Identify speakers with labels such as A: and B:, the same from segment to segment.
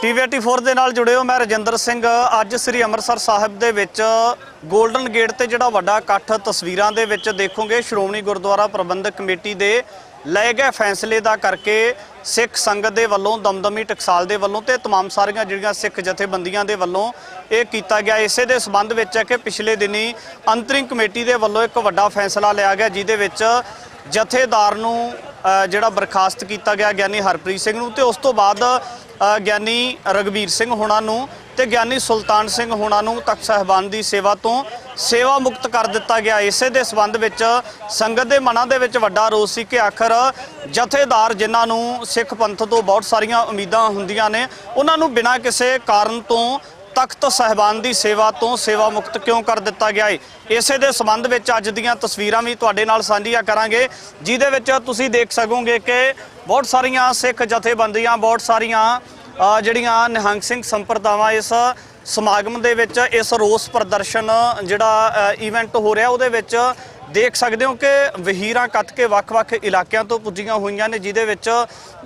A: TV84 ਦੇ ਨਾਲ ਜੁੜੇ ਹੋ। ਮੈਂ ਰਜਿੰਦਰ ਸਿੰਘ। ਅੱਜ ਸ੍ਰੀ ਅੰਮ੍ਰਿਤਸਰ ਸਾਹਿਬ ਦੇ ਵਿੱਚ ਗੋਲਡਨ ਗੇਟ ਤੇ ਜਿਹੜਾ ਵੱਡਾ ਇਕੱਠ ਤਸਵੀਰਾਂ ਦੇ ਵਿੱਚ ਦੇਖੋਗੇ, ਸ਼੍ਰੋਮਣੀ ਗੁਰਦੁਆਰਾ ਪ੍ਰਬੰਧਕ ਕਮੇਟੀ ਦੇ ਲਏ ਗਏ ਫੈਸਲੇ ਦਾ ਕਰਕੇ ਸਿੱਖ ਸੰਗਤ ਦੇ ਵੱਲੋਂ, ਦਮਦਮੀ ਟਕਸਾਲ ਦੇ ਵੱਲੋਂ ਤੇ तमाम ਸਾਰੀਆਂ ਜਿਹੜੀਆਂ ਸਿੱਖ ਜਥੇਬੰਦੀਆਂ ਦੇ ਵੱਲੋਂ ਇਹ ਕੀਤਾ ਗਿਆ। ਇਸੇ ਦੇ ਸੰਬੰਧ ਵਿੱਚ ਹੈ ਕਿ ਪਿਛਲੇ ਦਿਨੀ ਅੰਤਰਿੰਗ ਕਮੇਟੀ ਦੇ ਵੱਲੋਂ ਇੱਕ ਵੱਡਾ ਫੈਸਲਾ ਲਿਆ ਗਿਆ, ਜਿਹਦੇ ਵਿੱਚ ਜਥੇਦਾਰ ਨੂੰ ਜਿਹੜਾ ਬਰਖਾਸਤ ਕੀਤਾ ਗਿਆ ਗਿਆਨੀ ਹਰਪ੍ਰੀਤ ਸਿੰਘ ਨੂੰ, ਤੇ ਉਸ ਤੋਂ ਬਾਅਦ ਗਿਆਨੀ ਰਗਵੀਰ ਸਿੰਘ ਹੋਣਾ ਨੂੰ ਤੇ ਗਿਆਨੀ ਸੁਲਤਾਨ ਸਿੰਘ ਹੋਣਾ ਨੂੰ ਤਖਤ ਸਾਹਿਬਾਨ ਦੀ ਸੇਵਾ ਤੋਂ ਸੇਵਾ ਮੁਕਤ ਕਰ ਦਿੱਤਾ ਗਿਆ। ਇਸੇ ਦੇ ਸੰਬੰਧ ਵਿੱਚ ਸੰਗਤ ਦੇ ਮਨਾਂ ਦੇ ਵਿੱਚ ਵੱਡਾ ਰੋਸ ਸੀ ਕਿ ਆਖਰ ਜਥੇਦਾਰ ਜਿਨ੍ਹਾਂ ਨੂੰ ਸਿੱਖ ਪੰਥ ਤੋਂ ਬਹੁਤ ਸਾਰੀਆਂ ਉਮੀਦਾਂ ਹੁੰਦੀਆਂ ਨੇ, ਉਹਨਾਂ ਨੂੰ ਬਿਨਾਂ ਕਿਸੇ ਕਾਰਨ ਤੋਂ ਤਖਤ ਸਾਹਿਬਾਨ ਦੀ ਸੇਵਾ ਤੋਂ ਸੇਵਾ ਮੁਕਤ ਕਿਉਂ ਕਰ ਦਿੱਤਾ ਗਿਆ ਹੈ। ਇਸੇ ਦੇ ਸੰਬੰਧ ਵਿੱਚ ਅੱਜ ਦੀਆਂ ਤਸਵੀਰਾਂ ਵੀ ਤੁਹਾਡੇ ਨਾਲ ਸਾਂਝੀਆਂ ਕਰਾਂਗੇ, ਜਿਹਦੇ ਵਿੱਚ ਤੁਸੀਂ ਦੇਖ ਸਕੋਗੇ ਕਿ ਬਹੁਤ ਸਾਰੀਆਂ ਸਿੱਖ ਜਥੇਬੰਦੀਆਂ, ਬਹੁਤ ਸਾਰੀਆਂ ਜਿਹੜੀਆਂ ਨਿਹੰਗ ਸਿੰਘ ਸੰਪਰਦਾਵਾਂ ਇਸ ਸਮਾਗਮ ਦੇ ਵਿੱਚ, ਇਸ ਰੋਸ ਪ੍ਰਦਰਸ਼ਨ ਜਿਹੜਾ ਇਵੈਂਟ ਹੋ ਰਿਹਾ ਉਹਦੇ ਵਿੱਚ ਦੇਖ ਸਕਦੇ ਹੋ ਕਿ ਵਹੀਰਾਂ ਕੱਟ ਕੇ ਵੱਖ-ਵੱਖ ਇਲਾਕਿਆਂ ਤੋਂ ਪੁੱਜੀਆਂ ਹੋਈਆਂ ਨੇ, ਜਿਹਦੇ ਵਿੱਚ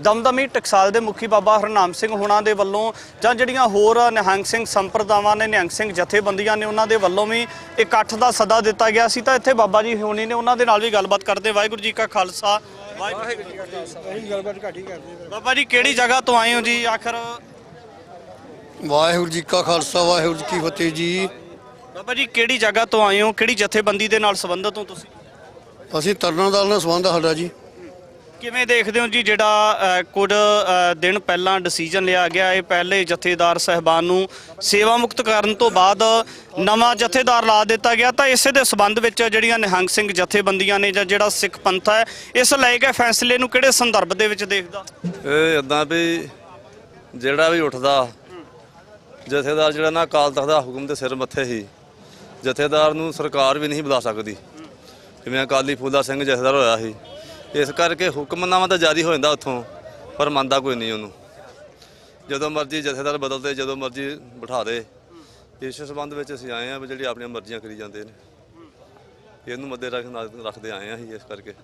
A: ਦਮਦਮੀ ਟਕਸਾਲ ਦੇ ਮੁਖੀ ਬਾਬਾ ਹਰਨਾਮ ਸਿੰਘ ਹੋਣਾ ਦੇ ਵੱਲੋਂ ਜਾਂ ਜਿਹੜੀਆਂ ਹੋਰ ਨਿਹੰਗ ਸਿੰਘ ਸੰਪਰਦਾਵਾਂ ਨੇ, ਨਿਹੰਗ ਸਿੰਘ ਜਥੇਬੰਦੀਆਂ ਨੇ, ਉਹਨਾਂ ਦੇ ਵੱਲੋਂ ਵੀ ਇਕੱਠ ਦਾ ਸੱਦਾ ਦਿੱਤਾ ਗਿਆ ਸੀ। ਤਾਂ ਇੱਥੇ ਬਾਬਾ ਜੀ ਹੋਣੀ ਨੇ, ਉਹਨਾਂ ਦੇ ਨਾਲ ਵੀ ਗੱਲਬਾਤ ਕਰਦੇ। ਵਾਹਿਗੁਰੂ ਜੀ ਕਾ ਖਾਲਸਾ, ਵਾਹਿਗੁਰੂ ਜੀ ਕੀ ਫਤਿਹ। ਬਾਬਾ ਜੀ ਕਿਹੜੀ ਜਗ੍ਹਾ ਤੋਂ ਆਏ ਹੋ ਜੀ? ਆਖਰ
B: ਵਾਹਿਗੁਰੂ ਜੀ ਕਾ ਖਾਲਸਾ, ਵਾਹਿਗੁਰੂ ਜੀ ਕੀ ਫਤਿਹ ਜੀ।
A: ਬਾਬਾ ਜੀ ਕਿਹੜੀ ਜਗ੍ਹਾ ਤੋਂ ਆਏ ਹੋ, ਕਿਹੜੀ ਜਥੇਬੰਦੀ ਦੇ ਨਾਲ ਸੰਬੰਧਿਤ ਹੋ ਤੁਸੀਂ?
B: ਅਸੀਂ ਤਰਨਾ ਦਲ ਨਾਲ ਸੰਬੰਧ ਸਾਡਾ ਜੀ।
A: ਕਿਵੇਂ ਦੇਖਦੇ ਹੋ ਜੀ ਜਿਹੜਾ ਕੁਝ ਦਿਨ ਪਹਿਲਾਂ ਡਿਸੀਜਨ ਲਿਆ ਗਿਆ, ਇਹ ਪਹਿਲੇ ਜਥੇਦਾਰ ਸਾਹਿਬਾਨ ਨੂੰ ਸੇਵਾ ਮੁਕਤ ਕਰਨ ਤੋਂ ਬਾਅਦ ਨਵਾਂ ਜਥੇਦਾਰ ਲਾ ਦਿੱਤਾ ਗਿਆ, ਤਾਂ ਇਸੇ ਦੇ ਸੰਬੰਧ ਵਿੱਚ ਜਿਹੜੀਆਂ ਨਿਹੰਗ ਸਿੰਘ ਜਥੇਬੰਦੀਆਂ ਨੇ ਜਾਂ ਜਿਹੜਾ ਸਿੱਖ ਪੰਥ ਹੈ, ਇਸ ਲਏ ਗਏ ਫੈਸਲੇ ਨੂੰ ਕਿਹੜੇ ਸੰਦਰਭ ਦੇ ਵਿੱਚ ਦੇਖਦਾ?
C: ਇਹ ਇੱਦਾਂ ਵੀ ਜਿਹੜਾ ਵੀ ਉੱਠਦਾ ਜਥੇਦਾਰ ਜਿਹੜਾ ਨਾ ਅਕਾਲ ਤਖਤ ਦਾ ਹੁਕਮ ਦੇ ਸਿਰ ਮੱਥੇ ਹੀ, ਜਥੇਦਾਰ ਨੂੰ ਸਰਕਾਰ ਵੀ ਨਹੀਂ ਬੁਲਾ ਸਕਦੀ। ਜਿਵੇਂ ਅਕਾਲੀ ਫੂਲਾ ਸਿੰਘ ਜਥੇਦਾਰ ਹੋਇਆ ਸੀ, ਇਸ ਕਰਕੇ ਹੁਕਮਨਾਮਾ ਤਾਂ ਜਾਰੀ ਹੋ ਜਾਂਦਾ ਉੱਥੋਂ, ਪਰ ਮੰਨਦਾ ਕੋਈ ਨਹੀਂ ਉਹਨੂੰ। ਜਦੋਂ ਮਰਜ਼ੀ ਜਥੇਦਾਰ ਬਦਲਦੇ, ਜਦੋਂ ਮਰਜ਼ੀ ਬਿਠਾ ਦੇ। ਇਸ ਸੰਬੰਧ ਵਿੱਚ ਅਸੀਂ ਆਏ ਹਾਂ ਵੀ ਜਿਹੜੀ ਆਪਣੀਆਂ ਮਰਜ਼ੀਆਂ ਕਰੀ ਜਾਂਦੇ ਨੇ, ਇਹਨੂੰ ਮੱਦੇ ਰੱਖਦੇ ਆਏ ਹਾਂ ਅਸੀਂ। ਇਸ ਕਰਕੇ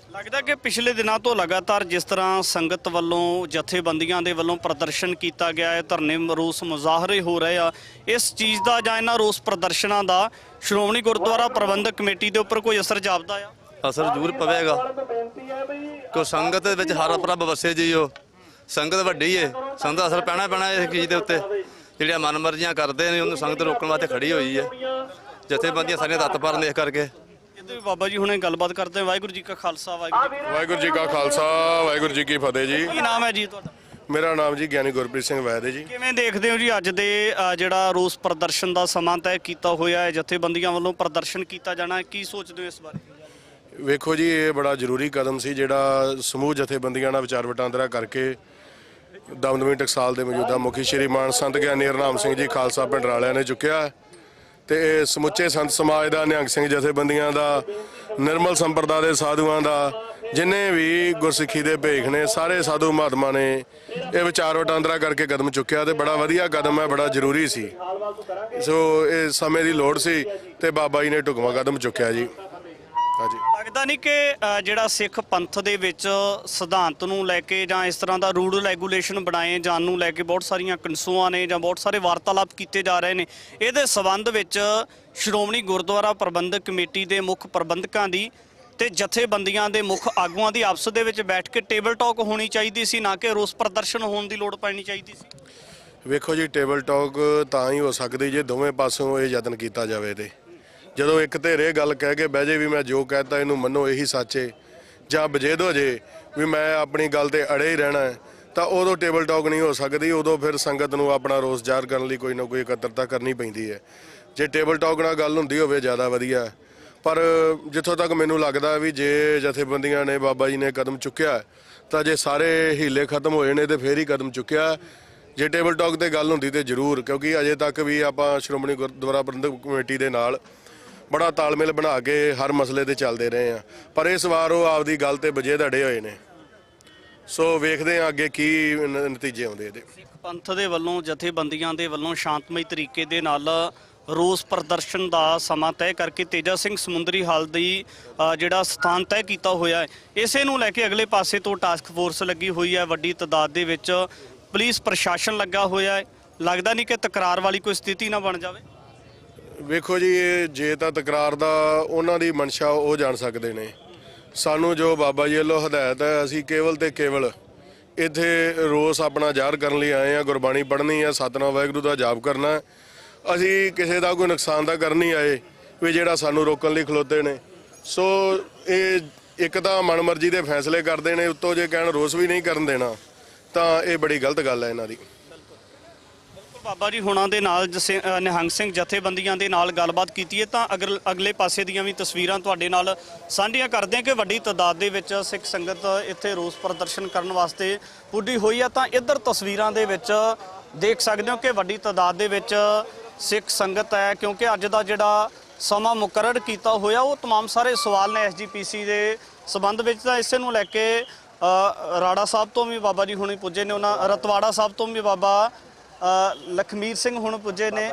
A: ਲੱਗਦਾ ਕਿ ਪਿਛਲੇ ਦਿਨਾਂ ਤੋਂ ਲਗਾਤਾਰ ਜਿਸ ਤਰ੍ਹਾਂ ਸੰਗਤ ਵੱਲੋਂ, ਜਥੇਬੰਦੀਆਂ ਦੇ ਵੱਲੋਂ ਪ੍ਰਦਰਸ਼ਨ ਕੀਤਾ ਗਿਆ ਹੈ, ਧਰਨੇ, ਰੋਸ ਮੁਜ਼ਾਹਰੇ ਹੋ ਰਹੇ ਆ, ਇਸ ਚੀਜ਼ ਦਾ ਜਾਂ ਇਹਨਾਂ ਰੋਸ ਪ੍ਰਦਰਸ਼ਨਾਂ ਦਾ ਸ਼੍ਰੋਮਣੀ ਗੁਰਦੁਆਰਾ ਪ੍ਰਬੰਧਕ ਕਮੇਟੀ ਦੇ ਉੱਪਰ ਕੋਈ ਅਸਰ ਜਾਪਦਾ ਆ?
C: ਅਸਰ ਜ਼ਰੂਰ ਪਵੇਗਾ, ਕਿ ਸੰਗਤ ਦੇ ਵਿੱਚ ਹਰ ਪ੍ਰਭ ਵਸੇ ਜੀ। ਉਹ ਸੰਗਤ ਵੱਡੀ ਏ, ਸੰਗਤ ਦਾ ਅਸਰ ਪੈਣਾ ਇਸ ਚੀਜ਼ ਦੇ ਉੱਤੇ। ਜਿਹੜੀਆਂ ਮਨਮਰਜ਼ੀਆਂ ਕਰਦੇ ਨੇ ਉਹਨੂੰ ਸੰਗਤ ਰੋਕਣ ਵਾਸਤੇ ਖੜੀ ਹੋਈ ਹੈ। ਜਥੇਬੰਦੀਆਂ ਸਾਰੀਆਂ ਤੱਤਪਰ ਨੇ ਇਸ ਕਰਕੇ।
A: ਬਾਬਾ ਜੀ ਹੁਣੇ ਗੱਲਬਾਤ ਕਰਦੇ। ਵਾਹਿਗੁਰੂ ਜੀ ਕਾ ਖਾਲਸਾ,
D: ਵਾਹਿਗੁਰੂ ਜੀ ਕਾ ਖਾਲਸਾ, ਵਾਹਿਗੁਰੂ ਜੀ ਕੀ ਫਤਿਹ ਜੀ।
A: ਕੀ ਨਾਮ ਹੈ ਜੀ ਤੁਹਾਡਾ?
D: ਮੇਰਾ ਨਾਮ ਜੀ ਗਿਆਨੀ ਗੁਰਪ੍ਰੀਤ ਸਿੰਘ ਵੈਦ ਹੈ ਜੀ।
A: ਕਿਵੇਂ ਦੇਖਦੇ ਹੋ ਜੀ ਅੱਜ ਦੇ ਜਿਹੜਾ ਰੋਸ ਪ੍ਰਦਰਸ਼ਨ ਦਾ ਸਮਾਂ ਤੈਅ ਕੀਤਾ ਹੋਇਆ ਹੈ, ਜਥੇਬੰਦੀਆਂ ਵੱਲੋਂ ਪ੍ਰਦਰਸ਼ਨ ਕੀਤਾ ਜਾਣਾ, ਕੀ ਸੋਚਦੇ ਹੋ ਇਸ ਬਾਰੇ?
D: ਵੇਖੋ ਜੀ, ਇਹ ਬੜਾ ਜ਼ਰੂਰੀ ਕਦਮ ਸੀ ਜਿਹੜਾ ਸਮੂਹ ਜਥੇਬੰਦੀਆਂ ਨਾਲ ਵਿਚਾਰ ਵਟਾਂਦਰਾ ਕਰਕੇ ਦਮਦਮੀ ਟਕਸਾਲ ਦੇ ਮੌਜੂਦਾ ਮੁਖੀ ਸ਼੍ਰੀ ਮਾਨ ਸੰਤ ਗਿਆਨੀ ਹਰਨਾਮ ਸਿੰਘ ਜੀ ਖਾਲਸਾ ਪਿੰਡ ਰਾਲਿਆਂ ਨੇ ਚੁੱਕਿਆ, ਤੇ ਇਹ ਸਮੁੱਚੇ ਸੰਤ ਸਮਾਜ ਦਾ, ਨਿਹੰਗ ਸਿੰਘ ਜਥੇਬੰਦੀਆਂ ਦਾ, ਨਿਰਮਲ ਸੰਪਰਦਾ ਦੇ ਸਾਧੂਆਂ ਦਾ, ਜਿੰਨੇ ਵੀ ਗੁਰਸਿੱਖੀ ਦੇ ਭੇਖ ਨੇ, ਸਾਰੇ ਸਾਧੂ ਮਹਾਤਮਾ ਨੇ ਇਹ ਵਿਚਾਰ ਵਟਾਂਦਰਾ ਕਰਕੇ ਕਦਮ ਚੁੱਕਿਆ, ਤੇ ਬੜਾ ਵਧੀਆ ਕਦਮ ਹੈ, ਬੜਾ ਜ਼ਰੂਰੀ ਸੀ। ਸੋ ਇਹ ਸਮੇਂ ਦੀ ਲੋੜ ਸੀ ਤੇ ਬਾਬਾ ਜੀ ਨੇ ਢੁਕਵਾਂ ਕਦਮ ਚੁੱਕਿਆ ਜੀ। ਹਾਂਜੀ,
A: ਲੱਗਦਾ ਨਹੀਂ ਕਿ ਜਿਹੜਾ ਸਿੱਖ ਪੰਥ ਦੇ ਵਿੱਚ ਸਿਧਾਂਤ ਨੂੰ ਲੈ ਕੇ ਜਾਂ ਇਸ ਤਰ੍ਹਾਂ ਦਾ ਰੂਲ ਰੈਗੂਲੇਸ਼ਨ ਬਣਾਏ ਜਾਣ ਨੂੰ ਲੈ ਕੇ ਬਹੁਤ ਸਾਰੀਆਂ ਕਨਸੂਆਂ ਨੇ ਜਾਂ ਬਹੁਤ ਸਾਰੇ ਵਾਰਤਾਲਾਪ ਕੀਤੇ ਜਾ ਰਹੇ ਨੇ, ਇਹਦੇ ਸੰਬੰਧ ਵਿੱਚ ਸ਼੍ਰੋਮਣੀ ਗੁਰਦੁਆਰਾ ਪ੍ਰਬੰਧਕ ਕਮੇਟੀ ਦੇ ਮੁੱਖ ਪ੍ਰਬੰਧਕਾਂ ਦੀ ਤੇ ਜਥੇਬੰਦੀਆਂ ਦੇ ਮੁੱਖ ਆਗੂਆਂ ਦੀ ਆਪਸ ਦੇ ਵਿੱਚ ਬੈਠ ਕੇ ਟੇਬਲ ਟਾਕ ਹੋਣੀ ਚਾਹੀਦੀ ਸੀ, ਨਾ ਕਿ ਰੋਸ ਪ੍ਰਦਰਸ਼ਨ ਹੋਣ ਦੀ ਲੋੜ ਪੈਣੀ ਚਾਹੀਦੀ ਸੀ?
D: ਵੇਖੋ ਜੀ, ਟੇਬਲ ਟਾਕ ਤਾਂ ਹੀ ਹੋ ਸਕਦੀ ਜੇ ਦੋਵੇਂ ਪਾਸੋਂ ਇਹ ਯਤਨ ਕੀਤਾ ਜਾਵੇ। ਤੇ ਜਦੋਂ ਇੱਕ ਧਿਰ ਇਹ ਗੱਲ ਕਹਿ ਕੇ ਬਹਿ ਜੇ ਵੀ ਮੈਂ ਜੋ ਕਹਿਤਾ ਇਹਨੂੰ ਮੰਨੋ, ਇਹੀ ਸੱਚ ਏ, ਜਾਂ ਬਜੇਦ ਹੋ ਜੇ ਵੀ ਮੈਂ ਆਪਣੀ ਗੱਲ ਤੇ ਅੜੇ ਹੀ ਰਹਿਣਾ, ਤਾਂ ਉਦੋਂ ਟੇਬਲ ਟਾਕ ਨਹੀਂ ਹੋ ਸਕਦੀ। ਉਦੋਂ ਫਿਰ ਸੰਗਤ ਨੂੰ ਆਪਣਾ ਰੋਸ ਜ਼ਾਹਰ ਕਰਨ ਲਈ ਕੋਈ ਨਾ ਕੋਈ ਇਕੱਤਰਤਾ ਕਰਨੀ ਪੈਂਦੀ ਹੈ। ਜੇ ਟੇਬਲ ਟਾਕ ਨਾਲ ਗੱਲ ਹੁੰਦੀ ਹੋਵੇ ਜ਼ਿਆਦਾ ਵਧੀਆ। ਪਰ ਜਿੱਥੋਂ ਤੱਕ ਮੈਨੂੰ ਲੱਗਦਾ ਵੀ ਜੇ ਜਥੇਬੰਦੀਆਂ ਨੇ, ਬਾਬਾ ਜੀ ਨੇ ਕਦਮ ਚੁੱਕਿਆ, ਤਾਂ ਜੇ ਸਾਰੇ ਹੀਲੇ ਖਤਮ ਹੋਏ ਨੇ ਤੇ ਫੇਰ ਹੀ ਕਦਮ ਚੁੱਕਿਆ। ਜੇ ਟੇਬਲ ਟਾਕ ਤੇ ਗੱਲ ਹੁੰਦੀ ਤੇ ਜ਼ਰੂਰ, ਕਿਉਂਕਿ ਅਜੇ ਤੱਕ ਵੀ ਆਪਾਂ ਸ਼੍ਰੋਮਣੀ ਗੁਰਦੁਆਰਾ ਪ੍ਰਬੰਧਕ ਕਮੇਟੀ ਦੇ ਨਾਲ ਬੜਾ ਤਾਲਮੇਲ ਬਣਾ ਕੇ ਹਰ ਮਸਲੇ ਤੇ ਚੱਲਦੇ ਰਹੇ ਆ, ਪਰ ਇਸ ਵਾਰ ਉਹ ਆਪਦੀ ਗੱਲ ਤੇ ਵਜੇ ਅੜੇ ਹੋਏ ਨੇ। ਸੋ ਵੇਖਦੇ ਆ ਅੱਗੇ ਕੀ ਨਤੀਜੇ ਆਉਂਦੇ ਇਹਦੇ।
A: ਸਿੱਖ ਪੰਥ ਦੇ ਵੱਲੋਂ, ਜਥੇਬੰਦੀਆਂ ਦੇ ਵੱਲੋਂ ਸ਼ਾਂਤਮਈ ਤਰੀਕੇ ਦੇ ਨਾਲ ਰੋਸ ਪ੍ਰਦਰਸ਼ਨ ਦਾ ਸਮਾਂ ਤੈਅ ਕਰਕੇ ਤੇਜਾ ਸਿੰਘ ਸਮੁੰਦਰੀ ਹਾਲ ਦੀ ਜਿਹੜਾ ਸਥਾਨ ਤੈਅ ਕੀਤਾ ਹੋਇਆ ਹੈ, ਇਸੇ ਨੂੰ ਲੈ ਕੇ ਅਗਲੇ ਪਾਸੇ ਤੋਂ ਟਾਸਕ ਫੋਰਸ ਲੱਗੀ ਹੋਈ ਹੈ। ਵੱਡੀ ਤਾਦਾਦ ਦੇ ਵਿੱਚ ਪੁਲਿਸ ਪ੍ਰਸ਼ਾਸਨ ਲੱਗਾ ਹੋਇਆ ਹੈ, ਲੱਗਦਾ ਨਹੀਂ ਕਿ ਤਕਰਾਰ ਵਾਲੀ ਕੋਈ ਸਥਿਤੀ ਨਾ ਬਣ ਜਾਵੇ?
D: ਵੇਖੋ ਜੀ, ਇਹ ਜੇ ਤਾਂ ਤਕਰਾਰ ਦਾ ਉਹਨਾਂ ਦੀ ਮਨਸ਼ਾ ਉਹ ਜਾਣ ਸਕਦੇ ਨੇ। ਸਾਨੂੰ ਜੋ ਬਾਬਾ ਜੀ ਵੱਲੋਂ ਹਦਾਇਤ ਹੈ, ਅਸੀਂ ਕੇਵਲ ਤੇ ਕੇਵਲ ਇੱਥੇ ਰੋਸ ਆਪਣਾ ਜ਼ਾਹਰ ਕਰਨ ਲਈ ਆਏ ਆ, ਗੁਰਬਾਣੀ ਪੜ੍ਹਨੀ ਆ, ਸਤਨਾਮ ਵਾਹਿਗੁਰੂ ਦਾ ਜਾਪ ਕਰਨਾ। ਅਸੀਂ ਕਿਸੇ ਦਾ ਕੋਈ ਨੁਕਸਾਨ ਤਾਂ ਕਰਨ ਨਹੀਂ ਆਏ ਵੀ ਜਿਹੜਾ ਸਾਨੂੰ ਰੋਕਣ ਲਈ ਖਲੋਤੇ ਨੇ। ਸੋ ਇਹ ਇੱਕ ਤਾਂ ਮਨਮਰਜ਼ੀ ਦੇ ਫੈਸਲੇ ਕਰਦੇ ਨੇ, ਉੱਤੋਂ ਜੇ ਕਹਿਣ ਰੋਸ ਵੀ ਨਹੀਂ ਕਰਨ ਦੇਣਾ ਤਾਂ ਇਹ ਬੜੀ ਗਲਤ ਗੱਲ ਹੈ ਇਹਨਾਂ ਦੀ।
A: ਬਾਬਾ ਜੀ ਹੁਣਾਂ ਦੇ ਨਾਲ ਨਿਹੰਗ ਸਿੰਘ ਜਥੇਬੰਦੀਆਂ ਦੇ ਨਾਲ ਗੱਲਬਾਤ ਕੀਤੀ ਹੈ ਤਾਂ ਅਗਲੇ ਪਾਸੇ ਦੀਆਂ ਵੀ ਤਸਵੀਰਾਂ ਤੁਹਾਡੇ ਨਾਲ ਸਾਂਝੀਆਂ ਕਰਦੇ ਹਾਂ ਕਿ ਵੱਡੀ ਤਾਦਾਦ ਦੇ ਵਿੱਚ ਸਿੱਖ ਸੰਗਤ ਇੱਥੇ ਰੋਸ ਪ੍ਰਦਰਸ਼ਨ ਕਰਨ ਵਾਸਤੇ ਪੁੱਜੀ ਹੋਈ ਹੈ। ਤਾਂ ਇੱਧਰ ਤਸਵੀਰਾਂ ਦੇ ਵਿੱਚ ਦੇਖ ਸਕਦੇ ਹੋ ਕਿ ਵੱਡੀ ਤਾਦਾਦ ਦੇ ਵਿੱਚ ਸਿੱਖ ਸੰਗਤ ਹੈ, ਕਿਉਂਕਿ ਅੱਜ ਦਾ ਜਿਹੜਾ ਸਮਾਂ ਮੁਕਰਰ ਕੀਤਾ ਹੋਇਆ ਉਹ तमाम ਸਾਰੇ ਸਵਾਲ ਨੇ ਐਸਜੀਪੀਸੀ ਦੇ ਸਬੰਧ ਵਿੱਚ। ਤਾਂ ਇਸੇ ਨੂੰ ਲੈ ਕੇ ਰਾੜਾ ਸਾਹਿਬ ਤੋਂ ਵੀ ਬਾਬਾ ਜੀ ਹੁਣੀ ਪੁੱਜੇ ਨੇ, ਉਹਨਾਂ ਰਤਵਾੜਾ ਸਾਹਿਬ ਤੋਂ ਵੀ ਬਾਬਾ ਲਖਮੀਰ ਸਿੰਘ ਹੁਣ ਪੁੱਜੇ ਨੇ,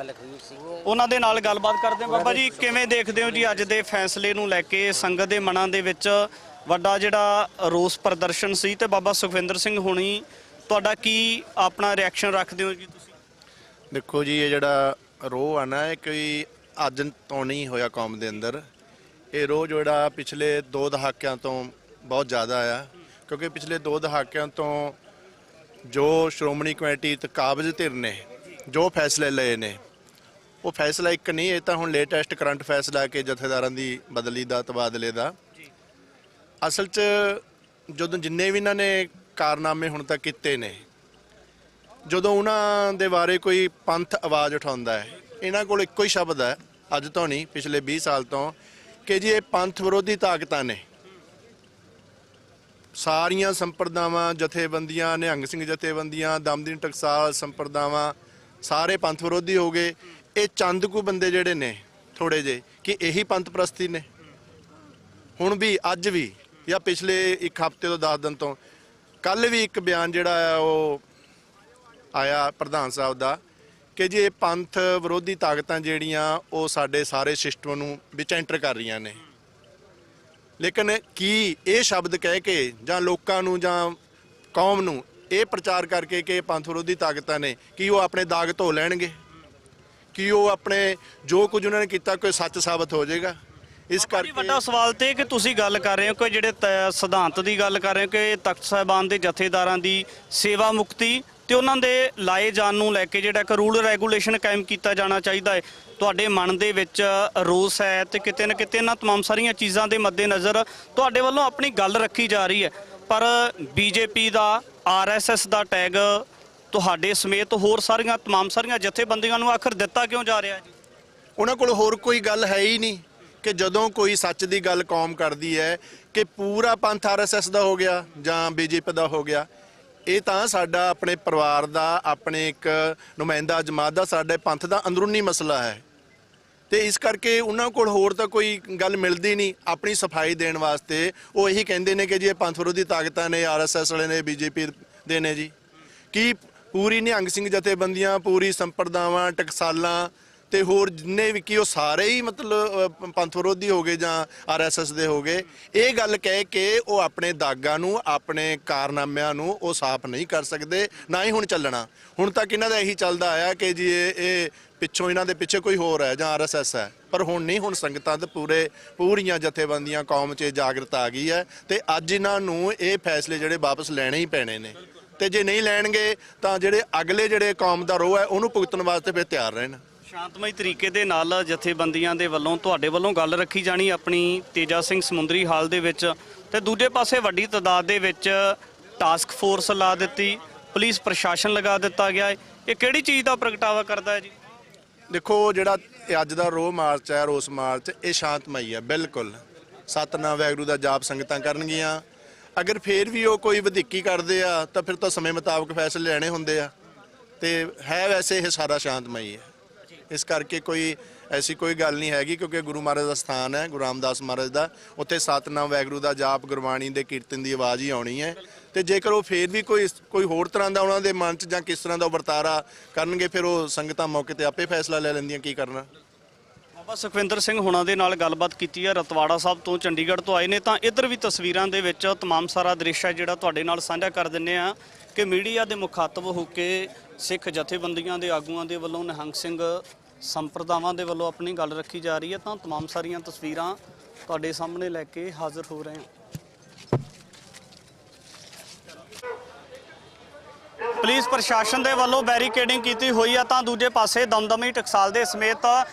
A: ਉਹਨਾਂ ਦੇ ਨਾਲ ਗੱਲਬਾਤ ਕਰਦੇ ਹਾਂ। ਬਾਬਾ ਜੀ ਕਿਵੇਂ ਦੇਖਦੇ ਹੋ ਜੀ ਅੱਜ ਦੇ ਫੈਸਲੇ ਨੂੰ ਲੈ ਕੇ? ਸੰਗਤ ਦੇ ਮਨਾਂ ਦੇ ਵਿੱਚ ਵੱਡਾ ਜਿਹੜਾ ਰੋਸ ਪ੍ਰਦਰਸ਼ਨ ਸੀ ਤੇ ਬਾਬਾ ਸੁਖਵਿੰਦਰ ਸਿੰਘ ਹੁਣੀ, ਤੁਹਾਡਾ ਕੀ ਆਪਣਾ ਰਿਐਕਸ਼ਨ ਰੱਖਦੇ ਹੋ ਜੀ ਤੁਸੀਂ?
E: ਦੇਖੋ ਜੀ, ਇਹ ਜਿਹੜਾ ਰੋਹ ਆ ਨਾ, ਇਹ ਕੋਈ ਅੱਜ ਤੋਂ ਨਹੀਂ ਹੋਇਆ ਕੌਮ ਦੇ ਅੰਦਰ। ਇਹ ਰੋਹ ਜਿਹੜਾ ਪਿਛਲੇ 2 ਦਹਾਕਿਆਂ ਤੋਂ ਬਹੁਤ ਜ਼ਿਆਦਾ ਆ, ਕਿਉਂਕਿ ਪਿਛਲੇ 2 ਦਹਾਕਿਆਂ ਤੋਂ ਜੋ ਸ਼੍ਰੋਮਣੀ ਕਮੇਟੀ ਤੇ ਕਾਬਜ਼ ਧਿਰ ਨੇ ਜੋ ਫੈਸਲੇ ਲਏ ਨੇ, ਉਹ ਫੈਸਲਾ ਇੱਕ ਨਹੀਂ, ਇਹ ਤਾਂ ਹੁਣ ਲੇਟੈਸਟ ਕਰੰਟ ਫੈਸਲਾ ਕਿ ਜਥੇਦਾਰਾਂ ਦੀ ਬਦਲੀ ਦਾ, ਤਬਾਦਲੇ ਦਾ। ਅਸਲ 'ਚ ਜਦੋਂ ਜਿੰਨੇ ਵੀ ਇਹਨਾਂ ਨੇ ਕਾਰਨਾਮੇ ਹੁਣ ਤੱਕ ਕੀਤੇ ਨੇ, ਜਦੋਂ ਉਹਨਾਂ ਦੇ ਬਾਰੇ ਕੋਈ ਪੰਥ ਆਵਾਜ਼ ਉਠਾਉਂਦਾ ਹੈ, ਇਹਨਾਂ ਕੋਲ ਇੱਕੋ ਹੀ ਸ਼ਬਦ ਹੈ ਅੱਜ ਤੋਂ ਨਹੀਂ, ਪਿਛਲੇ 20 ਸਾਲ ਤੋਂ, ਕਿ ਜੀ ਇਹ ਪੰਥ ਵਿਰੋਧੀ ਤਾਕਤਾਂ ਨੇ। ਸਾਰੀਆਂ ਸੰਪਰਦਾਵਾਂ, ਜਥੇਬੰਦੀਆਂ, ਨਿਹੰਗ ਸਿੰਘ ਜਥੇਬੰਦੀਆਂ, ਦਮਦਮੀ ਟਕਸਾਲ ਸੰਪਰਦਾਵਾਂ, ਸਾਰੇ ਪੰਥ ਵਿਰੋਧੀ ਹੋ ਗਏ। ਇਹ ਚੰਦ ਕੁ ਬੰਦੇ ਜਿਹੜੇ ਨੇ ਥੋੜੇ ਜਿਹੇ, ਕਿ ਇਹੀ ਪੰਥ ਪ੍ਰਸਤੀ ਨੇ। ਹੁਣ ਵੀ, ਅੱਜ ਵੀ, ਜਾਂ ਪਿਛਲੇ 1 ਹਫ਼ਤੇ ਤੋਂ 10 ਦਿਨ ਤੋਂ, ਕੱਲ ਵੀ ਇੱਕ ਬਿਆਨ ਜਿਹੜਾ ਆ ਉਹ ਆਇਆ ਪ੍ਰਧਾਨ ਸਾਹਿਬ ਦਾ ਕਿ ਜੀ ਇਹ ਪੰਥ ਵਿਰੋਧੀ ਤਾਕਤਾਂ ਜਿਹੜੀਆਂ ਉਹ ਸਾਡੇ ਸਾਰੇ ਸਿਸਟਮ ਨੂੰ ਵਿੱਚ ਐਂਟਰ ਕਰ ਰਹੀਆਂ ਨੇ। ਲੇਕਿਨ ਕੀ ਇਹ ਸ਼ਬਦ ਕਹਿ ਕੇ ਜਾਂ ਲੋਕਾਂ ਨੂੰ ਜਾਂ ਕੌਮ ਨੂੰ ਇਹ ਪ੍ਰਚਾਰ ਕਰਕੇ ਕਿ ਇਹ ਪੰਥ ਵਿਰੋਧੀ ਤਾਕਤਾਂ ਨੇ, ਕੀ ਉਹ ਆਪਣੇ ਦਾਗ ਧੋ ਲੈਣਗੇ? ਕੀ ਉਹ ਆਪਣੇ ਜੋ ਕੁਝ ਉਹਨਾਂ ਨੇ ਕੀਤਾ ਕੋਈ ਸੱਚ ਸਾਬਤ ਹੋ ਜਾਏਗਾ? ਇਸ ਕਰਕੇ
A: ਵੱਡਾ ਸਵਾਲ ਤੇ ਕਿ ਤੁਸੀਂ ਗੱਲ ਕਰ ਰਹੇ ਹੋ ਕਿ ਜਿਹੜੇ ਸਿਧਾਂਤ ਦੀ ਗੱਲ ਕਰ ਰਹੇ ਹੋ ਕਿ ਤਖਤ ਸਾਹਿਬਾਨ ਦੇ ਜਥੇਦਾਰਾਂ ਦੀ ਸੇਵਾ ਮੁਕਤੀ ਤੇ ਉਹਨਾਂ ਦੇ ਲਾਏ ਜਾਣ ਨੂੰ ਲੈ ਕੇ ਜਿਹੜਾ ਇੱਕ ਰੂਲ ਰੈਗੂਲੇਸ਼ਨ ਕਾਇਮ ਕੀਤਾ ਜਾਣਾ ਚਾਹੀਦਾ ਹੈ, ਤੁਹਾਡੇ ਮਨ ਦੇ ਵਿੱਚ ਰੋਸ ਹੈ ਤੇ ਕਿਤੇ ਨਾ ਕਿਤੇ ਇਹਨਾਂ तमाम ਸਾਰੀਆਂ ਚੀਜ਼ਾਂ ਦੇ ਮੱਦੇਨਜ਼ਰ ਤੁਹਾਡੇ ਵੱਲੋਂ ਆਪਣੀ ਗੱਲ ਰੱਖੀ ਜਾ ਰਹੀ ਹੈ, ਪਰ ਬੀਜੇਪੀ ਦਾ, ਆਰਐਸਐਸ ਦਾ ਟੈਗ ਤੁਹਾਡੇ ਸਮੇਤ ਹੋਰ ਸਾਰੀਆਂ तमाम ਸਾਰੀਆਂ ਜਥੇਬੰਦੀਆਂ ਨੂੰ ਆਖਰ ਦਿੱਤਾ ਕਿਉਂ ਜਾ ਰਿਹਾ ਜੀ?
E: ਉਹਨਾਂ ਕੋਲ ਹੋਰ ਕੋਈ ਗੱਲ ਹੈ ਹੀ ਨਹੀਂ ਕਿ ਜਦੋਂ ਕੋਈ ਸੱਚ ਦੀ ਗੱਲ ਕੌਮ ਕਰਦੀ ਹੈ ਕਿ ਪੂਰਾ ਪੰਥ ਆਰਐਸਐਸ ਦਾ ਹੋ ਗਿਆ ਜਾਂ ਬੀਜੇਪੀ ਦਾ ਹੋ ਗਿਆ। ਇਹ ਤਾਂ ਸਾਡਾ ਆਪਣੇ ਪਰਿਵਾਰ ਦਾ, ਆਪਣੇ ਇੱਕ ਨੁਮਾਇੰਦਾ ਜਮਾਤ ਦਾ, ਸਾਡੇ ਪੰਥ ਦਾ ਅੰਦਰੂਨੀ ਮਸਲਾ ਹੈ ਤੇ ਇਸ ਕਰਕੇ ਉਹਨਾਂ ਕੋਲ ਹੋਰ ਤਾਂ ਕੋਈ ਗੱਲ ਮਿਲਦੀ ਨਹੀਂ ਆਪਣੀ ਸਫਾਈ ਦੇਣ ਵਾਸਤੇ। ਉਹ ਇਹੀ ਕਹਿੰਦੇ ਨੇ ਕਿ ਜੀ ਇਹ ਪੰਥ ਵਿਰੋਧੀ ਤਾਕਤਾਂ ਨੇ, ਆਰਐਸਐਸ ਵਾਲੇ ਨੇ, ਬੀਜੇਪੀ ਦੇ ਨੇ ਜੀ। ਕੀ ਪੂਰੀ ਨਿਹੰਗ ਸਿੰਘ ਜਥੇਬੰਦੀਆਂ, ਪੂਰੀ ਸੰਪਰਦਾਵਾਂ, ਟਕਸਾਲਾਂ ਤੇ ਹੋਰ ਜਿੰਨੇ ਵੀ ਕੀ ਉਹ ਸਾਰੇ ਹੀ ਮਤਲਬ ਪੰਥ ਵਿਰੋਧੀ ਹੋ ਗਏ ਜਾਂ ਆਰਐਸਐਸ ਦੇ ਹੋ ਗਏ? ਇਹ ਗੱਲ ਕਹਿ ਕੇ ਉਹ ਆਪਣੇ ਦਾਗਾਂ ਨੂੰ, ਆਪਣੇ ਕਾਰਨਾਮਿਆਂ ਨੂੰ ਉਹ ਸਾਫ਼ ਨਹੀਂ ਕਰ ਸਕਦੇ, ਨਾ ਹੀ ਹੁਣ ਚੱਲਣਾ। ਹੁਣ ਤੱਕ ਇਹਨਾਂ ਦਾ ਇਹੀ ਚੱਲਦਾ ਆਇਆ ਕਿ ਜੀ ਇਹ ਪਿੱਛੋਂ ਇਹਨਾਂ ਦੇ ਪਿੱਛੇ ਕੋਈ ਹੋਰ ਹੈ ਜਾਂ ਆਰਐਸਐਸ ਹੈ, ਪਰ ਹੁਣ ਨਹੀਂ। ਹੁਣ ਸੰਗਤਾਂ ਤੇ ਪੂਰੀਆਂ ਜਥੇਬੰਦੀਆਂ, ਕੌਮ 'ਚ ਜਾਗਰਤਾ ਆ ਗਈ ਹੈ ਤੇ ਅੱਜ ਇਹਨਾਂ ਨੂੰ ਇਹ ਫੈਸਲੇ ਜਿਹੜੇ ਵਾਪਸ ਲੈਣੇ ਹੀ ਪੈਣੇ ਨੇ ਤੇ ਜੇ ਨਹੀਂ ਲੈਣਗੇ ਤਾਂ ਜਿਹੜੇ ਅਗਲੇ ਜਿਹੜੇ ਕੌਮ ਦਾ ਰੋਹ ਹੈ ਉਹਨੂੰ ਭੁਗਤਣ ਵਾਸਤੇ ਫਿਰ ਤਿਆਰ ਰਹਿਣ।
A: ਸ਼ਾਂਤਮਈ ਤਰੀਕੇ ਦੇ ਨਾਲ ਜਥੇਬੰਦੀਆਂ ਦੇ ਵੱਲੋਂ ਤੁਹਾਡੇ ਵੱਲੋਂ ਗੱਲ ਰੱਖੀ ਜਾਣੀ ਆਪਣੀ ਤੇਜਾ ਸਿੰਘ ਸਮੁੰਦਰੀ ਹਾਲ ਦੇ ਵਿੱਚ, ਤੇ ਦੂਜੇ ਪਾਸੇ ਵੱਡੀ ਤਾਦਾਦ ਦੇ ਵਿੱਚ ਟਾਸਕ ਫੋਰਸ ਲਾ ਦਿੱਤੀ, ਪੁਲਿਸ ਪ੍ਰਸ਼ਾਸਨ ਲਗਾ ਦਿੱਤਾ ਗਿਆ ਹੈ। ਇਹ ਕਿਹੜੀ ਚੀਜ਼ ਦਾ ਪ੍ਰਗਟਾਵਾ ਕਰਦਾ ਹੈ ਜੀ?
E: ਦੇਖੋ, ਜਿਹੜਾ ਅੱਜ ਦਾ ਰੋਹ ਮਾਰਚ ਹੈ, ਰੋਸ ਮਾਰਚ, ਇਹ ਸ਼ਾਂਤਮਈ ਹੈ ਬਿਲਕੁਲ। ਸਤਨਾਮ ਵਾਹਿਗੁਰੂ ਦਾ ਜਾਪ ਸੰਗਤਾਂ ਕਰਨਗੀਆਂ। ਅਗਰ ਫੇਰ ਵੀ ਉਹ ਕੋਈ ਵਧੀਕੀ ਕਰਦੇ ਆ ਤਾਂ ਫਿਰ ਤਾਂ ਸਮੇਂ ਮੁਤਾਬਕ ਫੈਸਲੇ ਲੈਣੇ ਹੁੰਦੇ ਆ ਤੇ ਹੈ ਵੈਸੇ ਇਹ ਸਾਰਾ ਸ਼ਾਂਤਮਈ ਹੈ। ਇਸ ਕਰਕੇ ਕੋਈ ਐਸੀ ਕੋਈ ਗੱਲ ਨਹੀਂ ਹੈਗੀ, ਕਿਉਂਕਿ ਗੁਰੂ ਮਹਾਰਾਜ ਦਾ ਸਥਾਨ ਹੈ, ਗੁਰੂ ਰਾਮਦਾਸ ਮਹਾਰਾਜ ਦਾ, ਉੱਥੇ ਸਤਨਾਮ ਵਾਹਿਗੁਰੂ ਦਾ ਜਾਪ, ਗੁਰਬਾਣੀ ਦੇ ਕੀਰਤਨ ਦੀ ਆਵਾਜ਼ ਹੀ ਆਉਣੀ ਹੈ। ਤੇ ਜੇਕਰ ਉਹ ਫੇਰ ਵੀ ਕੋਈ ਹੋਰ ਤਰ੍ਹਾਂ ਦਾ ਉਹਨਾਂ ਦੇ ਮਨ 'ਚ ਜਾਂ ਕਿਸ ਤਰ੍ਹਾਂ ਦਾ ਵਰਤਾਰਾ ਕਰਨਗੇ, ਫਿਰ ਉਹ ਸੰਗਤਾਂ ਮੌਕੇ ਤੇ ਆਪੇ ਫੈਸਲਾ ਲੈ ਲੈਂਦੀਆਂ ਕੀ ਕਰਨਾ।
A: ਬਾਬਾ ਸੁਖਵਿੰਦਰ ਸਿੰਘ ਹੁਣਾਂ ਦੇ ਨਾਲ ਗੱਲਬਾਤ ਕੀਤੀ ਹੈ, ਰਤਵਾੜਾ ਸਾਹਿਬ ਤੋਂ ਚੰਡੀਗੜ੍ਹ ਤੋਂ ਆਏ ਨੇ। ਤਾਂ ਇੱਧਰ ਵੀ ਤਸਵੀਰਾਂ ਦੇ ਵਿੱਚ ਤਮਾਮ ਸਾਰਾ ਦ੍ਰਿਸ਼ ਹੈ ਜਿਹੜਾ ਤੁਹਾਡੇ ਨਾਲ ਸਾਂਝਾ ਕਰ ਦਿੰਨੇ ਆ ਕਿ ਮੀਡੀਆ ਦੇ ਮੁਖਾਤਬ ਹੋ ਕੇ ਸਿੱਖ ਜਥੇਬੰਦੀਆਂ ਦੇ ਆਗੂਆਂ ਦੇ ਵੱਲੋਂ ਨਿਹੰਗ ਸਿੰਘ ਸੰਪਰਦਾਵਾਂ ਦੇ ਵੱਲੋਂ ਆਪਣੀ ਗੱਲ ਰੱਖੀ ਜਾ ਰਹੀ ਹੈ। ਤਾਂ ਤਮਾਮ ਸਾਰੀਆਂ ਤਸਵੀਰਾਂ ਤੁਹਾਡੇ ਸਾਹਮਣੇ ਲੈ ਕੇ ਹਾਜ਼ਰ ਹੋ ਰਹੇ ਹਾਂ। ਪੁਲਿਸ ਪ੍ਰਸ਼ਾਸਨ ਦੇ ਵੱਲੋਂ ਬੈਰੀਕੇਡਿੰਗ ਕੀਤੀ ਹੋਈ ਆ। ਤਾਂ ਦੂਜੇ ਪਾਸੇ ਦਮਦਮੀ ਟਕਸਾਲ ਦੇ ਸਮੇਤ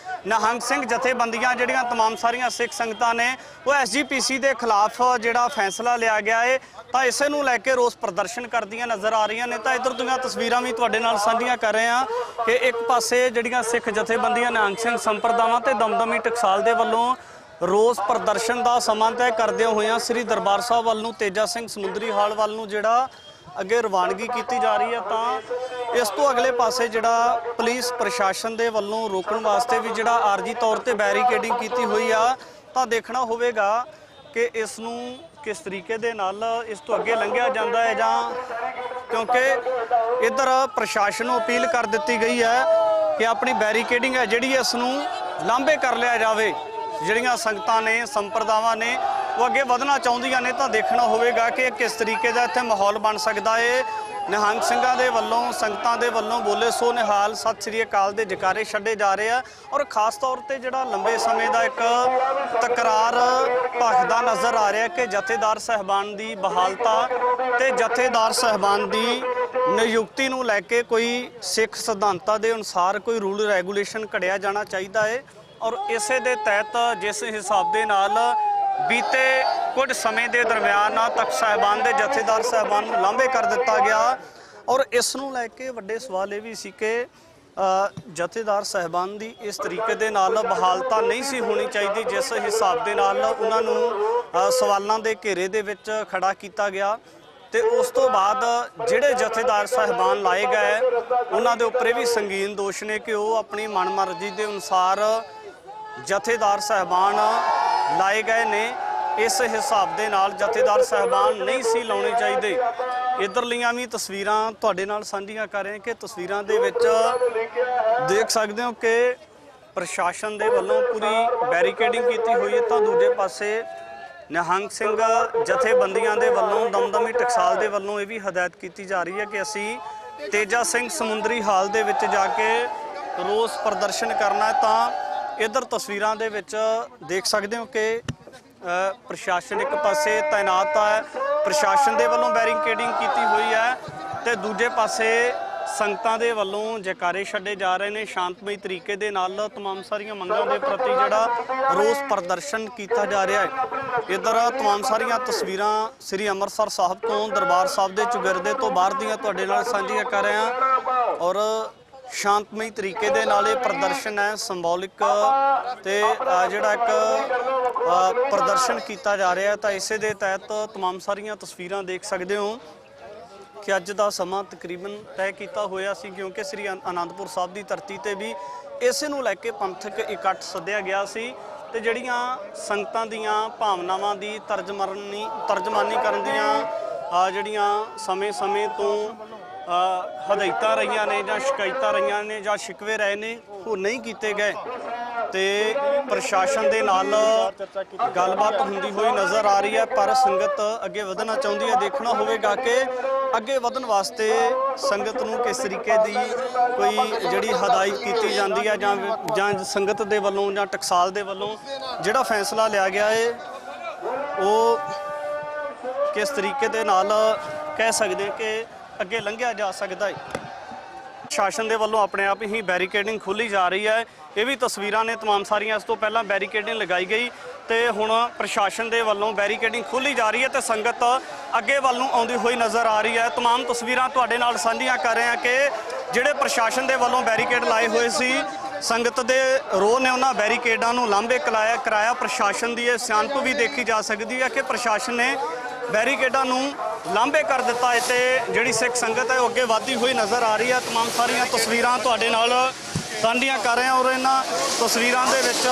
A: ਨਿਹੰਗ ਸਿੰਘ ਜਥੇਬੰਦੀਆਂ ਜਿਹੜੀਆਂ ਤਮਾਮ ਸਾਰੀਆਂ ਸਿੱਖ ਸੰਗਤਾਂ ਨੇ ਉਹ ਐਸਜੀਪੀਸੀ ਦੇ ਖਿਲਾਫ ਜਿਹੜਾ ਫੈਸਲਾ ਲਿਆ ਗਿਆ ਹੈ ਤਾਂ ਇਸੇ ਨੂੰ ਲੈ ਕੇ ਰੋਸ ਪ੍ਰਦਰਸ਼ਨ ਕਰਦੀਆਂ ਨਜ਼ਰ ਆ ਰਹੀਆਂ ਨੇ। ਤਾਂ ਇੱਧਰ ਦੀਆਂ ਤਸਵੀਰਾਂ ਵੀ ਤੁਹਾਡੇ ਨਾਲ ਸਾਂਝੀਆਂ ਕਰ ਰਹੇ ਹਾਂ ਕਿ ਇੱਕ ਪਾਸੇ ਜਿਹੜੀਆਂ ਸਿੱਖ ਜਥੇਬੰਦੀਆਂ ਨਿਹੰਗ ਸਿੰਘ ਸੰਪਰਦਾਵਾਂ ਤੇ ਦਮਦਮੀ ਟਕਸਾਲ ਦੇ ਵੱਲੋਂ ਰੋਸ ਪ੍ਰਦਰਸ਼ਨ ਦਾ ਸਮਾਂ ਤੈਅ ਕਰਦਿਆਂ ਹੋਇਆਂ ਸ੍ਰੀ ਦਰਬਾਰ ਸਾਹਿਬ ਵੱਲ ਨੂੰ ਤੇਜਾ ਸਿੰਘ ਸਮੁੰਦਰੀ ਹਾਲ ਵੱਲ ਨੂੰ ਜਿਹੜਾ ਅੱਗੇ ਰਵਾਨਗੀ ਕੀਤੀ ਜਾ ਰਹੀ ਹੈ। ਤਾਂ ਇਸ ਤੋਂ ਅਗਲੇ ਪਾਸੇ ਜਿਹੜਾ ਪੁਲਿਸ ਪ੍ਰਸ਼ਾਸਨ ਦੇ ਵੱਲੋਂ ਰੋਕਣ ਵਾਸਤੇ ਵੀ ਜਿਹੜਾ ਆਰਜੀ ਤੌਰ ਤੇ ਬੈਰੀਕੇਡਿੰਗ ਕੀਤੀ ਹੋਈ ਆ। ਤਾਂ ਦੇਖਣਾ ਹੋਵੇਗਾ ਕਿ ਇਸ ਨੂੰ ਕਿਸ ਤਰੀਕੇ ਦੇ ਨਾਲ ਇਸ ਤੋਂ ਅੱਗੇ ਲੰਘਿਆ ਜਾਂਦਾ ਹੈ, ਜਾਂ ਕਿਉਂਕਿ ਇੱਧਰ ਪ੍ਰਸ਼ਾਸਨ ਨੂੰ ਅਪੀਲ ਕਰ ਦਿੱਤੀ ਗਈ ਹੈ ਕਿ ਆਪਣੀ ਬੈਰੀਕੇਡਿੰਗ ਹੈ ਜਿਹੜੀ ਇਸ ਨੂੰ ਲਾਂਭੇ ਕਰ ਲਿਆ ਜਾਵੇ। ਜਿਹੜੀਆਂ ਸੰਗਤਾਂ ਨੇ ਸੰਪਰਦਾਵਾਂ ਨੇ ਉਹ ਅੱਗੇ ਵਧਣਾ ਚਾਹੁੰਦੀਆਂ ਨੇ। ਤਾਂ ਦੇਖਣਾ ਹੋਵੇਗਾ ਕਿ ਕਿਸ ਤਰੀਕੇ ਦਾ ਇੱਥੇ ਮਾਹੌਲ ਬਣ ਸਕਦਾ ਹੈ। ਨਿਹੰਗ ਸਿੰਘਾਂ ਦੇ ਵੱਲੋਂ ਸੰਗਤਾਂ ਦੇ ਵੱਲੋਂ ਬੋਲੇ ਸੋ ਨਿਹਾਲ ਸਤਿ ਸ੍ਰੀ ਅਕਾਲ ਦੇ ਜਕਾਰੇ ਛੱਡੇ ਜਾ ਰਹੇ ਆ ਔਰ ਖਾਸ ਤੌਰ ਤੇ ਜਿਹੜਾ ਲੰਬੇ ਸਮੇਂ ਦਾ ਇੱਕ ਤਕਰਾਰ ਭਖਦਾ ਨਜ਼ਰ ਆ ਰਿਹਾ ਕਿ ਜਥੇਦਾਰ ਸਾਹਿਬਾਨ ਦੀ ਬਹਾਲਤਾ ਤੇ ਜਥੇਦਾਰ ਸਾਹਿਬਾਨ ਦੀ ਨਿਯੁਕਤੀ ਨੂੰ ਲੈ ਕੇ ਕੋਈ ਸਿੱਖ ਸਿਧਾਂਤਾਂ ਦੇ ਅਨੁਸਾਰ ਕੋਈ ਰੂਲ ਰੈਗੂਲੇਸ਼ਨ ਘੜਿਆ ਜਾਣਾ ਚਾਹੀਦਾ ਹੈ। ਔਰ ਇਸੇ ਦੇ ਤਹਿਤ ਜਿਸ ਹਿਸਾਬ ਦੇ ਨਾਲ ਬੀਤੇ ਕੁਝ ਸਮੇਂ ਦੇ ਦਰਮਿਆਨ ਤਖਤ ਸਾਹਿਬਾਨ ਦੇ ਜਥੇਦਾਰ ਸਾਹਿਬਾਨ ਨੂੰ ਲਾਂਭੇ ਕਰ ਦਿੱਤਾ ਗਿਆ ਔਰ ਇਸ ਨੂੰ ਲੈ ਕੇ ਵੱਡੇ ਸਵਾਲ ਇਹ ਵੀ ਸੀ ਕਿ ਜਥੇਦਾਰ ਸਾਹਿਬਾਨ ਦੀ ਇਸ ਤਰੀਕੇ ਦੇ ਨਾਲ ਬਹਾਲਤਾ ਨਹੀਂ ਸੀ ਹੋਣੀ ਚਾਹੀਦੀ ਜਿਸ ਹਿਸਾਬ ਦੇ ਨਾਲ ਉਹਨਾਂ ਨੂੰ ਸਵਾਲਾਂ ਦੇ ਘੇਰੇ ਦੇ ਵਿੱਚ ਖੜਾ ਕੀਤਾ ਗਿਆ। ਤੇ ਉਸ ਤੋਂ ਬਾਅਦ ਜਿਹੜੇ ਜਥੇਦਾਰ ਸਾਹਿਬਾਨ ਲਾਏ ਗਏ ਉਹਨਾਂ ਦੇ ਉੱਪਰ ਇਹ ਵੀ ਸੰਗੀਨ ਦੋਸ਼ ਨੇ ਕਿ ਉਹ ਆਪਣੀ ਮਨਮਰਜ਼ੀ ਦੇ ਅਨੁਸਾਰ ਜਥੇਦਾਰ ਸਾਹਿਬਾਨ ਲਾਏ ਗਏ ਨੇ। ਇਸ ਹਿਸਾਬ ਦੇ ਨਾਲ ਜਥੇਦਾਰ ਸਾਹਿਬਾਨ ਨਹੀਂ ਸੀ ਲਾਉਣੇ ਚਾਹੀਦੇ। ਇੱਧਰਲੀਆਂ ਵੀ ਤਸਵੀਰਾਂ ਤੁਹਾਡੇ ਨਾਲ ਸਾਂਝੀਆਂ ਕਰ ਰਹੇ ਕਿ ਤਸਵੀਰਾਂ ਦੇ ਵਿੱਚ ਦੇਖ ਸਕਦੇ ਹੋ ਕਿ ਪ੍ਰਸ਼ਾਸਨ ਦੇ ਵੱਲੋਂ ਪੂਰੀ ਬੈਰੀਕੇਡਿੰਗ ਕੀਤੀ ਹੋਈ ਹੈ। ਤਾਂ ਦੂਜੇ ਪਾਸੇ ਨਿਹੰਗ ਸਿੰਘ ਜਥੇਬੰਦੀਆਂ ਦੇ ਵੱਲੋਂ ਦਮਦਮੀ ਟਕਸਾਲ ਦੇ ਵੱਲੋਂ ਇਹ ਵੀ ਹਦਾਇਤ ਕੀਤੀ ਜਾ ਰਹੀ ਹੈ ਕਿ ਅਸੀਂ ਤੇਜਾ ਸਿੰਘ ਸਮੁੰਦਰੀ ਹਾਲ ਦੇ ਵਿੱਚ ਜਾ ਕੇ ਰੋਸ ਪ੍ਰਦਰਸ਼ਨ ਕਰਨਾ ਹੈ। ਤਾਂ ਇੱਧਰ ਤਸਵੀਰਾਂ ਦੇ ਵਿੱਚ ਦੇਖ ਸਕਦੇ ਹੋ ਕਿ ਪ੍ਰਸ਼ਾਸਨ ਇੱਕ ਪਾਸੇ ਤਾਇਨਾਤ ਹੈ, ਪ੍ਰਸ਼ਾਸਨ ਦੇ ਵੱਲੋਂ ਬੈਰੀਕੇਡਿੰਗ ਕੀਤੀ ਹੋਈ ਹੈ ਤੇ ਦੂਜੇ ਪਾਸੇ ਸੰਗਤਾਂ ਦੇ ਵੱਲੋਂ ਜੈਕਾਰੇ ਛੱਡੇ ਜਾ ਰਹੇ ਨੇ। ਸ਼ਾਂਤਮਈ ਤਰੀਕੇ ਦੇ ਨਾਲ ਤਮਾਮ ਸਾਰੀਆਂ ਮੰਗਾਂ ਦੇ ਪ੍ਰਤੀ ਜਿਹੜਾ ਰੋਸ ਪ੍ਰਦਰਸ਼ਨ ਕੀਤਾ ਜਾ ਰਿਹਾ ਹੈ। ਇੱਧਰ ਤਮਾਮ ਸਾਰੀਆਂ ਤਸਵੀਰਾਂ ਸ੍ਰੀ ਅੰਮ੍ਰਿਤਸਰ ਸਾਹਿਬ ਤੋਂ ਦਰਬਾਰ ਸਾਹਿਬ ਦੇ ਚੁਗਿਰਦੇ ਤੋਂ ਬਾਹਰ ਦੀਆਂ ਤੁਹਾਡੇ ਨਾਲ ਸਾਂਝੀਆਂ ਕਰ ਰਹੇ ਹਾਂ ਔਰ ਸ਼ਾਂਤਮਈ ਤਰੀਕੇ ਦੇ ਨਾਲ ਇਹ ਪ੍ਰਦਰਸ਼ਨ ਹੈ, ਸਿੰਬੋਲਿਕ ਤੇ ਜਿਹੜਾ ਇੱਕ ਪ੍ਰਦਰਸ਼ਨ ਕੀਤਾ ਜਾ ਰਿਹਾ। ਤਾਂ ਇਸੇ ਦੇ ਤਹਿਤ ਤਮਾਮ ਸਾਰੀਆਂ ਤਸਵੀਰਾਂ ਦੇਖ ਸਕਦੇ ਹੋ ਕਿ ਅੱਜ ਦਾ ਸਮਾਂ ਤਕਰੀਬਨ ਤੈਅ ਕੀਤਾ ਹੋਇਆ ਸੀ ਕਿਉਂਕਿ ਸ੍ਰੀ ਅਨੰਦਪੁਰ ਸਾਹਿਬ ਦੀ ਧਰਤੀ ਤੇ ਵੀ ਇਸੇ ਨੂੰ ਲੈ ਕੇ ਪੰਥਕ ਇਕੱਠ ਸੱਦਿਆ ਗਿਆ ਸੀ ਤੇ ਜਿਹੜੀਆਂ ਸੰਗਤਾਂ ਦੀਆਂ ਭਾਵਨਾਵਾਂ ਦੀ ਤਰਜਮਾਨੀ ਕਰਨ ਦੀਆਂ ਜਿਹੜੀਆਂ ਸਮੇਂ ਤੋਂ ਹਦਾਇਤਾਂ ਰਹੀਆਂ ਨੇ ਜਾਂ ਸ਼ਿਕਾਇਤਾਂ ਰਹੀਆਂ ਨੇ ਜਾਂ ਸ਼ਿਕਵੇ ਰਹੇ ਨੇ ਉਹ ਨਹੀਂ ਕੀਤੇ ਗਏ ਤੇ ਪ੍ਰਸ਼ਾਸਨ ਦੇ ਨਾਲ ਗੱਲਬਾਤ ਹੁੰਦੀ ਹੋਈ ਨਜ਼ਰ ਆ ਰਹੀ ਹੈ। ਪਰ ਸੰਗਤ ਅੱਗੇ ਵਧਣਾ ਚਾਹੁੰਦੀ ਹੈ। ਦੇਖਣਾ ਹੋਵੇਗਾ ਕਿ ਅੱਗੇ ਵਧਣ ਵਾਸਤੇ ਸੰਗਤ ਨੂੰ ਕਿਸ ਤਰੀਕੇ ਦੀ ਕੋਈ ਜਿਹੜੀ ਹਦਾਇਤ ਕੀਤੀ ਜਾਂਦੀ ਹੈ ਜਾਂ ਸੰਗਤ ਦੇ ਵੱਲੋਂ ਜਾਂ ਟਕਸਾਲ ਦੇ ਵੱਲੋਂ ਜਿਹੜਾ ਫੈਸਲਾ ਲਿਆ ਗਿਆ ਹੈ ਉਹ ਕਿਸ ਤਰੀਕੇ ਦੇ ਨਾਲ ਕਹਿ ਸਕਦੇ ਕਿ ਅੱਗੇ ਲੰਘਿਆ ਜਾ ਸਕਦਾ ਹੈ। ਪ੍ਰਸ਼ਾਸਨ ਦੇ ਵੱਲੋਂ ਆਪਣੇ ਆਪ ਹੀ ਬੈਰੀਕੇਡਿੰਗ ਖੋਲ੍ਹੀ ਜਾ ਰਹੀ ਹੈ। ਇਹ ਵੀ ਤਸਵੀਰਾਂ ਨੇ ਤਮਾਮ ਸਾਰੀਆਂ। ਇਸ ਤੋਂ ਪਹਿਲਾਂ ਬੈਰੀਕੇਡਿੰਗ ਲਗਾਈ ਗਈ ਤੇ ਹੁਣ ਪ੍ਰਸ਼ਾਸਨ ਦੇ ਵੱਲੋਂ ਬੈਰੀਕੇਡਿੰਗ ਖੋਲ੍ਹੀ ਜਾ ਰਹੀ ਹੈ ਤੇ ਸੰਗਤ ਅੱਗੇ ਵੱਲ ਨੂੰ ਆਉਂਦੀ ਹੋਈ ਨਜ਼ਰ ਆ ਰਹੀ ਹੈ। ਤਮਾਮ ਤਸਵੀਰਾਂ ਤੁਹਾਡੇ ਨਾਲ ਸਾਂਝੀਆਂ ਕਰ ਰਹੇ ਹਾਂ ਕਿ ਜਿਹੜੇ ਪ੍ਰਸ਼ਾਸਨ ਦੇ ਵੱਲੋਂ ਬੈਰੀਕੇਡ ਲਾਏ ਹੋਏ ਸੀ ਸੰਗਤ ਦੇ ਰੋਹ ਨੇ ਉਹਨਾਂ ਬੈਰੀਕੇਡਾਂ ਨੂੰ ਲਾਂਭੇ ਕਰਾਇਆ। ਪ੍ਰਸ਼ਾਸਨ ਦੀ ਇਹ ਸਿਆਣਪ ਵੀ ਦੇਖੀ ਜਾ ਸਕਦੀ ਹੈ ਕਿ ਪ੍ਰਸ਼ਾਸਨ ਨੇ ਬੈਰੀਕੇਡਾਂ ਨੂੰ ਲਾਂਭੇ ਕਰ ਦਿੱਤਾ ਹੈ ਤੇ ਜਿਹੜੀ ਸਿੱਖ ਸੰਗਤ ਹੈ ਉਹ ਅੱਗੇ ਵਧਦੀ ਹੋਈ ਨਜ਼ਰ ਆ ਰਹੀ ਹੈ। ਤਮਾਮ ਸਾਰੀਆਂ ਤਸਵੀਰਾਂ ਤੁਹਾਡੇ ਨਾਲ ਸਾਂਝੀਆਂ ਕਰ ਰਹੇ ਹਾਂ ਔਰ ਇਹਨਾਂ ਤਸਵੀਰਾਂ ਦੇ ਵਿੱਚ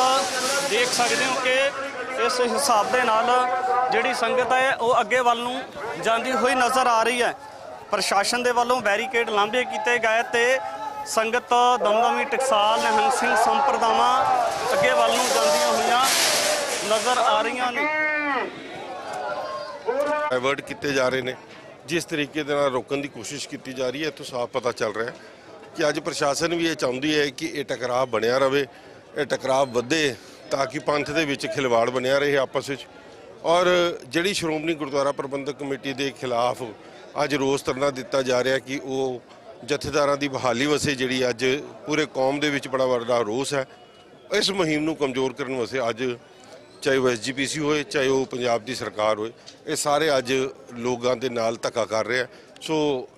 A: ਦੇਖ ਸਕਦੇ ਹੋ ਕਿ ਇਸ ਹਿਸਾਬ ਦੇ ਨਾਲ ਜਿਹੜੀ ਸੰਗਤ ਹੈ ਉਹ ਅੱਗੇ ਵੱਲ ਨੂੰ ਜਾਂਦੀ ਹੋਈ ਨਜ਼ਰ ਆ ਰਹੀ ਹੈ। ਪ੍ਰਸ਼ਾਸਨ ਦੇ ਵੱਲੋਂ ਬੈਰੀਕੇਡ ਲਾਂਭੇ ਕੀਤੇ ਗਏ ਤੇ ਸੰਗਤ ਦਮਦਮੀ ਟਕਸਾਲ ਨਿਹੰਗ ਸਿੰਘ ਸੰਪਰਦਾਵਾਂ ਅੱਗੇ ਵੱਲ ਨੂੰ ਜਾਂਦੀਆਂ ਹੋਈਆਂ ਨਜ਼ਰ ਆ ਰਹੀਆਂ ਨੇ।
F: ਡਾਇਵਰਟ ਕੀਤੇ ਜਾ ਰਹੇ ਨੇ, ਜਿਸ ਤਰੀਕੇ ਦੇ ਨਾਲ ਰੋਕਣ ਦੀ ਕੋਸ਼ਿਸ਼ ਕੀਤੀ ਜਾ ਰਹੀ ਹੈ, ਇੱਥੋਂ ਸਾਫ਼ ਪਤਾ ਚੱਲ ਰਿਹਾ ਕਿ ਅੱਜ ਪ੍ਰਸ਼ਾਸਨ ਵੀ ਇਹ ਚਾਹੁੰਦੀ ਹੈ ਕਿ ਇਹ ਟਕਰਾਅ ਬਣਿਆ ਰਹੇ, ਇਹ ਟਕਰਾਅ ਵਧੇ ਤਾਂ ਕਿ ਪੰਥ ਦੇ ਵਿੱਚ ਖਿਲਵਾੜ ਬਣਿਆ ਰਹੇ ਆਪਸ ਵਿੱਚ। ਔਰ ਜਿਹੜੀ ਸ਼੍ਰੋਮਣੀ ਗੁਰਦੁਆਰਾ ਪ੍ਰਬੰਧਕ ਕਮੇਟੀ ਦੇ ਖਿਲਾਫ ਅੱਜ ਰੋਸ ਧਰਨਾ ਦਿੱਤਾ ਜਾ ਰਿਹਾ ਕਿ ਉਹ ਜਥੇਦਾਰਾਂ ਦੀ ਬਹਾਲੀ ਵਾਸਤੇ ਜਿਹੜੀ ਅੱਜ ਪੂਰੇ ਕੌਮ ਦੇ ਵਿੱਚ ਬੜਾ ਵੱਡਾ ਰੋਸ ਹੈ, ਇਸ ਮੁਹਿੰਮ ਨੂੰ ਕਮਜ਼ੋਰ ਕਰਨ ਵਾਸਤੇ ਅੱਜ ਚਾਹੇ ਉਹ SGPC ਹੋਏ, ਚਾਹੇ ਉਹ ਪੰਜਾਬ ਦੀ ਸਰਕਾਰ ਹੋਏ, ਇਹ ਸਾਰੇ ਅੱਜ ਲੋਕਾਂ ਦੇ ਨਾਲ ਧੱਕਾ ਕਰ ਰਹੇ ਆ। ਸੋ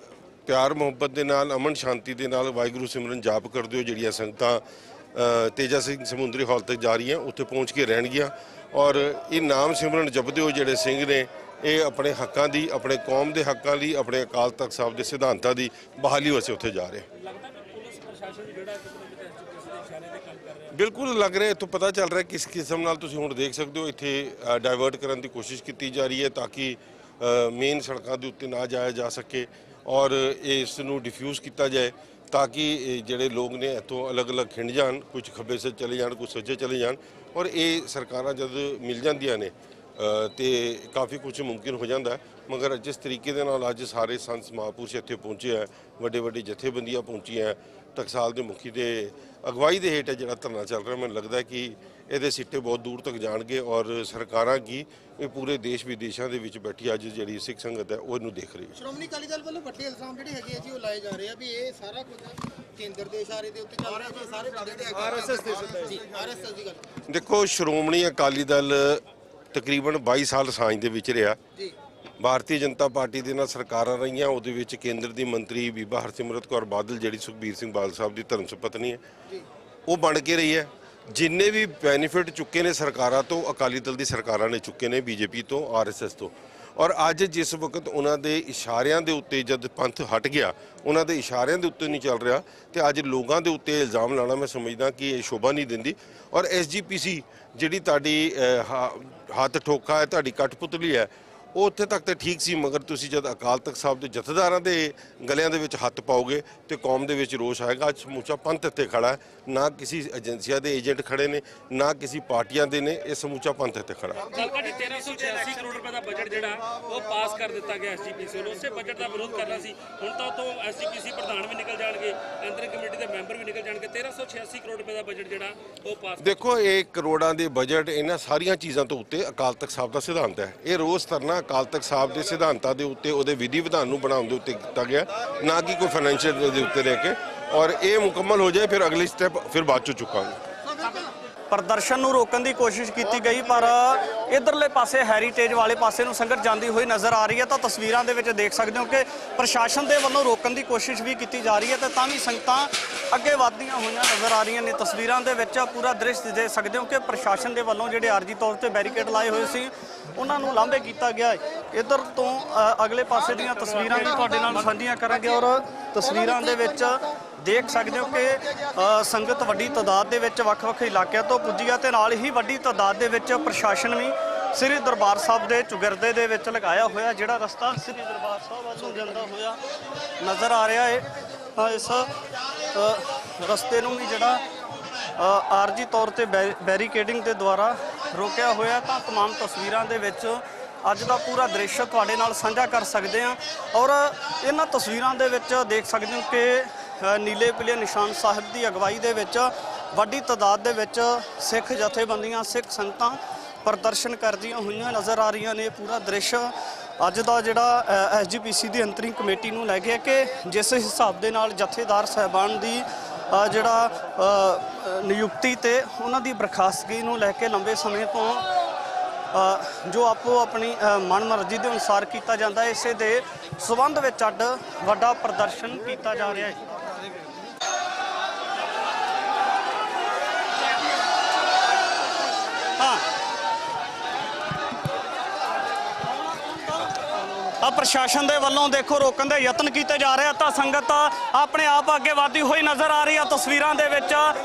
F: ਪਿਆਰ ਮੁਹੱਬਤ ਦੇ ਨਾਲ, ਅਮਨ ਸ਼ਾਂਤੀ ਦੇ ਨਾਲ ਵਾਹਿਗੁਰੂ ਸਿਮਰਨ ਜਾਪ ਕਰਦੇ ਹੋ ਜਿਹੜੀਆਂ ਸੰਗਤਾਂ ਤੇਜਾ ਸਿੰਘ ਸਮੁੰਦਰੀ ਹਾਲ ਤੱਕ ਜਾ ਰਹੀਆਂ, ਉੱਥੇ ਪਹੁੰਚ ਕੇ ਰਹਿਣਗੀਆਂ। ਔਰ ਇਹ ਨਾਮ ਸਿਮਰਨ ਜਪਦੇ ਹੋ ਜਿਹੜੇ ਸਿੰਘ ਨੇ, ਇਹ ਆਪਣੇ ਹੱਕਾਂ ਦੀ, ਆਪਣੇ ਕੌਮ ਦੇ ਹੱਕਾਂ ਲਈ, ਆਪਣੇ ਅਕਾਲ ਤਖਤ ਸਾਹਿਬ ਦੇ ਸਿਧਾਂਤਾਂ ਦੀ ਬਹਾਲੀ ਵਾਸਤੇ ਉੱਥੇ ਜਾ ਰਹੇ। ਬਿਲਕੁਲ ਲੱਗ ਰਿਹਾ, ਇੱਥੋਂ ਪਤਾ ਚੱਲ ਰਿਹਾ ਕਿਸ ਕਿਸਮ ਨਾਲ ਤੁਸੀਂ ਹੁਣ ਦੇਖ ਸਕਦੇ ਹੋ ਇੱਥੇ ਡਾਇਵਰਟ ਕਰਨ ਦੀ ਕੋਸ਼ਿਸ਼ ਕੀਤੀ ਜਾ ਰਹੀ ਹੈ ਤਾਂ ਕਿ ਮੇਨ ਸੜਕਾਂ ਦੇ ਉੱਤੇ ਨਾ ਜਾਇਆ ਜਾ ਸਕੇ ਔਰ ਇਸ ਨੂੰ ਡਿਫਿਊਜ਼ ਕੀਤਾ ਜਾਏ ਤਾਂ ਕਿ ਜਿਹੜੇ ਲੋਕ ਨੇ ਇੱਥੋਂ ਅਲੱਗ-ਅਲੱਗ ਖਿੰਡ ਜਾਣ, ਕੁਝ ਖੱਬੇ ਸੇ ਚਲੇ ਜਾਣ, ਕੁਝ ਸੱਜੇ ਚਲੇ ਜਾਣ। ਔਰ ਇਹ ਸਰਕਾਰਾਂ ਜਦ ਮਿਲ ਜਾਂਦੀਆਂ ਨੇ ਤੇ ਕਾਫੀ ਕੁਝ ਮੁਮਕਿਨ ਹੋ ਜਾਂਦਾ। ਮਗਰ ਜਿਸ ਤਰੀਕੇ ਦੇ ਨਾਲ ਅੱਜ ਸਾਰੇ ਸੰਤ ਮਹਾਂਪੁਰਸ਼ ਇੱਥੇ ਪਹੁੰਚੇ ਹੈ, ਵੱਡੇ ਜਥੇਬੰਦੀਆਂ ਪਹੁੰਚੀਆਂ, ਟਕਸਾਲ ਦੇ ਮੁਖੀ ਦੇ ਅਗਵਾਈ ਦੇ ਹੇਠ ਜਿਹੜਾ ਧਰਨਾ ਚੱਲ ਰਿਹਾ, ਮੈਨੂੰ ਲੱਗਦਾ ਕਿ ਇਹਦੇ ਸਿੱਟੇ ਬਹੁਤ ਦੂਰ ਤੱਕ ਜਾਣਗੇ ਔਰ ਸਰਕਾਰਾਂ ਕੀ ਇਹ ਪੂਰੇ ਦੇਸ਼ ਵਿਦੇਸ਼ਾਂ ਦੇ ਵਿੱਚ ਬੈਠੀ ਅੱਜ ਜਿਹੜੀ ਸਿੱਖ ਸੰਗਤ ਹੈ ਉਹ ਇਹਨੂੰ ਦੇਖ ਰਹੀ ਹੈ।
G: ਸ਼੍ਰੋਮਣੀ ਅਕਾਲੀ ਦਲ ਵੱਲੋਂ ਵੱਡੇ ਇਲਜ਼ਾਮ ਜਿਹੜੇ ਹੈਗੇ ਆ ਜੀ ਉਹ ਲਾਏ ਜਾ ਰਹੇ ਆ ਵੀ ਇਹ ਸਾਰਾ ਕੁਝ ਕੇਂਦਰ ਦੇ ਇਸ਼ਾਰੇ ਦੇ ਉੱਤੇ ਚੱਲ ਰਿਹਾ ਜੀ, ਸਾਰੇ ਜਿਹੜੇ RSS ਦੇ ਸਿੱਧਾ ਜੀ RSS ਦੀ ਗੱਲ।
F: ਦੇਖੋ, ਸ਼੍ਰੋਮਣੀ ਅਕਾਲੀ ਦਲ ਤਕਰੀਬਨ 22 ਸਾਲ ਸਾਂਝ ਦੇ ਵਿੱਚ ਰਿਹਾ ਜੀ। ਭਾਰਤੀ ਜਨਤਾ ਪਾਰਟੀ ਦੇ ਨਾਲ ਸਰਕਾਰਾਂ ਰਹੀਆਂ, ਉਹਦੇ ਵਿੱਚ ਕੇਂਦਰ ਦੀ ਮੰਤਰੀ ਬੀਬਾ ਹਰਸਿਮਰਤ ਕੌਰ ਬਾਦਲ ਜਿਹੜੀ ਸੁਖਬੀਰ ਸਿੰਘ ਬਾਦਲ ਸਾਹਿਬ ਦੀ ਧਰਮ ਸੁਪਤਨੀ ਹੈ, ਉਹ ਬਣ ਕੇ ਰਹੀ ਹੈ। ਜਿੰਨੇ ਵੀ ਬੈਨੀਫਿਟ ਚੁੱਕੇ ਨੇ ਸਰਕਾਰਾਂ ਤੋਂ, ਅਕਾਲੀ ਦਲ ਦੀ ਸਰਕਾਰਾਂ ਨੇ ਚੁੱਕੇ ਨੇ, BJP ਤੋਂ, RSS ਤੋਂ। ਔਰ ਅੱਜ ਜਿਸ ਵਕਤ ਉਹਨਾਂ ਦੇ ਇਸ਼ਾਰਿਆਂ ਦੇ ਉੱਤੇ ਜਦ ਪੰਥ ਹਟ ਗਿਆ, ਉਹਨਾਂ ਦੇ ਇਸ਼ਾਰਿਆਂ ਦੇ ਉੱਤੇ ਨਹੀਂ ਚੱਲ ਰਿਹਾ, ਤੇ ਅੱਜ ਲੋਕਾਂ ਦੇ ਉੱਤੇ ਇਲਜ਼ਾਮ ਲਾਉਣਾ ਮੈਂ ਸਮਝਦਾ ਕਿ ਇਹ ਸ਼ੋਭਾ ਨਹੀਂ ਦਿੰਦੀ। ਔਰ SGPC ਜਿਹੜੀ ਤੁਹਾਡੀ ਹੱਥ ਠੋਕਾ ਹੈ, ਤੁਹਾਡੀ ਕਠਪੁਤਲੀ ਹੈ, ਉਹ ਉੱਥੇ ਤੱਕ ਤਾਂ ਠੀਕ ਸੀ, ਮਗਰ ਤੁਸੀਂ ਜਦ ਅਕਾਲ ਤਖਤ ਸਾਹਿਬ ਦੇ ਜਥੇਦਾਰਾਂ ਦੇ ਗਲਿਆਂ ਦੇ ਵਿੱਚ ਹੱਥ ਪਾਓਗੇ ਤੇ ਕੌਮ ਦੇ ਵਿੱਚ ਰੋਸ਼ ਆਏਗਾ। ਅੱਜ ਸਮੁੱਚਾ ਪੰਥ ਇੱਥੇ ਖੜਾ ਹੈ, ਨਾ ਕਿਸੇ ਏਜੰਸੀਆਂ ਦੇ ਏਜੰਟ ਖੜੇ ਨੇ, ਨਾ ਕਿਸੇ ਪਾਰਟੀਆਂ ਦੇ ਨੇ, ਇਹ ਸਮੁੱਚਾ ਪੰਥ ਇੱਥੇ ਖੜਾ ਹੈ।
H: 1386 ਕਰੋੜ ਰੁਪਏ ਦਾ ਬਜਟ ਜਿਹੜਾ ਉਹ ਪਾਸ ਕਰ ਦਿੱਤਾ ਗਿਆ SGPC ਨੂੰ, ਉਸੇ ਬਜਟ ਦਾ ਵਿਰੋਧ ਕਰਨਾ ਸੀ। ਹੁਣ ਤਾਂ ਉਤੋਂ SGPC ਪ੍ਰਧਾਨ ਵੀ ਨਿਕਲ ਜਾਣਗੇ, ਅੰਤਰਿਮ ਕਮੇਟੀ ਦੇ ਮੈਂਬਰ ਵੀ ਨਿਕਲ ਜਾਣਗੇ। 1386 ਕਰੋੜ ਰੁਪਏ ਦਾ ਬਜਟ ਜਿਹੜਾ ਉਹ ਪਾਸ।
F: ਦੇਖੋ, ਇਹ ਕਰੋੜਾਂ ਦੇ ਬਜਟ ਇਹਨਾਂ ਸਾਰੀਆਂ ਚੀਜ਼ਾਂ ਤੋਂ ਉੱਤੇ ਅਕਾਲ ਤਖਤ ਸਾਹਿਬ ਦਾ ਸਿਧਾਂਤ ਹੈ। ਇਹ ਰੋਜ਼ ਧਰਨਾ ਅਕਾਲ ਤਖਤ ਸਾਹਿਬ ਦੇ ਸਿਧਾਂਤਾਂ ਦੇ ਉੱਤੇ, ਉਹਦੇ ਵਿਧੀ ਵਿਧਾਨ ਨੂੰ ਬਣਾਉਣ ਦੇ ਉੱਤੇ ਕੀਤਾ ਗਿਆ, ਨਾ ਕਿ ਕੋਈ ਫਾਈਨੈਂਸ਼ੀਅਲ ਦੇ ਉੱਤੇ ਰਹਿ ਕੇ। ਔਰ ਇਹ ਮੁਕੰਮਲ ਹੋ ਜਾਏ ਫਿਰ ਅਗਲੀ ਸਟੈਪ ਫਿਰ ਬਾਅਦ ਚੋਂ ਚੁੱਕਾਂਗੇ।
A: ਪ੍ਰਦਰਸ਼ਨ ਨੂੰ ਰੋਕਣ ਦੀ ਕੋਸ਼ਿਸ਼ ਕੀਤੀ ਗਈ, ਪਰ ਇਧਰਲੇ ਪਾਸੇ ਹੈਰੀਟੇਜ ਵਾਲੇ ਪਾਸੇ ਨੂੰ ਸੰਗਤ ਜਾਂਦੀ ਹੋਈ ਨਜ਼ਰ ਆ ਰਹੀ ਹੈ। ਤਾਂ ਤਸਵੀਰਾਂ ਦੇ ਵਿੱਚ ਦੇਖ ਸਕਦੇ ਹੋ ਕਿ ਪ੍ਰਸ਼ਾਸਨ ਦੇ ਵੱਲੋਂ ਰੋਕਣ ਦੀ ਕੋਸ਼ਿਸ਼ ਵੀ ਕੀਤੀ ਜਾ ਰਹੀ ਹੈ ਤੇ ਤਾਂ ਵੀ ਸੰਗਤਾਂ ਅੱਗੇ ਵਧਦੀਆਂ ਹੋਈਆਂ ਨਜ਼ਰ ਆ ਰਹੀਆਂ ਨੇ। ਤਸਵੀਰਾਂ ਦੇ ਵਿੱਚ ਪੂਰਾ ਦ੍ਰਿਸ਼ ਦੇਖ ਸਕਦੇ ਹੋ ਕਿ ਪ੍ਰਸ਼ਾਸਨ ਦੇ ਵੱਲੋਂ ਜਿਹੜੇ ਆਰਜੀ ਤੌਰ ਤੇ ਬੈਰੀਕੇਡ ਲਾਏ ਹੋਏ ਸੀ ਉਹਨਾਂ ਨੂੰ ਲਾਂਭੇ ਕੀਤਾ ਗਿਆ ਹੈ। ਇਧਰ ਤੋਂ ਅਗਲੇ ਪਾਸੇ ਦੀਆਂ ਤਸਵੀਰਾਂ ਵੀ ਤੁਹਾਡੇ ਨਾਲ ਸਾਂਝੀਆਂ ਕਰਾਂਗੇ ਔਰ ਤਸਵੀਰਾਂ ਦੇ ਵਿੱਚ ਦੇਖ ਸਕਦੇ ਹੋ ਕਿ ਸੰਗਤ ਵੱਡੀ ਤਾਦਾਦ ਦੇ ਵਿੱਚ ਵੱਖ-ਵੱਖ ਇਲਾਕਿਆਂ ਤੋਂ ਪੁੱਜੀ ਹੈ ਤੇ ਨਾਲ ਹੀ ਵੱਡੀ ਤਾਦਾਦ ਦੇ ਵਿੱਚ ਪ੍ਰਸ਼ਾਸਨ ਵੀ ਸ੍ਰੀ ਦਰਬਾਰ ਸਾਹਿਬ ਦੇ ਚੁਗਿਰਦੇ ਦੇ ਵਿੱਚ ਲਗਾਇਆ ਹੋਇਆ, ਜਿਹੜਾ ਰਸਤਾ ਸ੍ਰੀ ਦਰਬਾਰ ਸਾਹਿਬ ਵੱਲ ਨੂੰ ਜਾਂਦਾ ਹੋਇਆ ਨਜ਼ਰ ਆ ਰਿਹਾ ਹੈ। ਇਸ ਰਸਤੇ ਨੂੰ ਵੀ ਜਿਹੜਾ ਆਰਜੀ ਤੌਰ ਤੇ ਬੈਰੀਕੇਡਿੰਗ ਦੇ ਦੁਆਰਾ ਰੋਕਿਆ ਹੋਇਆ। ਤਾਂ तमाम ਤਸਵੀਰਾਂ ਦੇ ਵਿੱਚ ਅੱਜ ਦਾ ਪੂਰਾ ਦ੍ਰਿਸ਼ ਤੁਹਾਡੇ ਨਾਲ ਸਾਂਝਾ ਕਰ ਸਕਦੇ ਹਾਂ ਔਰ ਇਹਨਾਂ ਤਸਵੀਰਾਂ ਦੇ ਵਿੱਚ ਦੇਖ ਸਕਦੇ ਹੋ ਕਿ ਨੀਲੇ ਪੀਲੇ ਨਿਸ਼ਾਨ ਸਾਹਿਬ ਦੀ ਅਗਵਾਈ ਦੇ ਵਿੱਚ ਵੱਡੀ ਤਾਦਾਦ ਦੇ ਵਿੱਚ ਸਿੱਖ ਜਥੇਬੰਦੀਆਂ, ਸਿੱਖ ਸੰਗਤਾਂ ਪ੍ਰਦਰਸ਼ਨ ਕਰਦੀਆਂ ਹੋਈਆਂ ਨਜ਼ਰ ਆ ਰਹੀਆਂ ਨੇ। ਪੂਰਾ ਦ੍ਰਿਸ਼ ਅੱਜ ਦਾ ਜਿਹੜਾ SGPC ਦੀ ਅੰਤਰਿਮ ਕਮੇਟੀ ਨੂੰ ਲੈ ਕੇ ਕਿ ਜਿਸ ਹਿਸਾਬ ਦੇ ਨਾਲ ਜਥੇਦਾਰ ਸਾਹਿਬਾਨ ਦੀ ਜਿਹੜਾ ਨਿਯੁਕਤੀ ਤੇ ਉਹਨਾਂ ਦੀ ਬਰਖਾਸਤਗੀ ਨੂੰ ਲੈ ਕੇ ਲੰਬੇ ਸਮੇਂ ਤੋਂ ਜੋ ਆਪੋ ਆਪਣੀ ਮਨਮਰਜ਼ੀ ਦੇ ਅਨੁਸਾਰ ਕੀਤਾ ਜਾਂਦਾ ਹੈ, ਇਸੇ ਦੇ ਸਬੰਧ ਵਿੱਚ ਅੱਡ ਵੱਡਾ ਪ੍ਰਦਰਸ਼ਨ ਕੀਤਾ ਜਾ ਰਿਹਾ ਹੈ। ਪ੍ਰਸ਼ਾਸਨ ਦੇ ਵੱਲੋਂ ਦੇਖੋ ਰੋਕਣ ਦੇ ਯਤਨ ਕੀਤੇ ਜਾ ਰਹੇ ਆ ਤਾਂ ਸੰਗਤ ਆਪਣੇ ਆਪ ਅੱਗੇ ਵਧਦੀ ਹੋਈ ਨਜ਼ਰ ਆ ਰਹੀ ਆ। ਤਸਵੀਰਾਂ ਦੇ ਵਿੱਚ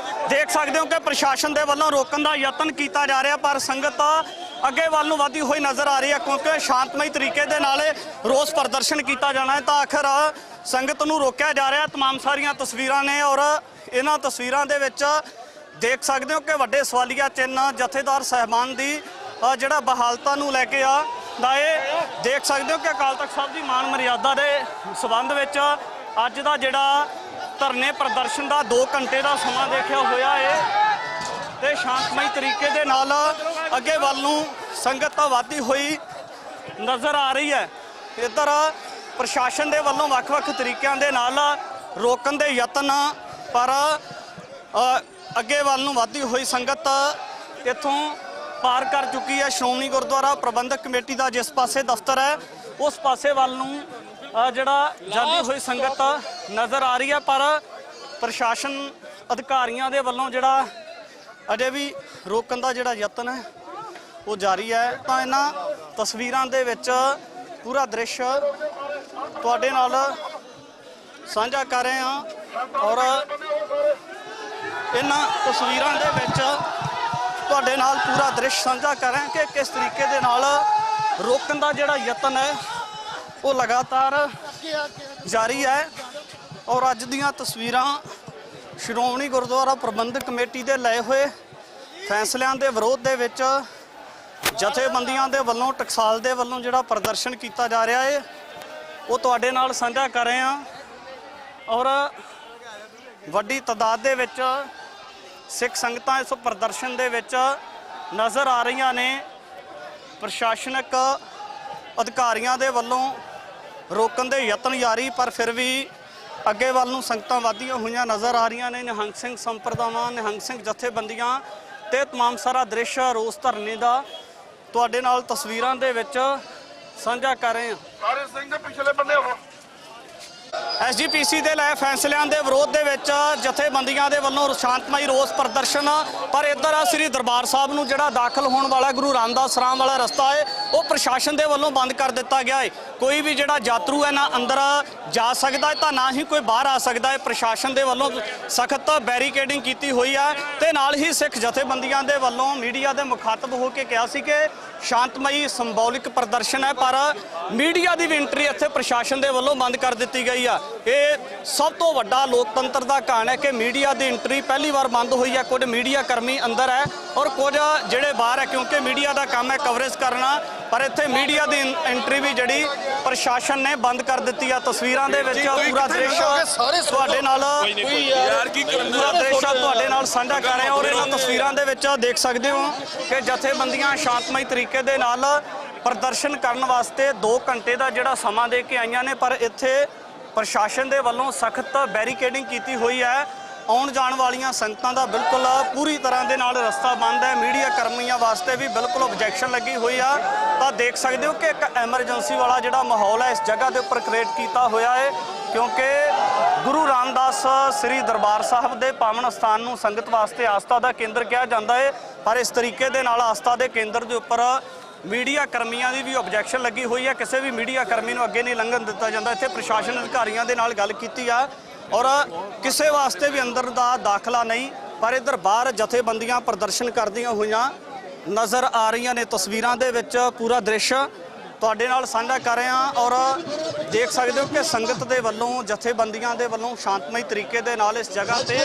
A: ਦੇਖ ਸਕਦੇ ਹੋ ਕਿ ਪ੍ਰਸ਼ਾਸਨ ਦੇ ਵੱਲੋਂ ਰੋਕਣ ਦਾ ਯਤਨ ਕੀਤਾ ਜਾ ਰਿਹਾ ਪਰ ਸੰਗਤ ਅੱਗੇ ਵੱਲ ਨੂੰ ਵਧਦੀ ਹੋਈ ਨਜ਼ਰ ਆ ਰਹੀ ਹੈ, ਕਿਉਂਕਿ ਸ਼ਾਂਤਮਈ ਤਰੀਕੇ ਦੇ ਨਾਲ ਰੋਸ ਪ੍ਰਦਰਸ਼ਨ ਕੀਤਾ ਜਾਣਾ ਹੈ। ਤਾਂ ਆਖਰ ਸੰਗਤ ਨੂੰ ਰੋਕਿਆ ਜਾ ਰਿਹਾ। तमाम ਸਾਰੀਆਂ ਤਸਵੀਰਾਂ ਨੇ ਔਰ ਇਹਨਾਂ ਤਸਵੀਰਾਂ ਦੇ ਵਿੱਚ ਦੇਖ ਸਕਦੇ ਹੋ ਕਿ ਵੱਡੇ ਸਵਾਲੀਆ ਚਿੰਨ੍ਹ ਜਥੇਦਾਰ ਸਾਹਿਬਾਨ ਦੀ ਜਿਹੜਾ ਬਹਾਲਤਾ ਨੂੰ ਲੈ ਕੇ ਆ ਦਾ ਇਹ ਦੇਖ ਸਕਦੇ ਹੋ ਕਿ ਅਕਾਲ ਤਖਤ ਸਾਹਿਬ ਦੀ ਮਾਨ ਮਰਿਆਦਾ ਦੇ ਸਬੰਧ ਵਿੱਚ ਅੱਜ ਦਾ ਜਿਹੜਾ ਧਰਨੇ ਪ੍ਰਦਰਸ਼ਨ ਦਾ 2 ਘੰਟੇ ਦਾ ਸਮਾਂ ਦੇਖਿਆ ਹੋਇਆ ਹੈ ਤੇ ਸ਼ਾਂਤਮਈ ਤਰੀਕੇ ਦੇ ਨਾਲ ਅੱਗੇ ਵੱਲ ਨੂੰ ਸੰਗਤ ਵਧਦੀ ਹੋਈ ਨਜ਼ਰ ਆ ਰਹੀ ਹੈ। ਇੱਧਰ ਪ੍ਰਸ਼ਾਸਨ ਦੇ ਵੱਲੋਂ ਵੱਖ-ਵੱਖ ਤਰੀਕਿਆਂ ਦੇ ਨਾਲ ਰੋਕਣ ਦੇ ਯਤਨ, ਪਰ ਅੱਗੇ ਵੱਲ ਨੂੰ ਵਧਦੀ ਹੋਈ ਸੰਗਤ ਇੱਥੋਂ ਪਾਰ ਕਰ ਚੁੱਕੀ ਹੈ। ਸ਼੍ਰੋਮਣੀ ਗੁਰਦੁਆਰਾ ਪ੍ਰਬੰਧਕ ਕਮੇਟੀ ਦਾ ਜਿਸ ਪਾਸੇ ਦਫ਼ਤਰ ਹੈ ਉਸ ਪਾਸੇ ਵੱਲ ਨੂੰ ਜਿਹੜਾ ਜਾਂਦੀ ਹੋਈ ਸੰਗਤ ਨਜ਼ਰ ਆ ਰਹੀ ਹੈ, ਪਰ ਪ੍ਰਸ਼ਾਸਨ ਅਧਿਕਾਰੀਆਂ ਦੇ ਵੱਲੋਂ ਜਿਹੜਾ ਅਜੇ ਵੀ ਰੋਕਣ ਦਾ ਜਿਹੜਾ ਯਤਨ ਹੈ ਉਹ ਜਾਰੀ ਹੈ। ਤਾਂ ਇਹਨਾਂ ਤਸਵੀਰਾਂ ਦੇ ਵਿੱਚ ਪੂਰਾ ਦ੍ਰਿਸ਼ ਤੁਹਾਡੇ ਨਾਲ ਸਾਂਝਾ ਕਰ ਰਹੇ ਹਾਂ ਔਰ ਇਹਨਾਂ ਤਸਵੀਰਾਂ ਦੇ ਵਿੱਚ ਤੁਹਾਡੇ ਨਾਲ ਪੂਰਾ ਦ੍ਰਿਸ਼ ਸਾਂਝਾ ਕਰ ਰਹੇ ਹਾਂ ਕਿ ਕਿਸ ਤਰੀਕੇ ਦੇ ਨਾਲ ਰੋਕਣ ਦਾ ਜਿਹੜਾ ਯਤਨ ਹੈ ਉਹ ਲਗਾਤਾਰ ਜਾਰੀ ਹੈ। ਔਰ ਅੱਜ ਦੀਆਂ ਤਸਵੀਰਾਂ ਸ਼੍ਰੋਮਣੀ ਗੁਰਦੁਆਰਾ ਪ੍ਰਬੰਧਕ ਕਮੇਟੀ ਦੇ ਲਏ ਹੋਏ ਫੈਸਲਿਆਂ ਦੇ ਵਿਰੋਧ ਦੇ ਵਿੱਚ ਜਥੇਬੰਦੀਆਂ ਦੇ ਵੱਲੋਂ ਟਕਸਾਲ ਦੇ ਵੱਲੋਂ ਜਿਹੜਾ ਪ੍ਰਦਰਸ਼ਨ ਕੀਤਾ ਜਾ ਰਿਹਾ ਹੈ ਉਹ ਤੁਹਾਡੇ ਨਾਲ ਸਾਂਝਾ ਕਰ ਰਹੇ ਹਾਂ। ਔਰ ਵੱਡੀ ਤਾਦਾਦ ਦੇ ਵਿੱਚ ਸਿੱਖ ਸੰਗਤਾਂ ਇਸ ਪ੍ਰਦਰਸ਼ਨ ਦੇ ਵਿੱਚ ਨਜ਼ਰ ਆ ਰਹੀਆਂ ਨੇ। ਪ੍ਰਸ਼ਾਸਨਿਕ ਅਧਿਕਾਰੀਆਂ ਦੇ ਵੱਲੋਂ ਰੋਕਣ ਦੇ ਯਤਨ ਜਾਰੀ, ਪਰ ਫਿਰ ਵੀ ਅੱਗੇ ਵੱਲ ਨੂੰ ਸੰਗਤਾਂ ਵਧਦੀਆਂ ਹੋਈਆਂ ਨਜ਼ਰ ਆ ਰਹੀਆਂ ਨੇ। ਨਿਹੰਗ ਸਿੰਘ ਸੰਪਰਦਾਵਾਂ, ਨਿਹੰਗ ਸਿੰਘ ਜਥੇਬੰਦੀਆਂ ਤੇ तमाम ਸਾਰਾ ਦ੍ਰਿਸ਼ ਰੋਸ ਧਰਨੇ ਦਾ ਤੁਹਾਡੇ ਨਾਲ ਤਸਵੀਰਾਂ ਦੇ ਵਿੱਚ ਸਾਂਝਾ ਕਰ ਰਹੇ ਹਾਂ।
D: ਸਾਰੇ ਸਿੰਘ ਦੇ ਪਿਛਲੇ ਬੰਨੇ ਹੋ।
A: ਐਸਜੀਪੀਸੀ ਦੇ ਲਏ ਫੈਸਲਿਆਂ ਦੇ ਵਿਰੋਧ ਦੇ ਵਿੱਚ ਜਥੇਬੰਦੀਆਂ ਦੇ ਵੱਲੋਂ ਸ਼ਾਂਤਮਈ ਰੋਸ ਪ੍ਰਦਰਸ਼ਨ, ਪਰ ਇੱਧਰ ਆ ਸ੍ਰੀ ਦਰਬਾਰ ਸਾਹਿਬ ਨੂੰ ਜਿਹੜਾ ਦਾਖਲ ਹੋਣ ਵਾਲਾ ਗੁਰੂ ਰਾਮਦਾਸ ਰਾਮ ਵਾਲਾ ਰਸਤਾ ਹੈ ਉਹ ਪ੍ਰਸ਼ਾਸਨ ਦੇ ਵੱਲੋਂ ਬੰਦ ਕਰ ਦਿੱਤਾ ਗਿਆ ਹੈ। ਕੋਈ ਵੀ ਜਿਹੜਾ ਯਾਤਰੂ ਹੈ ਨਾ ਅੰਦਰ ਜਾ ਸਕਦਾ ਹੈ ਤਾਂ ਨਾ ਹੀ ਕੋਈ ਬਾਹਰ ਆ ਸਕਦਾ ਹੈ। ਪ੍ਰਸ਼ਾਸਨ ਦੇ ਵੱਲੋਂ ਸਖਤ ਬੈਰੀਕੇਡਿੰਗ ਕੀਤੀ ਹੋਈ ਹੈ ਤੇ ਨਾਲ ਹੀ ਸਿੱਖ ਜਥੇਬੰਦੀਆਂ ਦੇ ਵੱਲੋਂ ਮੀਡੀਆ ਦੇ ਮੁਖਾਤਬ ਹੋ ਕੇ ਕਿਹਾ ਸੀ ਕਿ ਸ਼ਾਂਤਮਈ ਸਿੰਬੋਲਿਕ ਪ੍ਰਦਰਸ਼ਨ ਹੈ, ਪਰ ਮੀਡੀਆ ਦੀ ਵੀ ਐਂਟਰੀ ਇੱਥੇ ਪ੍ਰਸ਼ਾਸਨ ਦੇ ਵੱਲੋਂ ਬੰਦ ਕਰ ਦਿੱਤੀ ਗਈ ਆ। ਇਹ ਸਭ ਤੋਂ ਵੱਡਾ ਲੋਕਤੰਤਰ ਦਾ ਘਾਣ ਹੈ ਕਿ ਮੀਡੀਆ ਦੀ ਐਂਟਰੀ ਪਹਿਲੀ ਵਾਰ ਬੰਦ ਹੋਈ ਹੈ। ਕੁਝ ਮੀਡੀਆ ਕਰਮੀ ਅੰਦਰ ਹੈ ਔਰ ਕੁਝ ਜਿਹੜੇ ਬਾਹਰ ਹੈ, ਕਿਉਂਕਿ ਮੀਡੀਆ ਦਾ ਕੰਮ ਹੈ ਕਵਰੇਜ ਕਰਨਾ, ਪਰ ਇੱਥੇ ਮੀਡੀਆ ਦੀ ਐਂਟਰੀ ਵੀ ਜਿਹੜੀ ਪ੍ਰਸ਼ਾਸਨ ਨੇ ਬੰਦ ਕਰ ਦਿੱਤੀ ਆ। ਤਸਵੀਰਾਂ ਦੇ ਵਿੱਚ ਪੂਰਾ ਦ੍ਰਿਸ਼ ਤੁਹਾਡੇ ਨਾਲ ਤੁਹਾਡੇ ਨਾਲ ਸਾਂਝਾ ਕਰ ਰਹੇ ਹਾਂ ਔਰ ਇਹਨਾਂ ਤਸਵੀਰਾਂ ਦੇ ਵਿੱਚ ਦੇਖ ਸਕਦੇ ਹੋ ਕਿ ਜਥੇਬੰਦੀਆਂ ਸ਼ਾਂਤਮਈ ਤਰੀਕੇ ਦੇ ਨਾਲ ਪ੍ਰਦਰਸ਼ਨ ਕਰਨ ਵਾਸਤੇ 2 ਘੰਟੇ ਦਾ ਜਿਹੜਾ ਸਮਾਂ ਦੇ ਕੇ ਆਈਆਂ ਨੇ, ਪਰ ਇੱਥੇ ਪ੍ਰਸ਼ਾਸਨ ਦੇ ਵੱਲੋਂ ਸਖਤ ਬੈਰੀਕੇਡਿੰਗ ਕੀਤੀ ਹੋਈ ਹੈ। ਆਉਣ ਜਾਣ ਵਾਲੀਆਂ ਸੰਗਤਾਂ ਦਾ ਬਿਲਕੁਲ ਪੂਰੀ ਤਰ੍ਹਾਂ ਦੇ ਨਾਲ ਰਸਤਾ ਬੰਦ ਹੈ। ਮੀਡੀਆ ਕਰਮੀਆਂ ਵਾਸਤੇ ਵੀ ਬਿਲਕੁਲ ਆਬਜੈਕਸ਼ਨ ਲੱਗੀ ਹੋਈ ਆ। ਤਾਂ ਦੇਖ ਸਕਦੇ ਹੋ ਕਿ ਇੱਕ ਐਮਰਜੈਂਸੀ ਵਾਲਾ ਜਿਹੜਾ ਮਾਹੌਲ ਹੈ ਇਸ ਜਗ੍ਹਾ ਦੇ ਉੱਪਰ ਕ੍ਰੀਏਟ ਕੀਤਾ ਹੋਇਆ ਹੈ, ਕਿਉਂਕਿ ਗੁਰੂ ਰਾਮਦਾਸ ਸ੍ਰੀ ਦਰਬਾਰ ਸਾਹਿਬ ਦੇ ਪਾਵਨ ਸਥਾਨ ਨੂੰ ਸੰਗਤ ਵਾਸਤੇ ਆਸਥਾ ਦਾ ਕੇਂਦਰ ਕਿਹਾ ਜਾਂਦਾ ਹੈ, ਪਰ ਇਸ ਤਰੀਕੇ ਦੇ ਨਾਲ ਆਸਥਾ ਦੇ ਕੇਂਦਰ ਦੇ ਉੱਪਰ ਮੀਡੀਆ ਕਰਮੀਆਂ ਦੀ ਵੀ ਆਬਜੈਕਸ਼ਨ ਲੱਗੀ ਹੋਈ ਹੈ। ਕਿਸੇ ਵੀ ਮੀਡੀਆ ਕਰਮੀ ਨੂੰ ਅੱਗੇ ਨਹੀਂ ਲੰਘਣ ਦਿੱਤਾ ਜਾਂਦਾ। ਇੱਥੇ ਪ੍ਰਸ਼ਾਸਨ ਅਧਿਕਾਰੀਆਂ ਦੇ ਨਾਲ ਗੱਲ ਕੀਤੀ ਆ ਔਰ ਕਿਸੇ ਵਾਸਤੇ ਵੀ ਅੰਦਰ ਦਾ ਦਾਖਲਾ ਨਹੀਂ, ਪਰ ਇੱਧਰ ਬਾਹਰ ਜਥੇਬੰਦੀਆਂ ਪ੍ਰਦਰਸ਼ਨ ਕਰਦੀਆਂ ਹੋਈਆਂ ਨਜ਼ਰ ਆ ਰਹੀਆਂ ਨੇ। ਤਸਵੀਰਾਂ ਦੇ ਵਿੱਚ ਪੂਰਾ ਦ੍ਰਿਸ਼ ਤੁਹਾਡੇ ਨਾਲ ਸਾਂਝਾ ਕਰ ਰਹੇ ਹਾਂ ਔਰ ਦੇਖ ਸਕਦੇ ਹੋ ਕਿ ਸੰਗਤ ਦੇ ਵੱਲੋਂ ਜਥੇਬੰਦੀਆਂ ਦੇ ਵੱਲੋਂ ਸ਼ਾਂਤਮਈ ਤਰੀਕੇ ਦੇ ਨਾਲ ਇਸ ਜਗ੍ਹਾ ਤੇ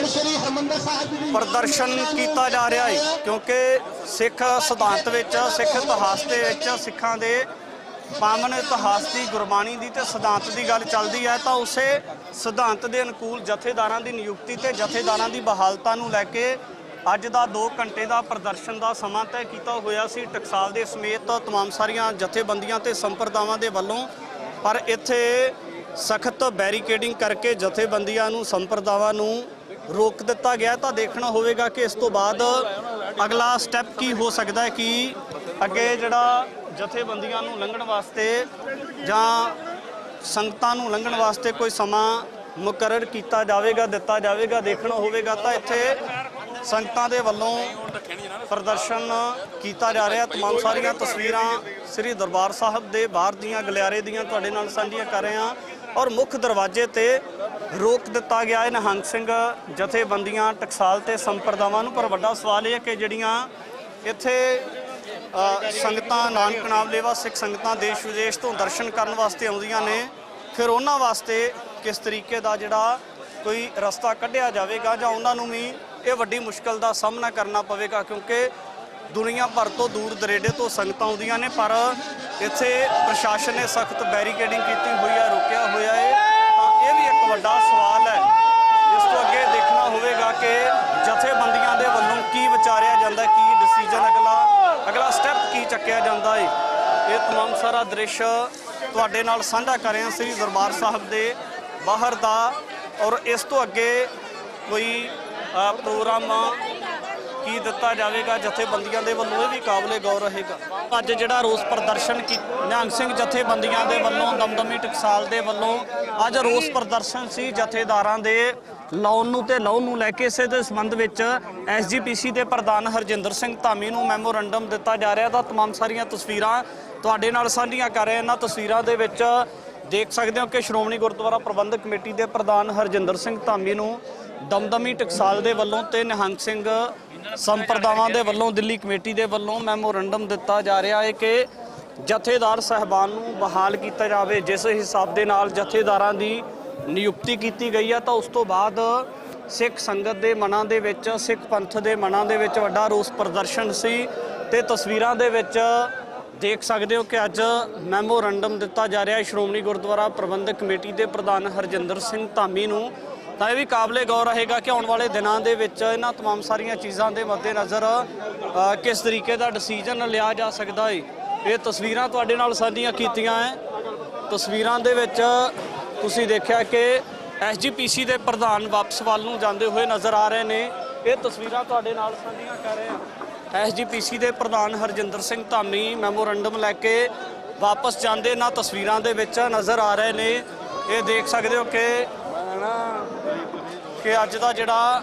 A: ਪ੍ਰਦਰਸ਼ਨ ਕੀਤਾ ਜਾ ਰਿਹਾ ਹੈ, ਕਿਉਂਕਿ ਸਿੱਖ ਸਿਧਾਂਤ ਵਿੱਚ, ਸਿੱਖ ਇਤਿਹਾਸ ਦੇ ਵਿੱਚ ਸਿੱਖਾਂ ਦੇ ਪਾਵਨ ਇਤਿਹਾਸ ਦੀ, ਗੁਰਬਾਣੀ ਦੀ ਤੇ ਸਿਧਾਂਤ ਦੀ ਗੱਲ ਚੱਲਦੀ ਹੈ, ਤਾਂ ਉਸੇ ਸਿਧਾਂਤ ਦੇ ਅਨੁਕੂਲ ਜਥੇਦਾਰਾਂ ਦੀ ਨਿਯੁਕਤੀ ਤੇ ਜਥੇਦਾਰਾਂ ਦੀ ਬਹਾਲਤਾ ਨੂੰ ਲੈ ਕੇ ਅੱਜ ਦਾ 2 ਘੰਟੇ ਦਾ ਪ੍ਰਦਰਸ਼ਨ ਦਾ ਸਮਾਂ ਤੈਅ ਕੀਤਾ ਹੋਇਆ ਸੀ ਟਕਸਾਲ ਦੇ ਸਮੇਤ तमाम ਸਾਰੀਆਂ ਜਥੇਬੰਦੀਆਂ ਤੇ ਸੰਪਰਦਾਵਾਂ ਦੇ ਵੱਲੋਂ, ਪਰ ਇੱਥੇ ਸਖਤ ਬੈਰੀਕੇਡਿੰਗ ਕਰਕੇ ਜਥੇਬੰਦੀਆਂ ਨੂੰ, ਸੰਪਰਦਾਵਾਂ ਨੂੰ ਰੋਕ ਦਿੱਤਾ ਗਿਆ। ਤਾਂ ਦੇਖਣਾ ਹੋਵੇਗਾ ਕਿ ਇਸ ਤੋਂ ਬਾਅਦ ਅਗਲਾ ਸਟੈਪ ਕੀ ਹੋ ਸਕਦਾ ਹੈ, ਕਿ ਅੱਗੇ ਜਿਹੜਾ ਜਥੇਬੰਦੀਆਂ ਨੂੰ ਲੰਘਣ ਵਾਸਤੇ ਜਾਂ ਸੰਗਤਾਂ ਨੂੰ ਲੰਘਣ ਵਾਸਤੇ ਕੋਈ ਸਮਾਂ ਮੁਕਰਰ ਕੀਤਾ ਜਾਵੇਗਾ, ਦਿੱਤਾ ਜਾਵੇਗਾ, ਦੇਖਣਾ ਹੋਵੇਗਾ। ਤਾਂ ਇੱਥੇ ਸੰਗਤਾਂ ਦੇ ਵੱਲੋਂ ਪ੍ਰਦਰਸ਼ਨ ਕੀਤਾ ਜਾ ਰਿਹਾ। तमाम ਸਾਰੀਆਂ ਤਸਵੀਰਾਂ ਸ੍ਰੀ ਦਰਬਾਰ ਸਾਹਿਬ ਦੇ ਬਾਹਰ ਦੀਆਂ ਗਲਿਆਰੇ ਦੀਆਂ ਤੁਹਾਡੇ ਨਾਲ ਸਾਂਝੀਆਂ ਕਰ ਰਹੇ ਹਾਂ ਔਰ ਮੁੱਖ ਦਰਵਾਜ਼ੇ ਤੇ ਰੋਕ ਦਿੱਤਾ ਗਿਆ ਹੈ ਨਿਹੰਗ ਸਿੰਘ ਜਥੇਬੰਦੀਆਂ, ਟਕਸਾਲ ਤੇ ਸੰਪਰਦਾਵਾਂ ਨੂੰ। ਪਰ ਵੱਡਾ ਸਵਾਲ ਇਹ ਹੈ ਕਿ ਜਿਹੜੀਆਂ ਇੱਥੇ ਸੰਗਤਾਂ ਨਾਨਕ ਨਾਮ ਲੇਵਾ ਸਿੱਖ ਸੰਗਤਾਂ ਦੇਸ਼ ਵਿਦੇਸ਼ ਤੋਂ ਦਰਸ਼ਨ ਕਰਨ ਵਾਸਤੇ ਆਉਂਦੀਆਂ ਨੇ, ਫਿਰ ਉਹਨਾਂ ਵਾਸਤੇ ਕਿਸ ਤਰੀਕੇ ਦਾ ਜਿਹੜਾ ਕੋਈ ਰਸਤਾ ਕੱਢਿਆ ਜਾਵੇਗਾ ਜਾਂ ਉਹਨਾਂ ਨੂੰ ਵੀ ਇਹ ਵੱਡੀ ਮੁਸ਼ਕਲ ਦਾ ਸਾਹਮਣਾ ਕਰਨਾ ਪਵੇਗਾ, ਕਿਉਂਕਿ ਦੁਨੀਆ ਭਰ ਤੋਂ ਦੂਰ ਦਰੇਡੇ ਤੋਂ ਸੰਗਤਾਂ ਆਉਂਦੀਆਂ ਨੇ, ਪਰ ਇੱਥੇ ਪ੍ਰਸ਼ਾਸਨ ਨੇ ਸਖਤ ਬੈਰੀਕੇਡਿੰਗ ਕੀਤੀ ਹੋਈ ਹੈ, ਰੋਕਿਆ ਹੋਇਆ ਹੈ। ਤਾਂ ਇਹ ਵੀ ਇੱਕ ਵੱਡਾ ਸਵਾਲ ਹੈ। ਇਸ ਤੋਂ ਅੱਗੇ ਦੇਖਣਾ ਹੋਵੇਗਾ ਕਿ ਜਥੇਬੰਦੀਆਂ ਦੇ ਵੱਲੋਂ ਕੀ ਵਿਚਾਰਿਆ ਜਾਂਦਾ, ਕੀ ਡਿਸੀਜਨ ਅਗਲਾ ਸਟੈਪ ਕੀ ਚੱਕਿਆ ਜਾਂਦਾ ਹੈ। ਇਹ ਤਮਾਮ ਸਾਰਾ ਦ੍ਰਿਸ਼ ਤੁਹਾਡੇ ਨਾਲ ਸਾਂਝਾ ਕਰ ਰਹੇ ਹਾਂ ਸ੍ਰੀ ਦਰਬਾਰ ਸਾਹਿਬ ਦੇ ਬਾਹਰ ਦਾ। ਔਰ ਇਸ ਤੋਂ ਅੱਗੇ ਕੋਈ ਪ੍ਰੋਗਰਾਮ ਕੀ ਦਿੱਤਾ ਜਾਵੇਗਾ ਜਥੇਬੰਦੀਆਂ ਦੇ ਵੱਲੋਂ, ਇਹ ਵੀ ਕਾਬਲੇ ਗੌਰ ਰਹੇਗਾ। ਅੱਜ ਜਿਹੜਾ ਰੋਸ ਪ੍ਰਦਰਸ਼ਨ ਨਿਹੰਗ ਸਿੰਘ ਜਥੇਬੰਦੀਆਂ ਦੇ ਵੱਲੋਂ ਦਮਦਮੀ ਟਕਸਾਲ ਦੇ ਵੱਲੋਂ ਅੱਜ ਰੋਸ ਪ੍ਰਦਰਸ਼ਨ ਸੀ ਜਥੇਦਾਰਾਂ ਦੇ ਲਾਉਣ ਨੂੰ ਤੇ ਲਾਉਣ ਨੂੰ ਲੈ ਕੇ। ਇਸੇ ਦੇ ਸੰਬੰਧ ਵਿੱਚ SGPC ਦੇ ਪ੍ਰਧਾਨ ਹਰਜਿੰਦਰ ਸਿੰਘ ਧਾਮੀ ਨੂੰ ਮੈਮੋਰੰਡਮ ਦਿੱਤਾ ਜਾ ਰਿਹਾ। ਤਾਂ ਤਮਾਮ ਸਾਰੀਆਂ ਤਸਵੀਰਾਂ ਤੁਹਾਡੇ ਨਾਲ ਸਾਂਝੀਆਂ ਕਰ ਰਹੇ। ਇਹਨਾਂ ਤਸਵੀਰਾਂ ਦੇ ਵਿੱਚ ਦੇਖ ਸਕਦੇ ਹੋ ਕਿ ਸ਼੍ਰੋਮਣੀ ਗੁਰਦੁਆਰਾ ਪ੍ਰਬੰਧਕ ਕਮੇਟੀ ਦੇ ਪ੍ਰਧਾਨ ਹਰਜਿੰਦਰ ਸਿੰਘ ਧਾਮੀ ਨੂੰ ਦਮਦਮੀ ਟਕਸਾਲ ਦੇ ਵੱਲੋਂ ਤੇ ਨਿਹੰਗ ਸਿੰਘ ਸੰਪਰਦਾਵਾਂ ਦੇ ਵੱਲੋਂ ਦਿੱਲੀ ਕਮੇਟੀ ਦੇ ਵੱਲੋਂ ਮੈਮੋਰੰਡਮ ਦਿੱਤਾ ਜਾ ਰਿਹਾ ਹੈ ਕਿ ਜਥੇਦਾਰ ਸਾਹਿਬਾਨ ਨੂੰ ਬਹਾਲ ਕੀਤਾ ਜਾਵੇ। ਜਿਸ ਹਿਸਾਬ ਦੇ ਨਾਲ ਜਥੇਦਾਰਾਂ ਦੀ ਨਿਯੁਕਤੀ ਕੀਤੀ ਗਈ ਹੈ, ਤਾਂ ਉਸ ਤੋਂ ਬਾਅਦ ਸਿੱਖ ਸੰਗਤ ਦੇ ਮਨਾਂ ਦੇ ਵਿੱਚ, ਸਿੱਖ ਪੰਥ ਦੇ ਮਨਾਂ ਦੇ ਵਿੱਚ ਵੱਡਾ ਰੋਸ ਪ੍ਰਦਰਸ਼ਨ ਸੀ। ਤੇ ਤਸਵੀਰਾਂ ਦੇ ਵਿੱਚ ਦੇਖ ਸਕਦੇ ਹੋ ਕਿ ਅੱਜ ਮੈਮੋਰੰਡਮ ਦਿੱਤਾ ਜਾ ਰਿਹਾ ਹੈ ਸ਼੍ਰੋਮਣੀ ਗੁਰਦੁਆਰਾ ਪ੍ਰਬੰਧਕ ਕਮੇਟੀ ਦੇ ਪ੍ਰਧਾਨ ਹਰਜਿੰਦਰ ਸਿੰਘ ਧਾਮੀ ਨੂੰ। ਤਾਂ ਇਹ ਵੀ ਕਾਬਲੇ ਗੌਰ ਰਹੇਗਾ ਕਿ ਆਉਣ ਵਾਲੇ ਦਿਨਾਂ ਦੇ ਵਿੱਚ ਇਹਨਾਂ ਤਮਾਮ ਸਾਰੀਆਂ ਚੀਜ਼ਾਂ ਦੇ ਮੱਦੇਨਜ਼ਰ ਕਿਸ ਤਰੀਕੇ ਦਾ ਡਿਸੀਜਨ ਲਿਆ ਜਾ ਸਕਦਾ ਹੈ। ਇਹ ਤਸਵੀਰਾਂ ਤੁਹਾਡੇ ਨਾਲ ਸਾਂਝੀਆਂ ਕੀਤੀਆਂ ਹੈ। ਤਸਵੀਰਾਂ ਦੇ ਵਿੱਚ ਤੁਸੀਂ ਦੇਖਿਆ ਕਿ SGPC ਦੇ ਪ੍ਰਧਾਨ ਵਾਪਸ ਵੱਲ ਨੂੰ ਜਾਂਦੇ ਹੋਏ ਨਜ਼ਰ ਆ ਰਹੇ ਨੇ। ਇਹ ਤਸਵੀਰਾਂ ਤੁਹਾਡੇ ਨਾਲ ਸਾਂਝੀਆਂ ਕਰ ਰਹੇ ਹਾਂ। SGPC ਦੇ ਪ੍ਰਧਾਨ ਹਰਜਿੰਦਰ ਸਿੰਘ ਧਾਮੀ ਮੈਮੋਰੰਡਮ ਲੈ ਕੇ ਵਾਪਸ ਜਾਂਦੇ ਇਹਨਾਂ ਤਸਵੀਰਾਂ ਦੇ ਵਿੱਚ ਨਜ਼ਰ ਆ ਰਹੇ ਨੇ। ਇਹ ਦੇਖ ਸਕਦੇ ਹੋ ਕਿ ਅੱਜ ਦਾ ਜਿਹੜਾ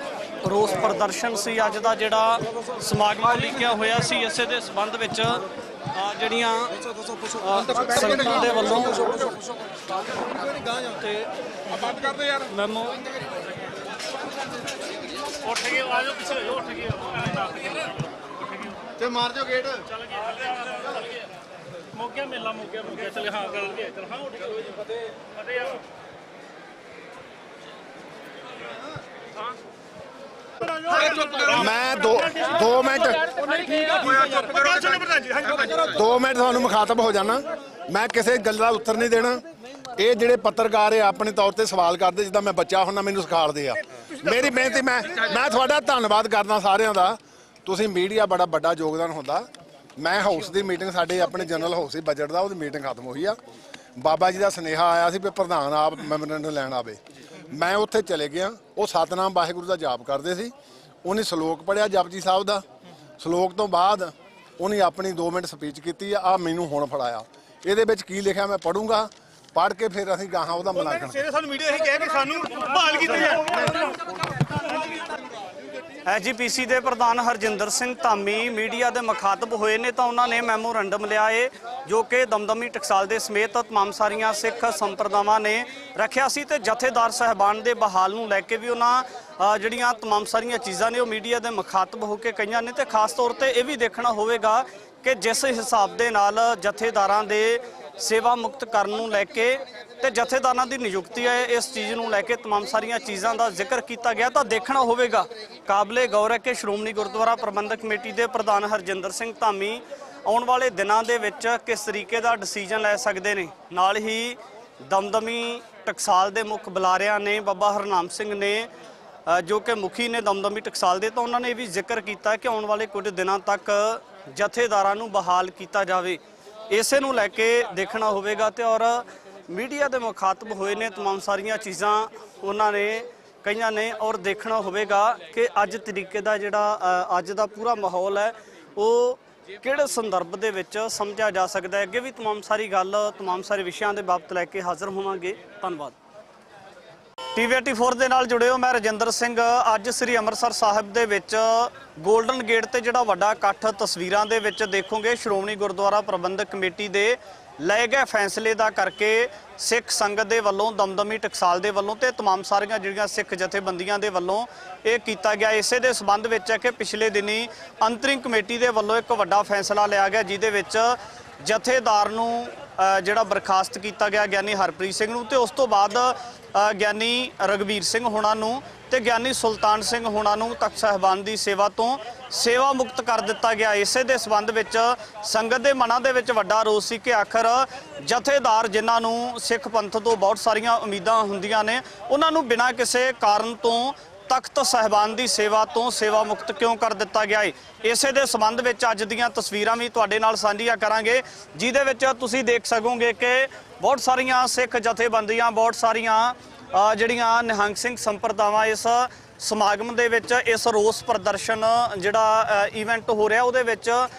A: ਰੋਸ ਪ੍ਰਦਰਸ਼ਨ ਸੀ, ਅੱਜ ਦਾ ਜਿਹੜਾ ਸਮਾਗਮ ਲਿਖਿਆ ਹੋਇਆ ਸੀ, ਇਸੇ ਦੇ ਸੰਬੰਧ ਵਿੱਚ ਜਿਹੜੀਆਂ ਸੰਗਤਾਂ ਦੇ ਵੱਲੋਂ ਤੇ ਮੈਮੋ ਉੱਠ ਗਏ, ਆ ਜਾਓ ਪਿੱਛੇ ਹੋ, ਉੱਠ ਗਏ
G: ਤੇ ਮਾਰ ਦਿਓ ਗੇਟ।
H: ਮੌਕਿਆ ਮੇਲਾ ਮੌਕਿਆ ਚਲੇ ਹਾਂ ਕਰ ਕੇ ਚਲ ਹਾਂ ਉੱਠ ਗਏ ਫਤਿਹ ਆ।
I: ਮੈਂ 2 ਮਿੰਟ 2 ਮਿੰਟ ਤੁਹਾਨੂੰ ਮੁਖਾਤਬ ਹੋ ਜਾਣਾ। ਮੈਂ ਕਿਸੇ ਗੱਲ ਦਾ ਉੱਤਰ ਨਹੀਂ ਦੇਣਾ। ਇਹ ਜਿਹੜੇ ਪੱਤਰਕਾਰ ਆ ਆਪਣੇ ਤੌਰ ਤੇ ਸਵਾਲ ਕਰਦੇ ਜਿੱਦਾਂ ਮੈਂ ਬੱਚਾ ਹੁੰਦਾ, ਮੈਨੂੰ ਸਿਖਾਲਦੇ ਆ। ਮੇਰੀ ਬੇਨਤੀ, ਮੈਂ ਤੁਹਾਡਾ ਧੰਨਵਾਦ ਕਰਦਾ ਸਾਰਿਆਂ ਦਾ। ਤੁਸੀਂ ਮੀਡੀਆ ਬੜਾ ਵੱਡਾ ਯੋਗਦਾਨ ਹੁੰਦਾ। ਮੈਂ ਹਾਊਸ ਦੀ ਮੀਟਿੰਗ, ਸਾਡੇ ਆਪਣੇ ਜਨਰਲ ਹਾਊਸ ਸੀ ਬਜਟ ਦਾ, ਉਹਦੀ ਮੀਟਿੰਗ ਖਤਮ ਹੋਈ ਆ। ਬਾਬਾ ਜੀ ਦਾ ਸੁਨੇਹਾ ਆਇਆ ਸੀ ਵੀ ਪ੍ਰਧਾਨ ਆਪ ਮੈਮੋਰੰਡਮ ਲੈਣ ਆਵੇ। ਮੈਂ ਉੱਥੇ ਚਲੇ ਗਿਆ। ਉਹ ਸਤਨਾਮ ਵਾਹਿਗੁਰੂ ਦਾ ਜਾਪ ਕਰਦੇ ਸੀ। ਉਹਨੇ ਸ਼ਲੋਕ ਪੜ੍ਹਿਆ ਜਪਜੀ ਸਾਹਿਬ ਦਾ। ਸ਼ਲੋਕ ਤੋਂ ਬਾਅਦ ਉਹਨੇ ਆਪਣੀ 2 ਮਿੰਟ ਸਪੀਚ ਕੀਤੀ ਆ ਮੈਨੂੰ ਹੁਣ ਫੜਾਇਆ। ਇਹਦੇ ਵਿੱਚ ਕੀ ਲਿਖਿਆ ਮੈਂ ਪੜ੍ਹੂੰਗਾ, ਪੜ੍ਹ ਕੇ ਫਿਰ ਅਸੀਂ ਗਾਹਾਂ ਉਹਦਾ ਮੁਲਾਂਕਣ।
A: ਸਾਨੂੰ ਮੀਡੀਆ ਇਹੀ ਕਹਿ ਕੇ ਸਾਨੂੰ ਬਹਾਲ ਕੀਤੀ ਜਾਏ। SGPC ਦੇ ਪ੍ਰਧਾਨ ਹਰਜਿੰਦਰ ਸਿੰਘ ਧਾਮੀ ਮੀਡੀਆ ਦੇ ਮੁਖਾਤਬ ਹੋਏ ਨੇ, ਤਾਂ ਉਹਨਾਂ ਨੇ ਮੈਮੋਰੰਡਮ ਲਿਆ ਏ ਜੋ ਕਿ ਦਮਦਮੀ ਟਕਸਾਲ ਦੇ ਸਮੇਤ ਤਮਾਮ ਸਾਰੀਆਂ ਸਿੱਖ ਸੰਪਰਦਾਵਾਂ ਨੇ ਰੱਖਿਆ ਸੀ। ਤੇ ਜਥੇਦਾਰ ਸਾਹਿਬਾਨ ਦੇ ਬਹਾਲ ਨੂੰ ਲੈ ਕੇ ਵੀ ਉਹਨਾਂ ਜਿਹੜੀਆਂ ਤਮਾਮ ਸਾਰੀਆਂ ਚੀਜ਼ਾਂ ਨੇ ਉਹ ਮੀਡੀਆ ਦੇ ਮੁਖਾਤਬ ਹੋ ਕੇ ਕਹੀਆਂ ਨੇ। ਤੇ ਖਾਸ ਤੌਰ ਤੇ ਇਹ ਵੀ ਦੇਖਣਾ ਹੋਵੇਗਾ ਕਿ ਜਿਸ ਹਿਸਾਬ ਦੇ ਨਾਲ ਜਥੇਦਾਰਾਂ ਦੇ ਸੇਵਾ ਮੁਕਤ ਕਰਨ ਨੂੰ ਲੈ ਕੇ ਤੇ ਜਥੇਦਾਰਾਂ ਦੀ ਨਿਯੁਕਤੀ ਹੈ, ਇਸ ਚੀਜ਼ ਨੂੰ ਲੈ ਕੇ ਤਮਾਮ ਸਾਰੀਆਂ ਚੀਜ਼ਾਂ ਦਾ ਜ਼ਿਕਰ ਕੀਤਾ ਗਿਆ। ਤਾਂ ਦੇਖਣਾ ਹੋਵੇਗਾ, ਕਾਬਲੇ ਗੌਰ ਹੈ ਕਿ ਸ਼੍ਰੋਮਣੀ ਗੁਰਦੁਆਰਾ ਪ੍ਰਬੰਧਕ ਕਮੇਟੀ ਦੇ ਪ੍ਰਧਾਨ ਹਰਜਿੰਦਰ ਸਿੰਘ ਧਾਮੀ ਆਉਣ ਵਾਲੇ ਦਿਨਾਂ ਦੇ ਵਿੱਚ ਕਿਸ ਤਰੀਕੇ ਦਾ ਡਿਸੀਜਨ ਲੈ ਸਕਦੇ ਨੇ। ਨਾਲ ਹੀ ਦਮਦਮੀ ਟਕਸਾਲ ਦੇ ਮੁੱਖ ਬੁਲਾਰਿਆਂ ਨੇ ਬਾਬਾ ਹਰਨਾਮ ਸਿੰਘ ਨੇ ਜੋ ਕਿ ਮੁਖੀ ਨੇ ਦਮਦਮੀ ਟਕਸਾਲ ਦੇ, ਤਾਂ ਉਹਨਾਂ ਨੇ ਇਹ ਵੀ ਜ਼ਿਕਰ ਕੀਤਾ ਕਿ ਆਉਣ ਵਾਲੇ ਕੁਝ ਦਿਨਾਂ ਤੱਕ ਜਥੇਦਾਰਾਂ ਨੂੰ ਬਹਾਲ ਕੀਤਾ ਜਾਵੇ। ਇਸੇ ਨੂੰ ਲੈ ਕੇ ਦੇਖਣਾ ਹੋਵੇਗਾ। ਤੇ ਔਰ ਮੀਡੀਆ ਦੇ ਮੁਖਾਤਬ ਹੋਏ ਨੇ, ਤਮਾਮ ਸਾਰੀਆਂ ਚੀਜ਼ਾਂ ਉਹਨਾਂ ਨੇ ਕਈਆਂ ਨੇ। ਔਰ ਦੇਖਣਾ ਹੋਵੇਗਾ ਕਿ ਅੱਜ ਤਰੀਕੇ ਦਾ ਜਿਹੜਾ ਅੱਜ ਦਾ ਪੂਰਾ ਮਾਹੌਲ ਹੈ ਉਹ ਕਿਹੜੇ ਸੰਦਰਭ ਦੇ ਵਿੱਚ ਸਮਝਿਆ ਜਾ ਸਕਦਾ ਹੈ। ਅੱਗੇ ਵੀ ਤਮਾਮ ਸਾਰੀ ਗੱਲ, ਤਮਾਮ ਸਾਰੇ ਵਿਸ਼ਿਆਂ ਦੇ ਬਾਬਤ ਲੈ ਕੇ ਹਾਜ਼ਰ ਹੋਵਾਂਗੇ। ਧੰਨਵਾਦ। TV84 ਦੇ ਨਾਲ ਜੁੜੇ ਹੋ, ਮੈਂ ਰਜਿੰਦਰ ਸਿੰਘ। ਅੱਜ ਸ੍ਰੀ ਅੰਮ੍ਰਿਤਸਰ ਸਾਹਿਬ ਦੇ ਵਿੱਚ ਗੋਲਡਨ ਗੇਟ ਤੇ ਜਿਹੜਾ ਵੱਡਾ ਇਕੱਠ ਤਸਵੀਰਾਂ ਦੇ ਵਿੱਚ ਦੇਖੋਗੇ ਸ਼੍ਰੋਮਣੀ ਗੁਰਦੁਆਰਾ ਪ੍ਰਬੰਧਕ ਕਮੇਟੀ ਦੇ ਲਏ ਗਏ ਫੈਸਲੇ ਦਾ ਕਰਕੇ ਸਿੱਖ ਸੰਗਤ ਦੇ ਵੱਲੋਂ, ਦਮਦਮੀ ਟਕਸਾਲ ਦੇ ਵੱਲੋਂ ਤੇ तमाम ਸਾਰੀਆਂ ਜਿਹੜੀਆਂ ਸਿੱਖ ਜਥੇਬੰਦੀਆਂ ਦੇ ਵੱਲੋਂ ਇਹ ਕੀਤਾ ਗਿਆ। ਇਸੇ ਦੇ ਸੰਬੰਧ ਵਿੱਚ ਹੈ ਕਿ ਪਿਛਲੇ ਦਿਨੀ ਅੰਤਰਿੰਗ ਕਮੇਟੀ ਦੇ ਵੱਲੋਂ ਇੱਕ ਵੱਡਾ ਫੈਸਲਾ ਲਿਆ ਗਿਆ, ਜਿਹਦੇ ਵਿੱਚ ਜਥੇਦਾਰ ਨੂੰ ਜਿਹੜਾ ਬਰਖਾਸਤ ਕੀਤਾ ਗਿਆ ਗਿਆਨੀ ਹਰਪ੍ਰੀਤ ਸਿੰਘ ਨੂੰ, ਤੇ ਉਸ ਤੋਂ ਬਾਅਦ ਗਿਆਨੀ ਰਗਵੀਰ ਸਿੰਘ ਹੋਣਾ ਨੂੰ ਤੇ ਗਿਆਨੀ ਸੁਲਤਾਨ ਸਿੰਘ ਹੋਣਾ ਨੂੰ ਤਖਤ ਸਾਹਿਬਾਨ ਦੀ ਸੇਵਾ ਤੋਂ ਸੇਵਾ ਮੁਕਤ ਕਰ ਦਿੱਤਾ ਗਿਆ। ਇਸੇ ਦੇ ਸੰਬੰਧ ਵਿੱਚ ਸੰਗਤ ਦੇ ਮਨਾਂ ਦੇ ਵਿੱਚ ਵੱਡਾ ਰੋਸ ਸੀ ਕਿ ਆਖਰ ਜਥੇਦਾਰ ਜਿਨ੍ਹਾਂ ਨੂੰ ਸਿੱਖ ਪੰਥ ਤੋਂ ਬਹੁਤ ਸਾਰੀਆਂ ਉਮੀਦਾਂ ਹੁੰਦੀਆਂ ਨੇ, ਉਹਨਾਂ ਨੂੰ ਬਿਨਾਂ ਕਿਸੇ ਕਾਰਨ ਤੋਂ ਤਖਤ ਸਾਹਿਬਾਨ ਦੀ ਸੇਵਾ ਤੋਂ ਸੇਵਾ ਮੁਕਤ ਕਿਉਂ ਕਰ ਦਿੱਤਾ ਗਿਆ ਹੈ। ਇਸੇ ਦੇ ਸੰਬੰਧ ਵਿੱਚ ਅੱਜ ਦੀਆਂ ਤਸਵੀਰਾਂ ਵੀ ਤੁਹਾਡੇ ਨਾਲ ਸਾਂਝੀਆਂ ਕਰਾਂਗੇ, ਜਿਹਦੇ ਵਿੱਚ ਤੁਸੀਂ ਦੇਖ ਸਕੋਗੇ ਕਿ ਬਹੁਤ ਸਾਰੀਆਂ ਸਿੱਖ ਜਥੇਬੰਦੀਆਂ, ਬਹੁਤ ਸਾਰੀਆਂ ਜਿਹੜੀਆਂ ਨਿਹੰਗ ਸਿੰਘ ਸੰਪਰਦਾਵਾਂ ਇਸ ਸਮਾਗਮ ਦੇ ਵਿੱਚ, ਇਸ ਰੋਸ ਪ੍ਰਦਰਸ਼ਨ ਜਿਹੜਾ ਇਵੈਂਟ ਹੋ ਰਿਹਾ ਉਹਦੇ ਵਿੱਚ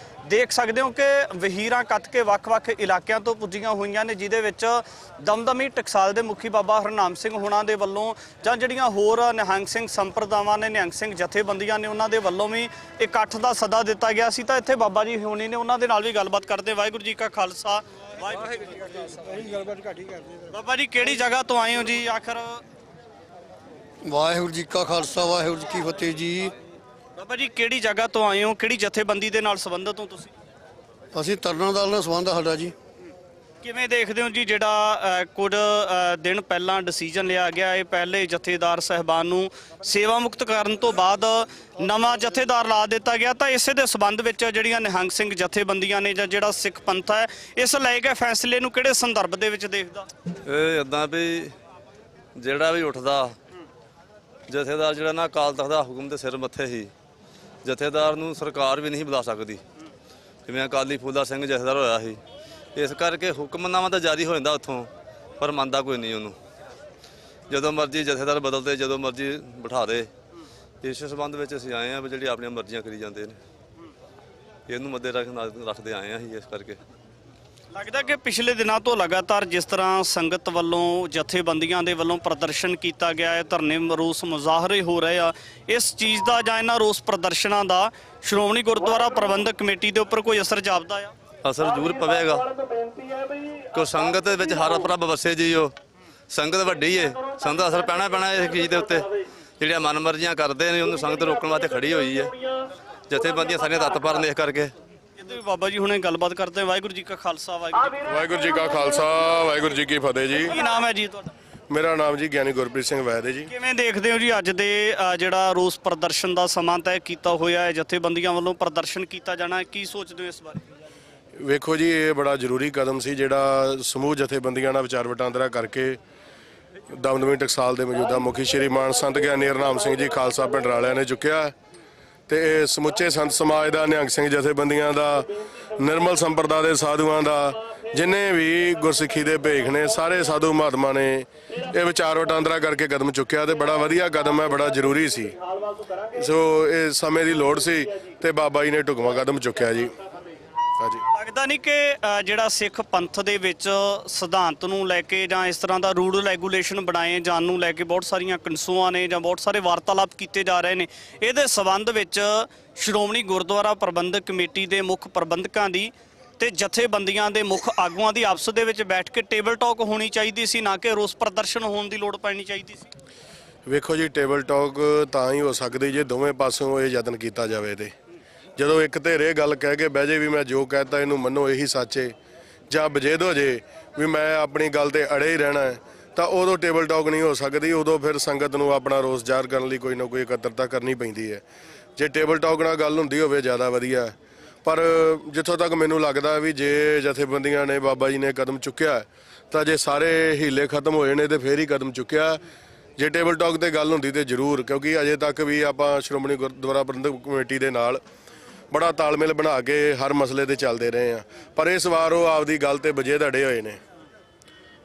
A: ਦੇਖ ਸਕਦੇ ਹੋ ਕਿ ਵਹੀਰਾਂ ਕੱਤ ਕੇ ਵੱਖ-ਵੱਖ ਇਲਾਕਿਆਂ ਤੋਂ ਪੁੱਜੀਆਂ ਹੋਈਆਂ ਨੇ, ਜਿਹਦੇ ਵਿੱਚ ਦਮਦਮੀ ਟਕਸਾਲ ਦੇ ਮੁਖੀ ਬਾਬਾ ਹਰਨਾਮ ਸਿੰਘ ਹੋਣਾ ਦੇ ਵੱਲੋਂ ਜਾਂ ਜਿਹੜੀਆਂ ਹੋਰ ਨਿਹੰਗ ਸਿੰਘ ਸੰਪਰਦਾਵਾਂ ਨੇ, ਨਿਹੰਗ ਸਿੰਘ ਜਥੇਬੰਦੀਆਂ ਨੇ, ਉਹਨਾਂ ਦੇ ਵੱਲੋਂ ਵੀ ਇਕੱਠ ਦਾ ਸੱਦਾ ਦਿੱਤਾ ਗਿਆ ਸੀ। ਤਾਂ ਇੱਥੇ ਬਾਬਾ ਜੀ ਹੋਣੀ ਨੇ, ਉਹਨਾਂ ਦੇ ਨਾਲ ਵੀ ਗੱਲਬਾਤ ਕਰਦੇ। ਵਾਹਿਗੁਰੂ ਜੀ ਕਾ ਖਾਲਸਾ, ਵਾਹਿਗੁਰੂ ਜੀ ਕੀ ਫਤਿਹ। ਬਾਬਾ ਜੀ ਕਿਹੜੀ ਜਗ੍ਹਾ ਤੋਂ ਆਏ ਹੋ ਜੀ? ਆਖਰ
B: ਵਾਹਿਗੁਰੂ ਜੀ ਕਾ ਖਾਲਸਾ ਵਾਹਿਗੁਰੂ ਜੀ ਕੀ ਫਤਿਹ ਜੀ।
A: ਬਾਬਾ ਜੀ ਕਿਹੜੀ ਜਗ੍ਹਾ ਤੋਂ ਆਏ ਹੋ, ਕਿਹੜੀ ਜਥੇਬੰਦੀ ਦੇ ਨਾਲ ਸੰਬੰਧਿਤ ਹੋ ਤੁਸੀਂ?
B: ਅਸੀਂ ਤਰਨਾ ਦਲ ਨਾਲ ਸੰਬੰਧ ਸਾਡਾ ਜੀ।
A: ਕਿਵੇਂ ਦੇਖਦੇ ਹੋ ਜੀ ਜਿਹੜਾ ਕੁਝ ਦਿਨ ਪਹਿਲਾਂ ਡਿਸੀਜਨ ਲਿਆ ਗਿਆ ਹੈ, ਪਹਿਲੇ ਜਥੇਦਾਰ ਸਾਹਿਬਾਨ ਨੂੰ ਸੇਵਾ ਮੁਕਤ ਕਰਨ ਤੋਂ ਬਾਅਦ ਨਵਾਂ ਜਥੇਦਾਰ ਲਾ ਦਿੱਤਾ ਗਿਆ, ਤਾਂ ਇਸੇ ਦੇ ਸੰਬੰਧ ਵਿੱਚ ਜਿਹੜੀਆਂ ਨਿਹੰਗ ਸਿੰਘ ਜਥੇਬੰਦੀਆਂ ਨੇ ਜਾਂ ਜਿਹੜਾ ਸਿੱਖ ਪੰਥ ਹੈ, ਇਸ ਲਏ ਗਏ ਫੈਸਲੇ ਨੂੰ ਕਿਹੜੇ ਸੰਦਰਭ ਦੇ ਵਿੱਚ ਦੇਖਦਾ?
C: ਇਹ ਇਦਾਂ ਵੀ ਜਿਹੜਾ ਵੀ ਉੱਠਦਾ ਜਥੇਦਾਰ ਜਿਹੜਾ ਨਾ ਅਕਾਲ ਤਖਤ ਦਾ ਹੁਕਮ ਦੇ ਸਿਰ ਮੱਥੇ ਹੀ, ਜਥੇਦਾਰ ਨੂੰ ਸਰਕਾਰ ਵੀ ਨਹੀਂ ਬੁਲਾ ਸਕਦੀ, ਜਿਵੇਂ ਅਕਾਲੀ ਫੂਲਾ ਸਿੰਘ ਜਥੇਦਾਰ ਹੋਇਆ ਸੀ। ਇਸ ਕਰਕੇ ਹੁਕਮਨਾਮਾ ਤਾਂ ਜਾਰੀ ਹੋ ਜਾਂਦਾ ਉੱਥੋਂ, ਪਰ ਮੰਨਦਾ ਕੋਈ ਨਹੀਂ ਉਹਨੂੰ। ਜਦੋਂ ਮਰਜ਼ੀ ਜਥੇਦਾਰ ਬਦਲਦੇ, ਜਦੋਂ ਮਰਜ਼ੀ ਬਿਠਾ ਦੇ। ਇਸ ਸੰਬੰਧ ਵਿੱਚ ਅਸੀਂ ਆਏ ਹਾਂ ਵੀ ਜਿਹੜੀ ਆਪਣੀਆਂ ਮਰਜ਼ੀਆਂ ਕਰੀ ਜਾਂਦੇ ਨੇ, ਇਹਨੂੰ ਮੱਦੇ ਰੱਖਦੇ ਆਏ ਹਾਂ ਅਸੀਂ। ਇਸ ਕਰਕੇ
A: ਲੱਗਦਾ ਕਿ ਪਿਛਲੇ ਦਿਨਾਂ ਤੋਂ ਲਗਾਤਾਰ ਜਿਸ ਤਰ੍ਹਾਂ ਸੰਗਤ ਵੱਲੋਂ, ਜਥੇਬੰਦੀਆਂ ਦੇ ਵੱਲੋਂ ਪ੍ਰਦਰਸ਼ਨ ਕੀਤਾ ਗਿਆ ਹੈ, ਧਰਨੇ, ਰੋਸ ਮੁਜ਼ਾਹਰੇ ਹੋ ਰਹੇ ਆ, ਇਸ ਚੀਜ਼ ਦਾ ਜਾਂ ਇਹਨਾਂ ਰੋਸ ਪ੍ਰਦਰਸ਼ਨਾਂ ਦਾ ਸ਼੍ਰੋਮਣੀ ਗੁਰਦੁਆਰਾ ਪ੍ਰਬੰਧਕ ਕਮੇਟੀ ਦੇ ਉੱਪਰ ਕੋਈ ਅਸਰ ਜਾਪਦਾ ਆ?
C: ਅਸਰ ਜ਼ਰੂਰ ਪਵੇਗਾ, ਕੋ ਸੰਗਤ ਦੇ ਵਿੱਚ ਹਰ ਪ੍ਰਭ ਵਸੇ ਜੀ। ਉਹ ਸੰਗਤ ਵੱਡੀ ਏ, ਸੰਗਤ ਦਾ ਅਸਰ ਪੈਣਾ ਇਸ ਚੀਜ਼ ਦੇ ਉੱਤੇ। ਜਿਹੜੀਆਂ ਮਨਮਰਜ਼ੀਆਂ ਕਰਦੇ ਨੇ ਉਹਨੂੰ ਸੰਗਤ ਰੋਕਣ ਵਾਸਤੇ ਖੜੀ ਹੋਈ ਹੈ। ਜਥੇਬੰਦੀਆਂ ਸਾਰੀਆਂ ਤੱਤਪਰ ਨੇ ਇਸ ਕਰਕੇ।
A: ਬਾਬਾ ਜੀ ਹੁਣੇ ਗੱਲਬਾਤ ਕਰਦੇ। ਵਾਹਿਗੁਰੂ ਜੀ ਕਾ ਖਾਲਸਾ,
D: ਵਾਹਿਗੁਰੂ ਜੀ ਕਾ ਖਾਲਸਾ, ਵਾਹਿਗੁਰੂ ਜੀ ਕੀ ਫਤਿਹ ਜੀ।
A: ਕੀ ਨਾਮ ਹੈ ਜੀ ਤੁਹਾਡਾ?
D: ਮੇਰਾ ਨਾਮ ਜੀ ਗਿਆਨੀ ਗੁਰਪ੍ਰੀਤ ਸਿੰਘ ਵੈਦ ਹੈ ਜੀ।
A: ਕਿਵੇਂ ਦੇਖਦੇ ਹੋ ਜੀ ਅੱਜ ਦੇ ਜਿਹੜਾ ਰੋਸ ਪ੍ਰਦਰਸ਼ਨ ਦਾ ਸਮਾਂ ਤੈਅ ਕੀਤਾ ਹੋਇਆ ਹੈ, ਜਥੇਬੰਦੀਆਂ ਵੱਲੋਂ ਪ੍ਰਦਰਸ਼ਨ ਕੀਤਾ ਜਾਣਾ, ਕੀ ਸੋਚਦੇ ਹੋ ਇਸ ਬਾਰੇ?
D: ਵੇਖੋ ਜੀ, ਇਹ ਬੜਾ ਜ਼ਰੂਰੀ ਕਦਮ ਸੀ ਜਿਹੜਾ ਸਮੂਹ ਜਥੇਬੰਦੀਆਂ ਨਾਲ ਵਿਚਾਰ ਵਟਾਂਦਰਾ ਕਰਕੇ ਦਮਦਮੀ ਟਕਸਾਲ ਦੇ ਮੌਜੂਦਾ ਮੁਖੀ ਸ਼੍ਰੀ ਮਾਨ ਸੰਤ ਗਿਆਨੀ ਹਰਨਾਮ ਸਿੰਘ ਜੀ ਖਾਲਸਾ ਪਿੰਡ ਰਾਲਿਆਂ ਨੇ ਚੁੱਕਿਆ, ਤੇ ਇਹ ਸਮੁੱਚੇ ਸੰਤ ਸਮਾਜ ਦਾ, ਨਿਹੰਗ ਸਿੰਘ ਜਥੇਬੰਦੀਆਂ ਦਾ, ਨਿਰਮਲ ਸੰਪਰਦਾ ਦੇ ਸਾਧੂਆਂ ਦਾ, ਜਿੰਨੇ ਵੀ ਗੁਰਸਿੱਖੀ ਦੇ ਭੇਖ ਨੇ, ਸਾਰੇ ਸਾਧੂ ਮਹਾਤਮਾ ਨੇ ਇਹ ਵਿਚਾਰ ਵਟਾਂਦਰਾ ਕਰਕੇ ਕਦਮ ਚੁੱਕਿਆ, ਤੇ ਬੜਾ ਵਧੀਆ ਕਦਮ ਹੈ, ਬੜਾ ਜ਼ਰੂਰੀ ਸੀ। ਸੋ ਇਹ ਸਮੇਂ ਦੀ ਲੋੜ ਸੀ ਤੇ ਬਾਬਾ ਜੀ ਨੇ ਢੁਕਵਾਂ ਕਦਮ ਚੁੱਕਿਆ ਜੀ। ਹਾਂਜੀ,
A: ਲੱਗਦਾ ਨਹੀਂ ਕਿ ਜਿਹੜਾ ਸਿੱਖ ਪੰਥ ਦੇ ਵਿੱਚ ਸਿਧਾਂਤ ਨੂੰ ਲੈ ਕੇ ਜਾਂ ਇਸ ਤਰ੍ਹਾਂ ਦਾ ਰੂਲ ਰੈਗੂਲੇਸ਼ਨ ਬਣਾਏ ਜਾਣ ਨੂੰ ਲੈ ਕੇ ਬਹੁਤ ਸਾਰੀਆਂ ਕਨਸੂਆਂ ਨੇ ਜਾਂ ਬਹੁਤ ਸਾਰੇ ਵਾਰਤਾਲਾਪ ਕੀਤੇ ਜਾ ਰਹੇ ਨੇ, ਇਹਦੇ ਸਬੰਧ ਵਿੱਚ ਸ਼੍ਰੋਮਣੀ ਗੁਰਦੁਆਰਾ ਪ੍ਰਬੰਧਕ ਕਮੇਟੀ ਦੇ ਮੁੱਖ ਪ੍ਰਬੰਧਕਾਂ ਦੀ ਤੇ ਜਥੇਬੰਦੀਆਂ ਦੇ ਮੁੱਖ ਆਗੂਆਂ ਦੀ ਆਪਸ ਦੇ ਵਿੱਚ ਬੈਠ ਕੇ ਟੇਬਲ ਟਾਕ ਹੋਣੀ ਚਾਹੀਦੀ ਸੀ, ਨਾ ਕਿ ਰੋਸ ਪ੍ਰਦਰਸ਼ਨ ਹੋਣ ਦੀ ਲੋੜ ਪੈਣੀ ਚਾਹੀਦੀ ਸੀ?
D: ਵੇਖੋ ਜੀ, ਟੇਬਲ ਟਾਕ ਤਾਂ ਹੀ ਹੋ ਸਕਦੀ ਜੇ ਦੋਵੇਂ ਪਾਸੋਂ ਇਹ ਯਤਨ ਕੀਤਾ ਜਾਵੇ। ਤੇ ਜਦੋਂ ਇੱਕ ਧਿਰ ਇਹ ਗੱਲ ਕਹਿ ਕੇ ਬਹਿ ਜੇ ਵੀ ਮੈਂ ਜੋ ਕਹਿਤਾ ਇਹਨੂੰ ਮੰਨੋ, ਇਹੀ ਸੱਚ ਏ, ਜਾਂ ਬਜੇਦ ਹੋ ਜੇ ਵੀ ਮੈਂ ਆਪਣੀ ਗੱਲ ਤੇ ਅੜੇ ਹੀ ਰਹਿਣਾ ਹੈ, ਤਾਂ ਉਦੋਂ ਟੇਬਲ ਟਾਕ ਨਹੀਂ ਹੋ ਸਕਦੀ। ਉਦੋਂ ਫਿਰ ਸੰਗਤ ਨੂੰ ਆਪਣਾ ਰੋਸ ਜ਼ਾਹਰ ਕਰਨ ਲਈ ਕੋਈ ਨਾ ਕੋਈ ਇਕੱਤਰਤਾ ਕਰਨੀ ਪੈਂਦੀ ਹੈ। ਜੇ ਟੇਬਲ ਟਾਕ ਨਾਲ ਗੱਲ ਹੁੰਦੀ ਹੋਵੇ ਜ਼ਿਆਦਾ ਵਧੀਆ। ਪਰ ਜਿੱਥੋਂ ਤੱਕ ਮੈਨੂੰ ਲੱਗਦਾ ਵੀ ਜੇ ਜਥੇਬੰਦੀਆਂ ਨੇ, ਬਾਬਾ ਜੀ ਨੇ ਕਦਮ ਚੁੱਕਿਆ, ਤਾਂ ਜੇ ਸਾਰੇ ਹੀਲੇ ਖਤਮ ਹੋਏ ਨੇ ਤੇ ਫੇਰ ਹੀ ਕਦਮ ਚੁੱਕਿਆ। ਜੇ ਟੇਬਲ ਟਾਕ ਤੇ ਗੱਲ ਹੁੰਦੀ ਤੇ ਜ਼ਰੂਰ, ਕਿਉਂਕਿ ਅਜੇ ਤੱਕ ਵੀ ਆਪਾਂ ਸ਼੍ਰੋਮਣੀ ਗੁਰਦੁਆਰਾ ਪ੍ਰਬੰਧਕ ਕਮੇਟੀ ਦੇ ਨਾਲ ਬੜਾ ਤਾਲਮੇਲ ਬਣਾ ਕੇ ਹਰ ਮਸਲੇ ਤੇ ਚੱਲਦੇ ਰਹੇ ਆ, ਪਰ ਇਸ ਵਾਰ ਉਹ ਆਪਦੀ ਗੱਲ ਤੇ ਵਜੇਦ ਅੜੇ ਹੋਏ ਨੇ।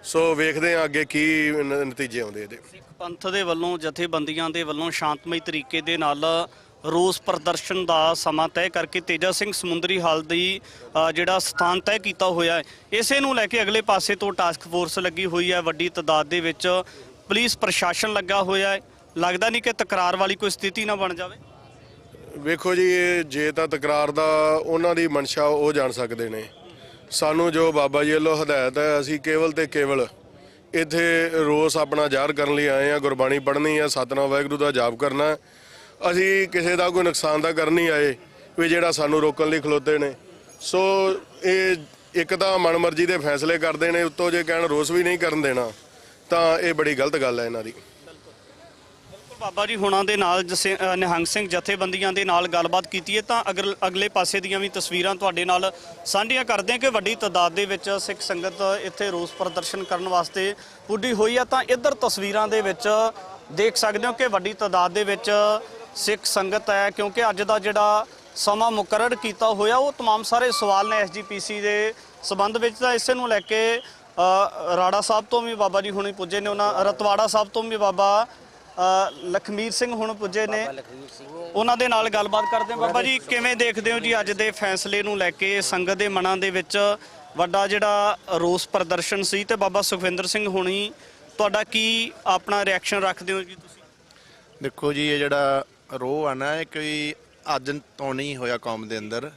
D: ਸੋ ਵੇਖਦੇ ਆ ਅੱਗੇ ਕੀ ਨਤੀਜੇ ਆਉਂਦੇ ਇਹਦੇ।
A: ਸਿੱਖ ਪੰਥ ਦੇ ਵੱਲੋਂ, ਜਥੇਬੰਦੀਆਂ ਦੇ ਵੱਲੋਂ ਸ਼ਾਂਤਮਈ ਤਰੀਕੇ ਦੇ ਨਾਲ ਰੋਸ ਪ੍ਰਦਰਸ਼ਨ ਦਾ ਸਮਾਂ ਤੈਅ ਕਰਕੇ ਤੇਜਾ ਸਿੰਘ ਸਮੁੰਦਰੀ ਹਾਲ ਦੀ ਜਿਹੜਾ ਸਥਾਨ ਤੈਅ ਕੀਤਾ ਹੋਇਆ ਹੈ, ਇਸੇ ਨੂੰ ਲੈ ਕੇ ਅਗਲੇ ਪਾਸੇ ਤੋਂ ਟਾਸਕ ਫੋਰਸ ਲੱਗੀ ਹੋਈ ਹੈ, ਵੱਡੀ ਤਾਦਾਦ ਦੇ ਵਿੱਚ ਪੁਲਿਸ ਪ੍ਰਸ਼ਾਸਨ ਲੱਗਾ ਹੋਇਆ ਹੈ। ਲੱਗਦਾ ਨਹੀਂ ਕਿ ਤਕਰਾਰ ਵਾਲੀ ਕੋਈ ਸਥਿਤੀ ਨਾ ਬਣ ਜਾਵੇ?
D: ਵੇਖੋ ਜੀ, ਜੇ ਤਾਂ ਤਕਰਾਰ ਦਾ ਉਹਨਾਂ ਦੀ ਮਨਸ਼ਾ ਉਹ ਜਾਣ ਸਕਦੇ ਨੇ। ਸਾਨੂੰ ਜੋ ਬਾਬਾ ਜੀ ਵੱਲੋਂ ਹਦਾਇਤ ਹੈ, ਅਸੀਂ ਕੇਵਲ ਤੇ ਕੇਵਲ ਇੱਥੇ ਰੋਸ ਆਪਣਾ ਜ਼ਾਹਰ ਕਰਨ ਲਈ ਆਏ ਆ। ਗੁਰਬਾਣੀ ਪੜ੍ਹਨੀ ਆ, ਸਤਨਾਮ ਵਾਹਿਗੁਰੂ ਦਾ ਜਾਪ ਕਰਨਾ। ਅਸੀਂ ਕਿਸੇ ਦਾ ਕੋਈ ਨੁਕਸਾਨ ਦਾ ਕਰਨ ਨਹੀਂ ਆਏ ਵੀ ਜਿਹੜਾ ਸਾਨੂੰ ਰੋਕਣ ਲਈ ਖਲੋਤੇ ਨੇ। ਸੋ ਇਹ ਇੱਕ ਤਾਂ ਮਨਮਰਜ਼ੀ ਦੇ ਫੈਸਲੇ ਕਰਦੇ ਨੇ, ਉੱਤੋਂ ਜੇ ਕਹਿਣ ਰੋਸ ਵੀ ਨਹੀਂ ਕਰਨ ਦੇਣਾ ਤਾਂ ਇਹ ਬੜੀ ਗਲਤ ਗੱਲ ਹੈ ਇਹਨਾਂ ਦੀ।
A: ਬਾਬਾ ਜੀ ਹੁਣਾਂ ਦੇ ਨਾਲ ਨਿਹੰਗ ਸਿੰਘ ਜਥੇਬੰਦੀਆਂ ਦੇ ਨਾਲ ਗੱਲਬਾਤ ਕੀਤੀ ਹੈ ਤਾਂ ਅਗਲੇ ਪਾਸੇ ਦੀਆਂ ਵੀ ਤਸਵੀਰਾਂ ਤੁਹਾਡੇ ਨਾਲ ਸਾਂਝੀਆਂ ਕਰਦੇ ਹਾਂ ਕਿ ਵੱਡੀ ਤਾਦਾਦ ਦੇ ਵਿੱਚ ਸਿੱਖ ਸੰਗਤ ਇੱਥੇ ਰੋਸ ਪ੍ਰਦਰਸ਼ਨ ਕਰਨ ਵਾਸਤੇ ਪੁੱਜੀ ਹੋਈ ਹੈ। ਤਾਂ ਇੱਧਰ ਤਸਵੀਰਾਂ ਦੇ ਵਿੱਚ ਦੇਖ ਸਕਦੇ ਹੋ ਕਿ ਵੱਡੀ ਤਾਦਾਦ ਦੇ ਵਿੱਚ ਸਿੱਖ ਸੰਗਤ ਹੈ, ਕਿਉਂਕਿ ਅੱਜ ਦਾ ਜਿਹੜਾ ਸਮਾਂ ਮੁਕਰਰ ਕੀਤਾ ਹੋਇਆ ਉਹ तमाम ਸਾਰੇ ਸਵਾਲ ਨੇ ਐਸਜੀਪੀਸੀ ਦੇ ਸਬੰਧ ਵਿੱਚ। ਤਾਂ ਇਸੇ ਨੂੰ ਲੈ ਕੇ ਰਾੜਾ ਸਾਹਿਬ ਤੋਂ ਵੀ ਬਾਬਾ ਜੀ ਹੁਣੇ ਪੁੱਜੇ ਨੇ, ਉਹਨਾਂ ਰਤਵਾੜਾ ਸਾਹਿਬ ਤੋਂ ਵੀ ਬਾਬਾ ਲਖਮੀਰ ਸਿੰਘ ਹੁਣ ਪੁੱਜੇ ਨੇ, ਉਹਨਾਂ ਦੇ ਨਾਲ ਗੱਲਬਾਤ ਕਰਦੇ ਹਾਂ। ਬਾਬਾ ਜੀ ਕਿਵੇਂ ਦੇਖਦੇ ਹੋ ਜੀ ਅੱਜ ਦੇ ਫੈਸਲੇ ਨੂੰ ਲੈ ਕੇ? ਸੰਗਤ ਦੇ ਮਨਾਂ ਦੇ ਵਿੱਚ ਵੱਡਾ ਜਿਹੜਾ ਰੋਸ ਪ੍ਰਦਰਸ਼ਨ ਸੀ ਤੇ ਬਾਬਾ ਸੁਖਵਿੰਦਰ ਸਿੰਘ ਹੁਣੀ, ਤੁਹਾਡਾ ਕੀ ਆਪਣਾ ਰਿਐਕਸ਼ਨ ਰੱਖਦੇ ਹੋ ਜੀ ਤੁਸੀਂ?
E: ਦੇਖੋ ਜੀ, ਇਹ ਜਿਹੜਾ ਰੋਹ ਆ ਨਾ, ਇਹ ਕੋਈ ਅੱਜ ਤੋਂ ਨਹੀਂ ਹੋਇਆ ਕੌਮ ਦੇ ਅੰਦਰ।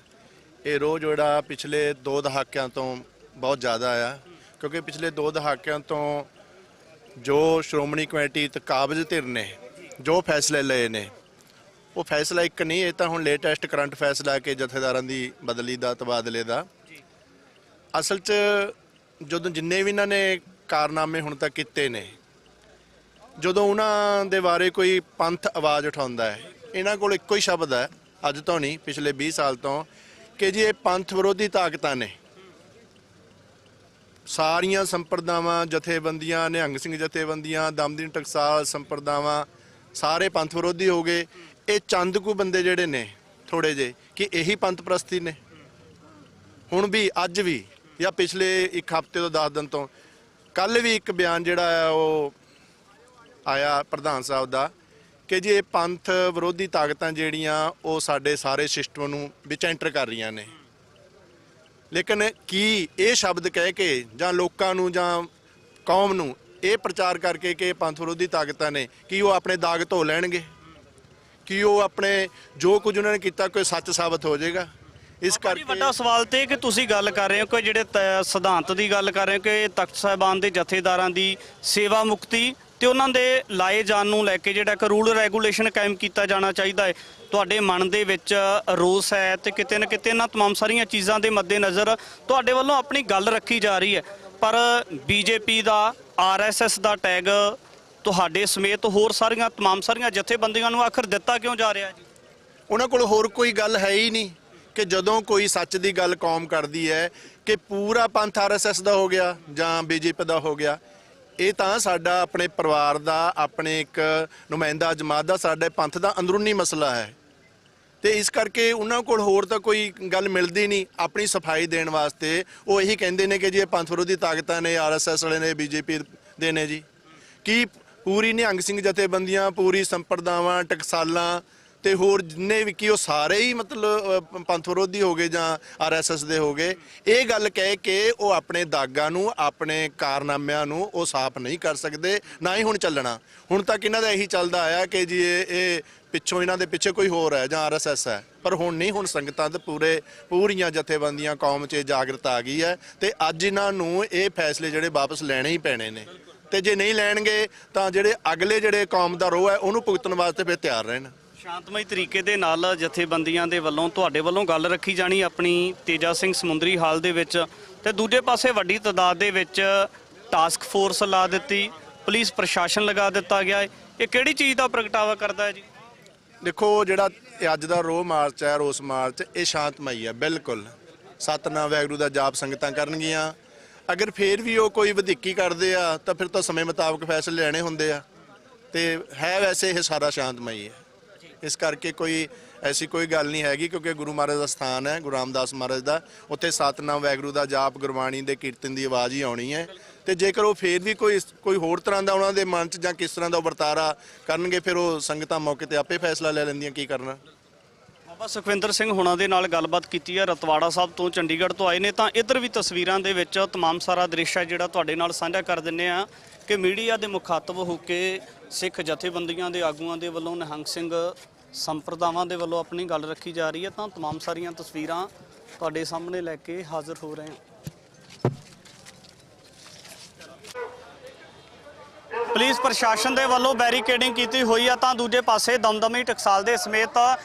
E: ਇਹ ਰੋਹ ਜਿਹੜਾ ਪਿਛਲੇ 2 ਦਹਾਕਿਆਂ ਤੋਂ ਬਹੁਤ ਜ਼ਿਆਦਾ ਆ, ਕਿਉਂਕਿ ਪਿਛਲੇ 2 ਦਹਾਕਿਆਂ ਤੋਂ ਜੋ ਸ਼੍ਰੋਮਣੀ ਕਮੇਟੀ ਤੇ ਕਾਬਜ਼ ਧਿਰ ਨੇ ਜੋ ਫੈਸਲੇ ਲਏ ਨੇ, ਉਹ ਫੈਸਲਾ ਇੱਕ ਨਹੀਂ, ਇਹ ਤਾਂ ਹੁਣ ਲੇਟੈਸਟ ਕਰੰਟ ਫੈਸਲਾ ਕਿ ਜਥੇਦਾਰਾਂ ਦੀ ਬਦਲੀ ਦਾ, ਤਬਾਦਲੇ ਦਾ। ਅਸਲ 'ਚ ਜਦੋਂ ਜਿੰਨੇ ਵੀ ਇਹਨਾਂ ਨੇ ਕਾਰਨਾਮੇ ਹੁਣ ਤੱਕ ਕੀਤੇ ਨੇ, ਜਦੋਂ ਉਹਨਾਂ ਦੇ ਬਾਰੇ ਕੋਈ ਪੰਥ ਆਵਾਜ਼ ਉਠਾਉਂਦਾ ਹੈ, ਇਹਨਾਂ ਕੋਲ ਇੱਕੋ ਹੀ ਸ਼ਬਦ ਹੈ, ਅੱਜ ਤੋਂ ਨਹੀਂ ਪਿਛਲੇ 20 ਸਾਲ ਤੋਂ, ਕਿ ਜੀ ਇਹ ਪੰਥ ਵਿਰੋਧੀ ਤਾਕਤਾਂ ਨੇ। ਸਾਰੀਆਂ ਸੰਪਰਦਾਵਾਂ, ਜਥੇਬੰਦੀਆਂ, ਨਿਹੰਗ ਸਿੰਘ ਜਥੇਬੰਦੀਆਂ, ਦਮਦਮੀ ਟਕਸਾਲ ਸੰਪਰਦਾਵਾਂ, ਸਾਰੇ ਪੰਥ ਵਿਰੋਧੀ ਹੋ ਗਏ। ਇਹ ਚੰਦ ਕੁ ਬੰਦੇ ਜਿਹੜੇ ਨੇ ਥੋੜੇ ਜਿਹੇ, ਕਿ ਇਹੀ ਪੰਥ ਪ੍ਰਸਤੀ ਨੇ। ਹੁਣ ਵੀ, ਅੱਜ ਵੀ, ਜਾਂ ਪਿਛਲੇ 1 ਹਫ਼ਤੇ ਤੋਂ 10 ਦਿਨ ਤੋਂ, ਕੱਲ ਵੀ ਇੱਕ ਬਿਆਨ ਜਿਹੜਾ ਹੈ ਉਹ ਆਇਆ ਪ੍ਰਧਾਨ ਸਾਹਿਬ ਦਾ ਕਿ ਜੀ ਇਹ ਪੰਥ ਵਿਰੋਧੀ ਤਾਕਤਾਂ ਜਿਹੜੀਆਂ ਉਹ ਸਾਡੇ ਸਾਰੇ ਸਿਸਟਮ ਨੂੰ ਵਿੱਚ ਐਂਟਰ ਕਰ ਰਹੀਆਂ ਨੇ। ਲੇਕਿਨ ਕੀ ਇਹ ਸ਼ਬਦ ਕਹਿ ਕੇ ਜਾਂ ਲੋਕਾਂ ਨੂੰ ਜਾਂ ਕੌਮ ਨੂੰ ਇਹ ਪ੍ਰਚਾਰ ਕਰਕੇ ਕਿ ਇਹ ਪੰਥ ਵਿਰੋਧੀ ਤਾਕਤਾਂ ਨੇ, ਕੀ ਉਹ ਆਪਣੇ ਦਾਗ ਧੋ ਲੈਣਗੇ? ਕੀ ਉਹ ਆਪਣੇ ਜੋ ਕੁਝ ਉਹਨਾਂ ਨੇ ਕੀਤਾ ਕੋਈ ਸੱਚ ਸਾਬਤ ਹੋ ਜਾਏਗਾ? ਇਸ ਕਰਕੇ
A: ਵੱਡਾ ਸਵਾਲ ਤੇ ਕਿ ਤੁਸੀਂ ਗੱਲ ਕਰ ਰਹੇ ਹੋ ਕਿ ਜਿਹੜੇ ਸਿਧਾਂਤ ਦੀ ਗੱਲ ਕਰ ਰਹੇ ਹੋ ਕਿ ਤਖਤ ਸਾਹਿਬਾਨ ਦੇ ਜਥੇਦਾਰਾਂ ਦੀ ਸੇਵਾ ਮੁਕਤੀ ਤੇ ਉਹਨਾਂ ਦੇ ਲਾਏ ਜਾਣ ਨੂੰ ਲੈ ਕੇ ਜਿਹੜਾ ਇੱਕ ਰੂਲ ਰੈਗੂਲੇਸ਼ਨ ਕਾਇਮ ਕੀਤਾ ਜਾਣਾ ਚਾਹੀਦਾ ਹੈ, ਤੁਹਾਡੇ ਮਨ ਦੇ ਵਿੱਚ ਰੋਸ ਹੈ ਤੇ ਕਿਤੇ ਨਾ ਕਿਤੇ ਇਹਨਾਂ तमाम ਸਾਰੀਆਂ ਚੀਜ਼ਾਂ ਦੇ ਮੱਦੇਨਜ਼ਰ ਤੁਹਾਡੇ ਵੱਲੋਂ ਆਪਣੀ ਗੱਲ ਰੱਖੀ ਜਾ ਰਹੀ ਹੈ, ਪਰ ਬੀਜੇਪੀ ਦਾ, ਆਰਐਸਐਸ ਦਾ ਟੈਗ ਤੁਹਾਡੇ ਸਮੇਤ ਹੋਰ ਸਾਰੀਆਂ तमाम ਸਾਰੀਆਂ ਜਥੇਬੰਦੀਆਂ ਨੂੰ ਆਖਰ ਦਿੱਤਾ ਕਿਉਂ ਜਾ ਰਿਹਾ ਜੀ?
E: ਉਹਨਾਂ ਕੋਲ ਹੋਰ ਕੋਈ ਗੱਲ ਹੈ ਹੀ ਨਹੀਂ ਕਿ ਜਦੋਂ ਕੋਈ ਸੱਚ ਦੀ ਗੱਲ ਕੌਮ ਕਰਦੀ ਹੈ ਕਿ ਪੂਰਾ ਪੰਥ ਆਰਐਸਐਸ ਦਾ ਹੋ ਗਿਆ ਜਾਂ ਬੀਜੇਪੀ ਦਾ ਹੋ ਗਿਆ। ਇਹ ਤਾਂ ਸਾਡਾ ਆਪਣੇ ਪਰਿਵਾਰ ਦਾ, ਆਪਣੇ ਇੱਕ ਨੁਮਾਇੰਦਾ ਜਮਾਤ ਦਾ, ਸਾਡੇ ਪੰਥ ਦਾ ਅੰਦਰੂਨੀ ਮਸਲਾ ਹੈ ਤੇ ਇਸ ਕਰਕੇ ਉਹਨਾਂ ਕੋਲ ਹੋਰ ਤਾਂ ਕੋਈ ਗੱਲ ਮਿਲਦੀ ਨਹੀਂ ਆਪਣੀ ਸਫਾਈ ਦੇਣ ਵਾਸਤੇ। ਉਹ ਇਹੀ ਕਹਿੰਦੇ ਨੇ ਕਿ ਜੀ ਇਹ ਪੰਥ ਵਿਰੋਧੀ ਤਾਕਤਾਂ ਨੇ, ਆਰਐਸਐਸ ਵਾਲੇ ਨੇ, ਬੀਜੇਪੀ ਦੇ ਨੇ ਜੀ। ਕੀ ਪੂਰੀ ਨਿਹੰਗ ਸਿੰਘ ਜਥੇਬੰਦੀਆਂ, ਪੂਰੀ ਸੰਪਰਦਾਵਾਂ, ਟਕਸਾਲਾਂ ਤੇ ਹੋਰ ਜਿੰਨੇ ਵੀ ਕੀ ਉਹ ਸਾਰੇ ਹੀ ਮਤਲਬ ਪੰਥ ਵਿਰੋਧੀ ਹੋ ਗਏ ਜਾਂ ਆਰਐਸਐਸ ਦੇ ਹੋ ਗਏ? ਇਹ ਗੱਲ ਕਹਿ ਕੇ ਉਹ ਆਪਣੇ ਦਾਗਾਂ ਨੂੰ, ਆਪਣੇ ਕਾਰਨਾਮਿਆਂ ਨੂੰ ਉਹ ਸਾਫ਼ ਨਹੀਂ ਕਰ ਸਕਦੇ, ਨਾ ਹੀ ਹੁਣ ਚੱਲਣਾ। ਹੁਣ ਤੱਕ ਇਹਨਾਂ ਦਾ ਇਹੀ ਚੱਲਦਾ ਆਇਆ ਕਿ ਜੀ ਇਹ ਪਿੱਛੋਂ ਇਹਨਾਂ ਦੇ ਪਿੱਛੇ ਕੋਈ ਹੋਰ ਹੈ ਜਾਂ ਆਰਐਸਐਸ ਹੈ, ਪਰ ਹੁਣ ਨਹੀਂ। ਹੁਣ ਸੰਗਤਾਂ ਤੇ ਪੂਰੀਆਂ ਜਥੇਬੰਦੀਆਂ, ਕੌਮ 'ਚ ਜਾਗਰਤਾ ਆ ਗਈ ਹੈ ਤੇ ਅੱਜ ਇਹਨਾਂ ਨੂੰ ਇਹ ਫੈਸਲੇ ਜਿਹੜੇ ਵਾਪਸ ਲੈਣੇ ਹੀ ਪੈਣੇ ਨੇ ਤੇ ਜੇ ਨਹੀਂ ਲੈਣਗੇ ਤਾਂ ਜਿਹੜੇ ਅਗਲੇ ਜਿਹੜੇ ਕੌਮ ਦਾ ਰੋਹ ਹੈ ਉਹਨੂੰ ਭੁਗਤਣ ਵਾਸਤੇ ਫਿਰ ਤਿਆਰ ਰਹਿਣ।
A: ਸ਼ਾਂਤਮਈ ਤਰੀਕੇ ਦੇ ਨਾਲ ਜਥੇਬੰਦੀਆਂ ਦੇ ਵੱਲੋਂ ਤੁਹਾਡੇ ਵੱਲੋਂ ਗੱਲ ਰੱਖੀ ਜਾਣੀ ਆਪਣੀ ਤੇਜਾ ਸਿੰਘ ਸਮੁੰਦਰੀ ਹਾਲ ਦੇ ਵਿੱਚ, ਤੇ ਦੂਜੇ ਪਾਸੇ ਵੱਡੀ ਤਾਦਾਦ ਦੇ ਵਿੱਚ ਟਾਸਕ ਫੋਰਸ ਲਾ ਦਿੱਤੀ, ਪੁਲਿਸ ਪ੍ਰਸ਼ਾਸਨ ਲਗਾ ਦਿੱਤਾ ਗਿਆ ਹੈ। ਇਹ ਕਿਹੜੀ ਚੀਜ਼ ਦਾ ਪ੍ਰਗਟਾਵਾ ਕਰਦਾ ਹੈ ਜੀ?
E: ਦੇਖੋ, ਜਿਹੜਾ ਅੱਜ ਦਾ ਰੋਹ ਮਾਰਚ ਹੈ, ਰੋਸ ਮਾਰਚ, ਇਹ ਸ਼ਾਂਤਮਈ ਹੈ ਬਿਲਕੁਲ। ਸਤਨਾਮ ਵਾਹਿਗੁਰੂ ਦਾ ਜਾਪ ਸੰਗਤਾਂ ਕਰਨਗੀਆਂ। ਅਗਰ ਫੇਰ ਵੀ ਉਹ ਕੋਈ ਵਧੀਕੀ ਕਰਦੇ ਆ ਤਾਂ ਫਿਰ ਤਾਂ ਸਮੇਂ ਮੁਤਾਬਕ ਫੈਸਲੇ ਲੈਣੇ ਹੁੰਦੇ ਆ ਤੇ ਹੈ ਵੈਸੇ ਇਹ ਸਾਰਾ ਸ਼ਾਂਤਮਈ ਹੈ। ਇਸ ਕਰਕੇ ਕੋਈ ਐਸੀ ਕੋਈ ਗੱਲ ਨਹੀਂ ਹੈਗੀ, ਕਿਉਂਕਿ ਗੁਰੂ ਮਹਾਰਾਜ ਦਾ ਸਥਾਨ ਹੈ, ਗੁਰੂ ਰਾਮਦਾਸ ਮਹਾਰਾਜ ਦਾ। ਉੱਥੇ ਸਤਨਾਮ ਵਾਹਿਗੁਰੂ ਦਾ ਜਾਪ, ਗੁਰਬਾਣੀ ਦੇ ਕੀਰਤਨ ਦੀ ਆਵਾਜ਼ ਹੀ ਆਉਣੀ ਹੈ ਤੇ ਜੇਕਰ ਉਹ ਫੇਰ ਵੀ ਕੋਈ ਹੋਰ ਤਰ੍ਹਾਂ ਦਾ ਉਹਨਾਂ ਦੇ ਮਨ 'ਚ ਜਾਂ ਕਿਸ ਤਰ੍ਹਾਂ ਦਾ ਵਰਤਾਰਾ ਕਰਨਗੇ, ਫਿਰ ਉਹ ਸੰਗਤਾਂ ਮੌਕੇ ਤੇ ਆਪੇ ਫੈਸਲਾ ਲੈ ਲੈਂਦੀਆਂ ਕੀ ਕਰਨਾ।
A: ਬਾਬਾ ਸੁਖਵਿੰਦਰ ਸਿੰਘ ਹੁਣਾਂ ਦੇ ਨਾਲ ਗੱਲਬਾਤ ਕੀਤੀ ਹੈ, ਰਤਵਾੜਾ ਸਾਹਿਬ ਤੋਂ, ਚੰਡੀਗੜ੍ਹ ਤੋਂ ਆਏ ਨੇ। ਤਾਂ ਇੱਧਰ ਵੀ ਤਸਵੀਰਾਂ ਦੇ ਵਿੱਚ तमाम ਸਾਰਾ ਦ੍ਰਿਸ਼ ਹੈ ਜਿਹੜਾ ਤੁਹਾਡੇ ਨਾਲ ਸਾਂਝਾ ਕਰ ਦਿੰਦੇ ਆ ਕਿ ਮੀਡੀਆ ਦੇ ਮੁਖਾਤਬ ਹੋ ਕੇ ਸਿੱਖ ਜਥੇਬੰਦੀਆਂ ਦੇ ਆਗੂਆਂ ਦੇ ਵੱਲੋਂ, ਨਿਹੰਗ ਸਿੰਘ ਸੰਪਰਦਾਵਾਂ ਦੇ ਵੱਲੋਂ ਆਪਣੀ ਗੱਲ ਰੱਖੀ ਜਾ ਰਹੀ ਹੈ। ਤਾਂ तमाम ਸਾਰੀਆਂ ਤਸਵੀਰਾਂ ਤੁਹਾਡੇ ਸਾਹਮਣੇ ਲੈ ਕੇ ਹਾਜ਼ਰ ਹੋ ਰਹੇ ਹਾਂ। ਪੁਲਿਸ ਪ੍ਰਸ਼ਾਸਨ ਦੇ ਵੱਲੋਂ ਬੈਰੀਕੇਡਿੰਗ ਕੀਤੀ ਹੋਈ ਆ ਤਾਂ ਦੂਜੇ ਪਾਸੇ ਦਮਦਮੀ ਟਕਸਾਲ ਦੇ ਸਮੇਤ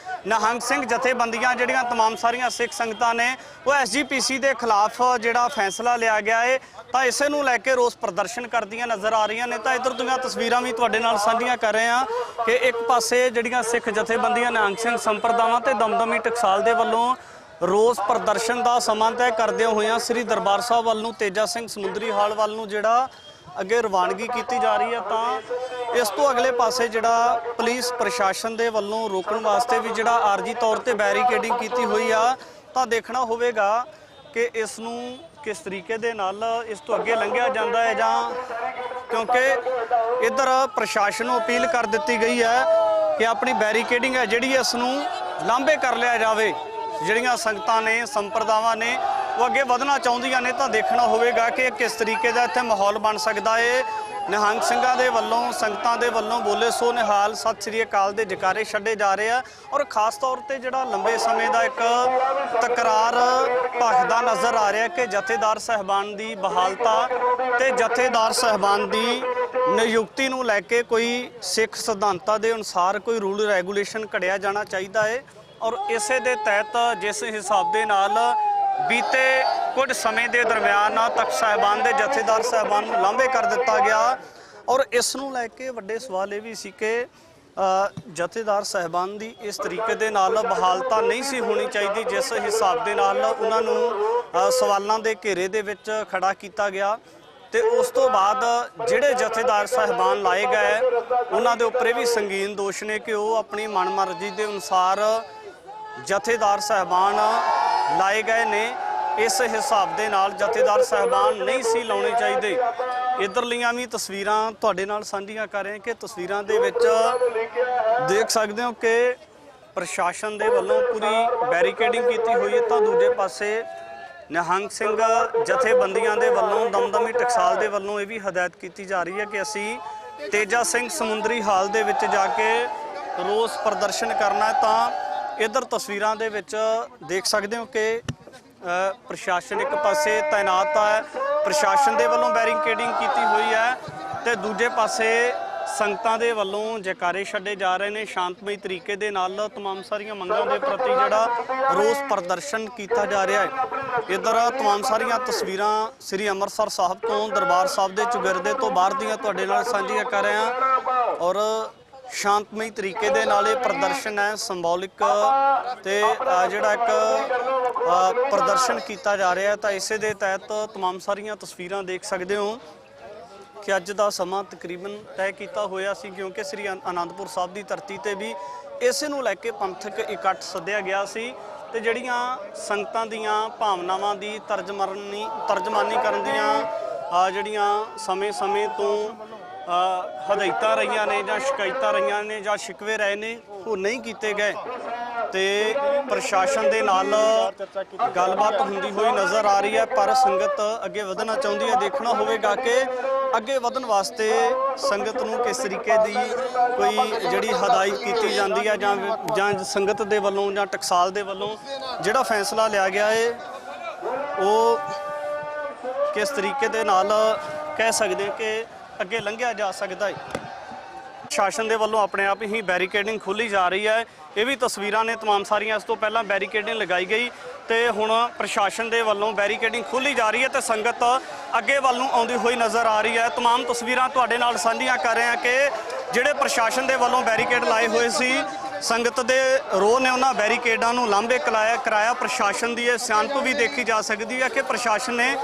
A: ਨਿਹੰਗ ਸਿੰਘ ਜਥੇਬੰਦੀਆਂ ਜਿਹੜੀਆਂ तमाम ਸਾਰੀਆਂ ਸਿੱਖ ਸੰਗਤਾਂ ਨੇ ਉਹ ਐਸਜੀਪੀਸੀ ਦੇ ਖਿਲਾਫ ਜਿਹੜਾ ਫੈਸਲਾ ਲਿਆ ਗਿਆ ਹੈ ਤਾਂ ਇਸੇ ਨੂੰ ਲੈ ਕੇ ਰੋਸ ਪ੍ਰਦਰਸ਼ਨ ਕਰਦੀਆਂ ਨਜ਼ਰ ਆ ਰਹੀਆਂ ਨੇ। ਤਾਂ ਇਧਰ ਦੀਆਂ ਤਸਵੀਰਾਂ ਵੀ ਤੁਹਾਡੇ ਨਾਲ ਸਾਂਝੀਆਂ ਕਰ ਰਹੇ ਹਾਂ ਕਿ ਇੱਕ ਪਾਸੇ ਜਿਹੜੀਆਂ ਸਿੱਖ ਜਥੇਬੰਦੀਆਂ ਨਿਹੰਗ ਸਿੰਘ ਸੰਪਰਦਾਵਾਂ ਤੇ ਦਮਦਮੀ ਟਕਸਾਲ ਦੇ ਵੱਲੋਂ ਰੋਸ ਪ੍ਰਦਰਸ਼ਨ ਦਾ ਸਮਾਂ ਤੈਅ ਕਰਦੇ ਹੋਇਆਂ ਸ੍ਰੀ ਦਰਬਾਰ ਸਾਹਿਬ ਵੱਲ ਨੂੰ ਤੇਜਾ ਸਿੰਘ ਸਮੁੰਦਰੀ ਹਾਲ ਵੱਲ ਨੂੰ ਜਿਹੜਾ ਅੱਗੇ ਰਵਾਨਗੀ ਕੀਤੀ ਜਾ ਰਹੀ ਹੈ। ਤਾਂ ਇਸ ਤੋਂ ਅਗਲੇ ਪਾਸੇ ਜਿਹੜਾ ਪੁਲਿਸ ਪ੍ਰਸ਼ਾਸਨ ਦੇ ਵੱਲੋਂ ਰੋਕਣ ਵਾਸਤੇ ਵੀ ਜਿਹੜਾ ਆਰਜੀ ਤੌਰ ਤੇ ਬੈਰੀਕੇਡਿੰਗ ਕੀਤੀ ਹੋਈ ਆ ਤਾਂ ਦੇਖਣਾ ਹੋਵੇਗਾ ਕਿ ਇਸ ਨੂੰ ਕਿਸ ਤਰੀਕੇ ਦੇ ਨਾਲ ਇਸ ਤੋਂ ਅੱਗੇ ਲੰਘਿਆ ਜਾਂਦਾ ਹੈ ਜਾਂ ਕਿਉਂਕਿ ਇੱਧਰ ਪ੍ਰਸ਼ਾਸਨ ਨੂੰ ਅਪੀਲ ਕਰ ਦਿੱਤੀ ਗਈ ਹੈ ਕਿ ਆਪਣੀ ਬੈਰੀਕੇਡਿੰਗ ਹੈ ਜਿਹੜੀ ਇਸ ਨੂੰ ਲਾਂਭੇ ਕਰ ਲਿਆ ਜਾਵੇ। ਜਿਹੜੀਆਂ ਸੰਗਤਾਂ ਨੇ ਸੰਪਰਦਾਵਾਂ ਨੇ ਉਹ ਅੱਗੇ ਵਧਣਾ ਚਾਹੁੰਦੀਆਂ ਨੇ ਤਾਂ ਦੇਖਣਾ ਹੋਵੇਗਾ ਕਿ ਕਿਸ ਤਰੀਕੇ ਦਾ ਇੱਥੇ ਮਾਹੌਲ ਬਣ ਸਕਦਾ ਹੈ। ਨਿਹੰਗ ਸਿੰਘਾਂ ਦੇ ਵੱਲੋਂ ਸੰਗਤਾਂ ਦੇ ਵੱਲੋਂ ਬੋਲੇ ਸੋ ਨਿਹਾਲ ਸਤਿ ਸ੍ਰੀ ਅਕਾਲ ਦੇ ਜਕਾਰੇ ਛੱਡੇ ਜਾ ਰਹੇ ਆ ਔਰ ਖਾਸ ਤੌਰ ਤੇ ਜਿਹੜਾ ਲੰਬੇ ਸਮੇਂ ਦਾ ਇੱਕ ਤਕਰਾਰ ਭਖਦਾ ਨਜ਼ਰ ਆ ਰਿਹਾ ਕਿ ਜਥੇਦਾਰ ਸਾਹਿਬਾਨ ਦੀ ਬਹਾਲਤਾ ਤੇ ਜਥੇਦਾਰ ਸਾਹਿਬਾਨ ਦੀ ਨਿਯੁਕਤੀ ਨੂੰ ਲੈ ਕੇ ਕੋਈ ਸਿੱਖ ਸਿਧਾਂਤਾਂ ਦੇ ਅਨੁਸਾਰ ਕੋਈ ਰੂਲ ਰੈਗੂਲੇਸ਼ਨ ਘੜਿਆ ਜਾਣਾ ਚਾਹੀਦਾ ਹੈ ਔਰ ਇਸੇ ਦੇ ਤਹਿਤ ਜਿਸ ਹਿਸਾਬ ਦੇ ਨਾਲ ਬੀਤੇ ਕੁਝ ਸਮੇਂ ਦੇ ਦਰਮਿਆਨ ਤਖਤ ਸਾਹਿਬਾਨ ਦੇ ਜਥੇਦਾਰ ਸਾਹਿਬਾਨ ਨੂੰ ਲਾਂਭੇ ਕਰ ਦਿੱਤਾ ਗਿਆ ਔਰ ਇਸ ਨੂੰ ਲੈ ਕੇ ਵੱਡੇ ਸਵਾਲ ਇਹ ਵੀ ਸੀ ਕਿ ਜਥੇਦਾਰ ਸਾਹਿਬਾਨ ਦੀ ਇਸ ਤਰੀਕੇ ਦੇ ਨਾਲ ਬਹਾਲਤਾ ਨਹੀਂ ਸੀ ਹੋਣੀ ਚਾਹੀਦੀ ਜਿਸ ਹਿਸਾਬ ਦੇ ਨਾਲ ਉਹਨਾਂ ਨੂੰ ਸਵਾਲਾਂ ਦੇ ਘੇਰੇ ਦੇ ਵਿੱਚ ਖੜਾ ਕੀਤਾ ਗਿਆ। ਤੇ ਉਸ ਤੋਂ ਬਾਅਦ ਜਿਹੜੇ ਜਥੇਦਾਰ ਸਾਹਿਬਾਨ ਲਾਏ ਗਏ ਉਹਨਾਂ ਦੇ ਉੱਪਰ ਇਹ ਵੀ ਸੰਗੀਨ ਦੋਸ਼ ਨੇ ਕਿ ਉਹ ਆਪਣੀ ਮਨਮਰਜ਼ੀ ਦੇ ਅਨੁਸਾਰ ਜਥੇਦਾਰ ਸਾਹਿਬਾਨ ਲਾਏ ਗਏ ਨੇ। ਇਸ ਹਿਸਾਬ ਦੇ ਨਾਲ ਜਥੇਦਾਰ ਸਾਹਿਬਾਨ ਨਹੀਂ ਸੀ ਲਾਉਣੇ ਚਾਹੀਦੇ। ਇੱਧਰਲੀਆਂ ਵੀ ਤਸਵੀਰਾਂ ਤੁਹਾਡੇ ਨਾਲ ਸਾਂਝੀਆਂ ਕਰ ਰਹੇ ਕਿ ਤਸਵੀਰਾਂ ਦੇ ਵਿੱਚ ਦੇਖ ਸਕਦੇ ਹੋ ਕਿ ਪ੍ਰਸ਼ਾਸਨ ਦੇ ਵੱਲੋਂ ਪੂਰੀ ਬੈਰੀਕੇਡਿੰਗ ਕੀਤੀ ਹੋਈ ਹੈ ਤਾਂ ਦੂਜੇ ਪਾਸੇ ਨਿਹੰਗ ਸਿੰਘ ਜਥੇਬੰਦੀਆਂ ਦੇ ਵੱਲੋਂ ਦਮਦਮੀ ਟਕਸਾਲ ਦੇ ਵੱਲੋਂ ਇਹ ਵੀ ਹਦਾਇਤ ਕੀਤੀ ਜਾ ਰਹੀ ਹੈ ਕਿ ਅਸੀਂ ਤੇਜਾ ਸਿੰਘ ਸਮੁੰਦਰੀ ਹਾਲ ਦੇ ਵਿੱਚ ਜਾ ਕੇ ਰੋਸ ਪ੍ਰਦਰਸ਼ਨ ਕਰਨਾ ਹੈ। ਤਾਂ ਇੱਧਰ ਤਸਵੀਰਾਂ ਦੇ ਵਿੱਚ ਦੇਖ ਸਕਦੇ ਹੋ ਕਿ ਪ੍ਰਸ਼ਾਸਨ ਇੱਕ ਪਾਸੇ ਤਾਇਨਾਤ ਹੈ, ਪ੍ਰਸ਼ਾਸਨ ਦੇ ਵੱਲੋਂ ਬੈਰੀਕੇਡਿੰਗ ਕੀਤੀ ਹੋਈ ਹੈ ਤੇ ਦੂਜੇ ਪਾਸੇ ਸੰਗਤਾਂ ਦੇ ਵੱਲੋਂ ਜੈਕਾਰੇ ਛੱਡੇ ਜਾ ਰਹੇ ਨੇ। ਸ਼ਾਂਤਮਈ ਤਰੀਕੇ ਦੇ ਨਾਲ तमाम ਸਾਰੀਆਂ ਮੰਗਾਂ ਦੇ ਪ੍ਰਤੀ ਜਿਹੜਾ ਰੋਸ ਪ੍ਰਦਰਸ਼ਨ ਕੀਤਾ ਜਾ ਰਿਹਾ ਹੈ। ਇੱਧਰ तमाम ਸਾਰੀਆਂ ਤਸਵੀਰਾਂ ਸ੍ਰੀ ਅੰਮ੍ਰਿਤਸਰ ਸਾਹਿਬ ਤੋਂ ਦਰਬਾਰ ਸਾਹਿਬ ਦੇ ਚੁਗਿਰਦੇ ਤੋਂ ਬਾਹਰ ਦੀਆਂ ਤੁਹਾਡੇ ਨਾਲ ਸਾਂਝੀਆਂ ਕਰ ਰਹੇ ਹਾਂ ਔਰ ਸ਼ਾਂਤਮਈ ਤਰੀਕੇ ਦੇ ਨਾਲ ਇਹ ਪ੍ਰਦਰਸ਼ਨ ਹੈ ਸਿੰਬੋਲਿਕ ਤੇ ਜਿਹੜਾ ਇੱਕ ਪ੍ਰਦਰਸ਼ਨ ਕੀਤਾ ਜਾ ਰਿਹਾ ਤਾਂ ਇਸੇ ਦੇ ਤਹਿਤ तमाम ਸਾਰੀਆਂ ਤਸਵੀਰਾਂ ਦੇਖ ਸਕਦੇ ਹੋ ਕਿ ਅੱਜ ਦਾ ਸਮਾਂ ਤਕਰੀਬਨ ਤੈਅ ਕੀਤਾ ਹੋਇਆ ਸੀ ਕਿਉਂਕਿ ਸ੍ਰੀ ਅਨੰਦਪੁਰ ਸਾਹਿਬ ਦੀ ਧਰਤੀ ਤੇ ਵੀ ਇਸੇ ਨੂੰ ਲੈ ਕੇ ਪੰਥਕ ਇਕੱਠ ਸੱਦਿਆ ਗਿਆ ਸੀ ਤੇ ਜਿਹੜੀਆਂ ਸੰਗਤਾਂ ਦੀਆਂ ਭਾਵਨਾਵਾਂ ਦੀ ਤਰਜਮਾਨੀ ਕਰਨ ਦੀਆਂ ਜਿਹੜੀਆਂ ਸਮੇਂ ਤੋਂ ਹਦਾਇਤਾਂ ਰਹੀਆਂ ਨੇ ਜਾਂ ਸ਼ਿਕਾਇਤਾਂ ਰਹੀਆਂ ਨੇ ਜਾਂ ਸ਼ਿਕਵੇ ਰਹੇ ਨੇ ਉਹ ਨਹੀਂ ਕੀਤੇ ਗਏ ਤੇ ਪ੍ਰਸ਼ਾਸਨ ਦੇ ਨਾਲ ਗੱਲਬਾਤ ਹੁੰਦੀ ਹੋਈ ਨਜ਼ਰ ਆ ਰਹੀ ਹੈ ਪਰ ਸੰਗਤ ਅੱਗੇ ਵਧਣਾ ਚਾਹੁੰਦੀ ਹੈ। ਦੇਖਣਾ ਹੋਵੇਗਾ ਕਿ ਅੱਗੇ ਵਧਣ ਵਾਸਤੇ ਸੰਗਤ ਨੂੰ ਕਿਸ ਤਰੀਕੇ ਦੀ ਕੋਈ ਜਿਹੜੀ ਹਦਾਇਤ ਕੀਤੀ ਜਾਂਦੀ ਹੈ ਜਾਂ ਸੰਗਤ ਦੇ ਵੱਲੋਂ ਜਾਂ ਟਕਸਾਲ ਦੇ ਵੱਲੋਂ ਜਿਹੜਾ ਫੈਸਲਾ ਲਿਆ ਗਿਆ ਹੈ ਉਹ ਕਿਸ ਤਰੀਕੇ ਦੇ ਨਾਲ ਕਹਿ ਸਕਦੇ ਕਿ ਅੱਗੇ ਲੰਘਿਆ ਜਾ ਸਕਦਾ ਹੈ। ਸ਼ਾਸਨ ਦੇ ਵੱਲੋਂ ਆਪਣੇ ਆਪ ਹੀ ਬੈਰੀਕੇਡਿੰਗ ਖੋਲ੍ਹੀ ਜਾ ਰਹੀ ਹੈ। ਇਹ ਵੀ ਤਸਵੀਰਾਂ ਨੇ तमाम ਸਾਰੀਆਂ। ਇਸ ਤੋਂ ਪਹਿਲਾਂ ਬੈਰੀਕੇਡਿੰਗ ਲਗਾਈ ਗਈ ਤੇ ਹੁਣ ਪ੍ਰਸ਼ਾਸਨ ਦੇ ਵੱਲੋਂ ਬੈਰੀਕੇਡਿੰਗ ਖੋਲ੍ਹੀ ਜਾ ਰਹੀ ਹੈ ਤੇ ਸੰਗਤ ਅੱਗੇ ਵੱਲ ਨੂੰ ਆਉਂਦੀ ਹੋਈ ਨਜ਼ਰ ਆ ਰਹੀ ਹੈ। तमाम ਤਸਵੀਰਾਂ ਤੁਹਾਡੇ ਨਾਲ ਸਾਂਝੀਆਂ ਕਰ ਰਹੇ ਹਾਂ ਕਿ ਜਿਹੜੇ ਪ੍ਰਸ਼ਾਸਨ ਦੇ ਵੱਲੋਂ ਬੈਰੀਕੇਡ ਲਾਏ ਹੋਏ ਸੀ ਸੰਗਤ ਦੇ ਰੋਹ ਨੇ ਉਹਨਾਂ ਬੈਰੀਕੇਡਾਂ ਨੂੰ ਲਾਂਭੇ ਕਰਾਇਆ। ਪ੍ਰਸ਼ਾਸਨ ਦੀ ਇਹ ਸਿਆਣਪ ਵੀ ਦੇਖੀ ਜਾ ਸਕਦੀ ਹੈ ਕਿ ਪ੍ਰਸ਼ਾਸਨ ਨੇ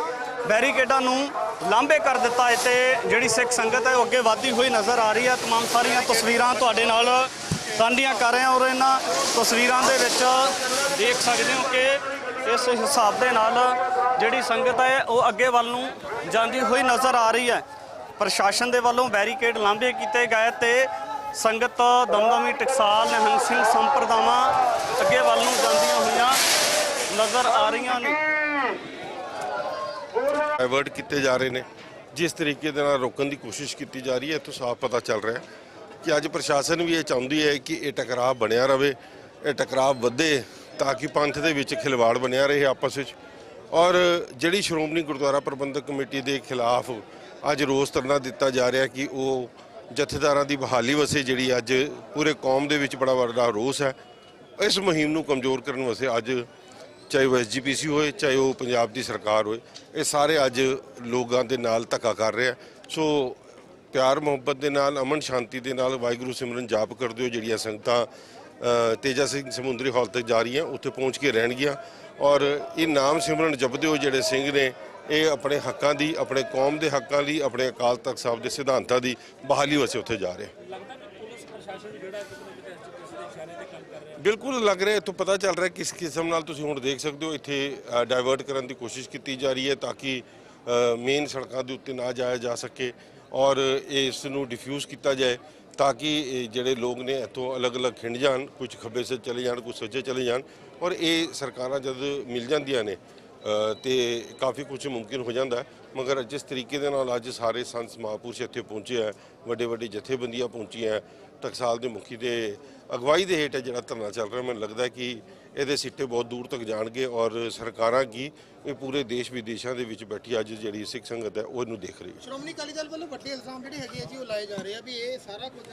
A: ਬੈਰੀਕੇਡਾਂ ਨੂੰ ਲਾਂਭੇ ਕਰ ਦਿੱਤਾ ਹੈ ਤੇ ਜਿਹੜੀ ਸਿੱਖ ਸੰਗਤ ਹੈ ਉਹ ਅੱਗੇ ਵਧਦੀ ਹੋਈ ਨਜ਼ਰ ਆ ਰਹੀ ਹੈ। तमाम ਸਾਰੀਆਂ ਤਸਵੀਰਾਂ ਤੁਹਾਡੇ ਨਾਲ ਸਾਂਝੀਆਂ ਕਰ ਰਹੇ ਹਾਂ ਔਰ ਇਹਨਾਂ ਤਸਵੀਰਾਂ ਦੇ ਵਿੱਚ ਦੇਖ ਸਕਦੇ ਹੋ ਕਿ ਇਸ ਹਿਸਾਬ ਦੇ ਨਾਲ ਜਿਹੜੀ ਸੰਗਤ ਹੈ ਉਹ ਅੱਗੇ ਵੱਲ ਨੂੰ ਜਾਂਦੀ ਹੋਈ ਨਜ਼ਰ ਆ ਰਹੀ ਹੈ। ਪ੍ਰਸ਼ਾਸਨ ਦੇ ਵੱਲੋਂ ਬੈਰੀਕੇਡ ਲਾਂਭੇ ਕੀਤੇ ਗਏ ਤੇ ਸੰਗਤ ਦਮਦਮੀ ਟਕਸਾਲ ਨਿਹੰਗ ਸਿੰਘ ਸੰਪਰਦਾਵਾਂ ਅੱਗੇ ਵੱਲ ਨੂੰ ਜਾਂਦੀਆਂ ਹੋਈਆਂ ਨਜ਼ਰ ਆ ਰਹੀਆਂ ਨੇ।
F: ਡਾਇਵਰਟ ਕੀਤੇ ਜਾ ਰਹੇ ਨੇ ਜਿਸ ਤਰੀਕੇ ਦੇ ਨਾਲ ਰੋਕਣ ਦੀ ਕੋਸ਼ਿਸ਼ ਕੀਤੀ ਜਾ ਰਹੀ ਹੈ ਇੱਥੋਂ ਸਾਫ਼ ਪਤਾ ਚੱਲ ਰਿਹਾ ਕਿ ਅੱਜ ਪ੍ਰਸ਼ਾਸਨ ਵੀ ਇਹ ਚਾਹੁੰਦੀ ਹੈ ਕਿ ਇਹ ਟਕਰਾਅ ਬਣਿਆ ਰਹੇ, ਇਹ ਟਕਰਾਅ ਵਧੇ ਤਾਂ ਕਿ ਪੰਥ ਦੇ ਵਿੱਚ ਖਿਲਵਾੜ ਬਣਿਆ ਰਹੇ ਆਪਸ ਵਿੱਚ ਔਰ ਜਿਹੜੀ ਸ਼੍ਰੋਮਣੀ ਗੁਰਦੁਆਰਾ ਪ੍ਰਬੰਧਕ ਕਮੇਟੀ ਦੇ ਖਿਲਾਫ ਅੱਜ ਰੋਸ ਧਰਨਾ ਦਿੱਤਾ ਜਾ ਰਿਹਾ ਕਿ ਉਹ ਜਥੇਦਾਰਾਂ ਦੀ ਬਹਾਲੀ ਵਾਸਤੇ ਜਿਹੜੀ ਅੱਜ ਪੂਰੇ ਕੌਮ ਦੇ ਵਿੱਚ ਬੜਾ ਵੱਡਾ ਰੋਸ ਹੈ। ਇਸ ਮੁਹਿੰਮ ਨੂੰ ਕਮਜ਼ੋਰ ਕਰਨ ਵਾਸਤੇ ਅੱਜ ਚਾਹੇ ਉਹ SGPC ਹੋਏ, ਚਾਹੇ ਉਹ ਪੰਜਾਬ ਦੀ ਸਰਕਾਰ ਹੋਏ, ਇਹ ਸਾਰੇ ਅੱਜ ਲੋਕਾਂ ਦੇ ਨਾਲ ਧੱਕਾ ਕਰ ਰਹੇ ਆ। ਸੋ ਪਿਆਰ ਮੁਹੱਬਤ ਦੇ ਨਾਲ, ਅਮਨ ਸ਼ਾਂਤੀ ਦੇ ਨਾਲ ਵਾਹਿਗੁਰੂ ਸਿਮਰਨ ਜਾਪ ਕਰਦੇ ਹੋ। ਜਿਹੜੀਆਂ ਸੰਗਤਾਂ ਤੇਜਾ ਸਿੰਘ ਸਮੁੰਦਰੀ ਹਾਲ ਤੱਕ ਜਾ ਰਹੀਆਂ, ਉੱਥੇ ਪਹੁੰਚ ਕੇ ਰਹਿਣਗੀਆਂ ਔਰ ਇਹ ਨਾਮ ਸਿਮਰਨ ਜਪਦੇ ਹੋ ਜਿਹੜੇ ਸਿੰਘ ਨੇ, ਇਹ ਆਪਣੇ ਹੱਕਾਂ ਦੀ, ਆਪਣੇ ਕੌਮ ਦੇ ਹੱਕਾਂ ਲਈ, ਆਪਣੇ ਅਕਾਲ ਤਖਤ ਸਾਹਿਬ ਦੇ ਸਿਧਾਂਤਾਂ ਦੀ ਬਹਾਲੀ ਵਾਸਤੇ ਉੱਥੇ ਜਾ ਰਹੇ। ਬਿਲਕੁਲ ਲੱਗ ਰਿਹਾ, ਇੱਥੋਂ ਪਤਾ ਚੱਲ ਰਿਹਾ ਕਿਸ ਕਿਸਮ ਨਾਲ ਤੁਸੀਂ ਹੁਣ ਦੇਖ ਸਕਦੇ ਹੋ ਇੱਥੇ ਡਾਇਵਰਟ ਕਰਨ ਦੀ ਕੋਸ਼ਿਸ਼ ਕੀਤੀ ਜਾ ਰਹੀ ਹੈ ਤਾਂ ਕਿ ਮੇਨ ਸੜਕਾਂ ਦੇ ਉੱਤੇ ਨਾ ਜਾਇਆ ਜਾ ਸਕੇ ਔਰ ਇਸ ਨੂੰ ਡਿਫਿਊਜ਼ ਕੀਤਾ ਜਾਏ ਤਾਂ ਕਿ ਜਿਹੜੇ ਲੋਕ ਨੇ ਇੱਥੋਂ ਅਲੱਗ-ਅਲੱਗ ਖਿੰਡ ਜਾਣ, ਕੁਝ ਖੱਬੇ ਸੇ ਚਲੇ ਜਾਣ, ਕੁਝ ਸੱਜੇ ਚਲੇ ਜਾਣ ਔਰ ਇਹ ਸਰਕਾਰਾਂ ਜਦ ਮਿਲ ਜਾਂਦੀਆਂ ਨੇ ਤੇ ਕਾਫੀ ਕੁਝ ਮੁਮਕਿਨ ਹੋ ਜਾਂਦਾ। ਮਗਰ ਜਿਸ ਤਰੀਕੇ ਦੇ ਨਾਲ ਅੱਜ ਸਾਰੇ ਸੰਤ ਮਹਾਂਪੁਰਸ਼ ਇੱਥੇ ਪਹੁੰਚੇ ਹੈ, ਵੱਡੇ ਜਥੇਬੰਦੀਆਂ ਪਹੁੰਚੀਆਂ, ਟਕਸਾਲ ਦੇ ਮੁਖੀ ਦੇ ਅਗਵਾਈ ਦੇ ਹੇਠ ਜਿਹੜਾ ਧਰਨਾ ਚੱਲ ਰਿਹਾ, ਮੈਨੂੰ ਲੱਗਦਾ ਕਿ ਇਹਦੇ ਸਿੱਟੇ ਬਹੁਤ ਦੂਰ ਤੱਕ ਜਾਣਗੇ ਔਰ ਸਰਕਾਰਾਂ ਕੀ ਇਹ ਪੂਰੇ ਦੇਸ਼ ਵਿਦੇਸ਼ਾਂ ਦੇ ਵਿੱਚ ਬੈਠੀ ਅੱਜ ਜਿਹੜੀ ਸਿੱਖ ਸੰਗਤ ਹੈ ਉਹ ਇਹਨੂੰ ਦੇਖ ਰਹੀ ਹੈ।
G: ਸ਼੍ਰੋਮਣੀ ਅਕਾਲੀ ਦਲ ਵੱਲੋਂ ਵੱਡੇ ਇਲਜ਼ਾਮ ਜਿਹੜੇ ਹੈਗੇ ਆ ਜੀ ਉਹ ਲਾਏ ਜਾ ਰਹੇ ਆ ਵੀ ਇਹ ਸਾਰਾ ਕੁਝ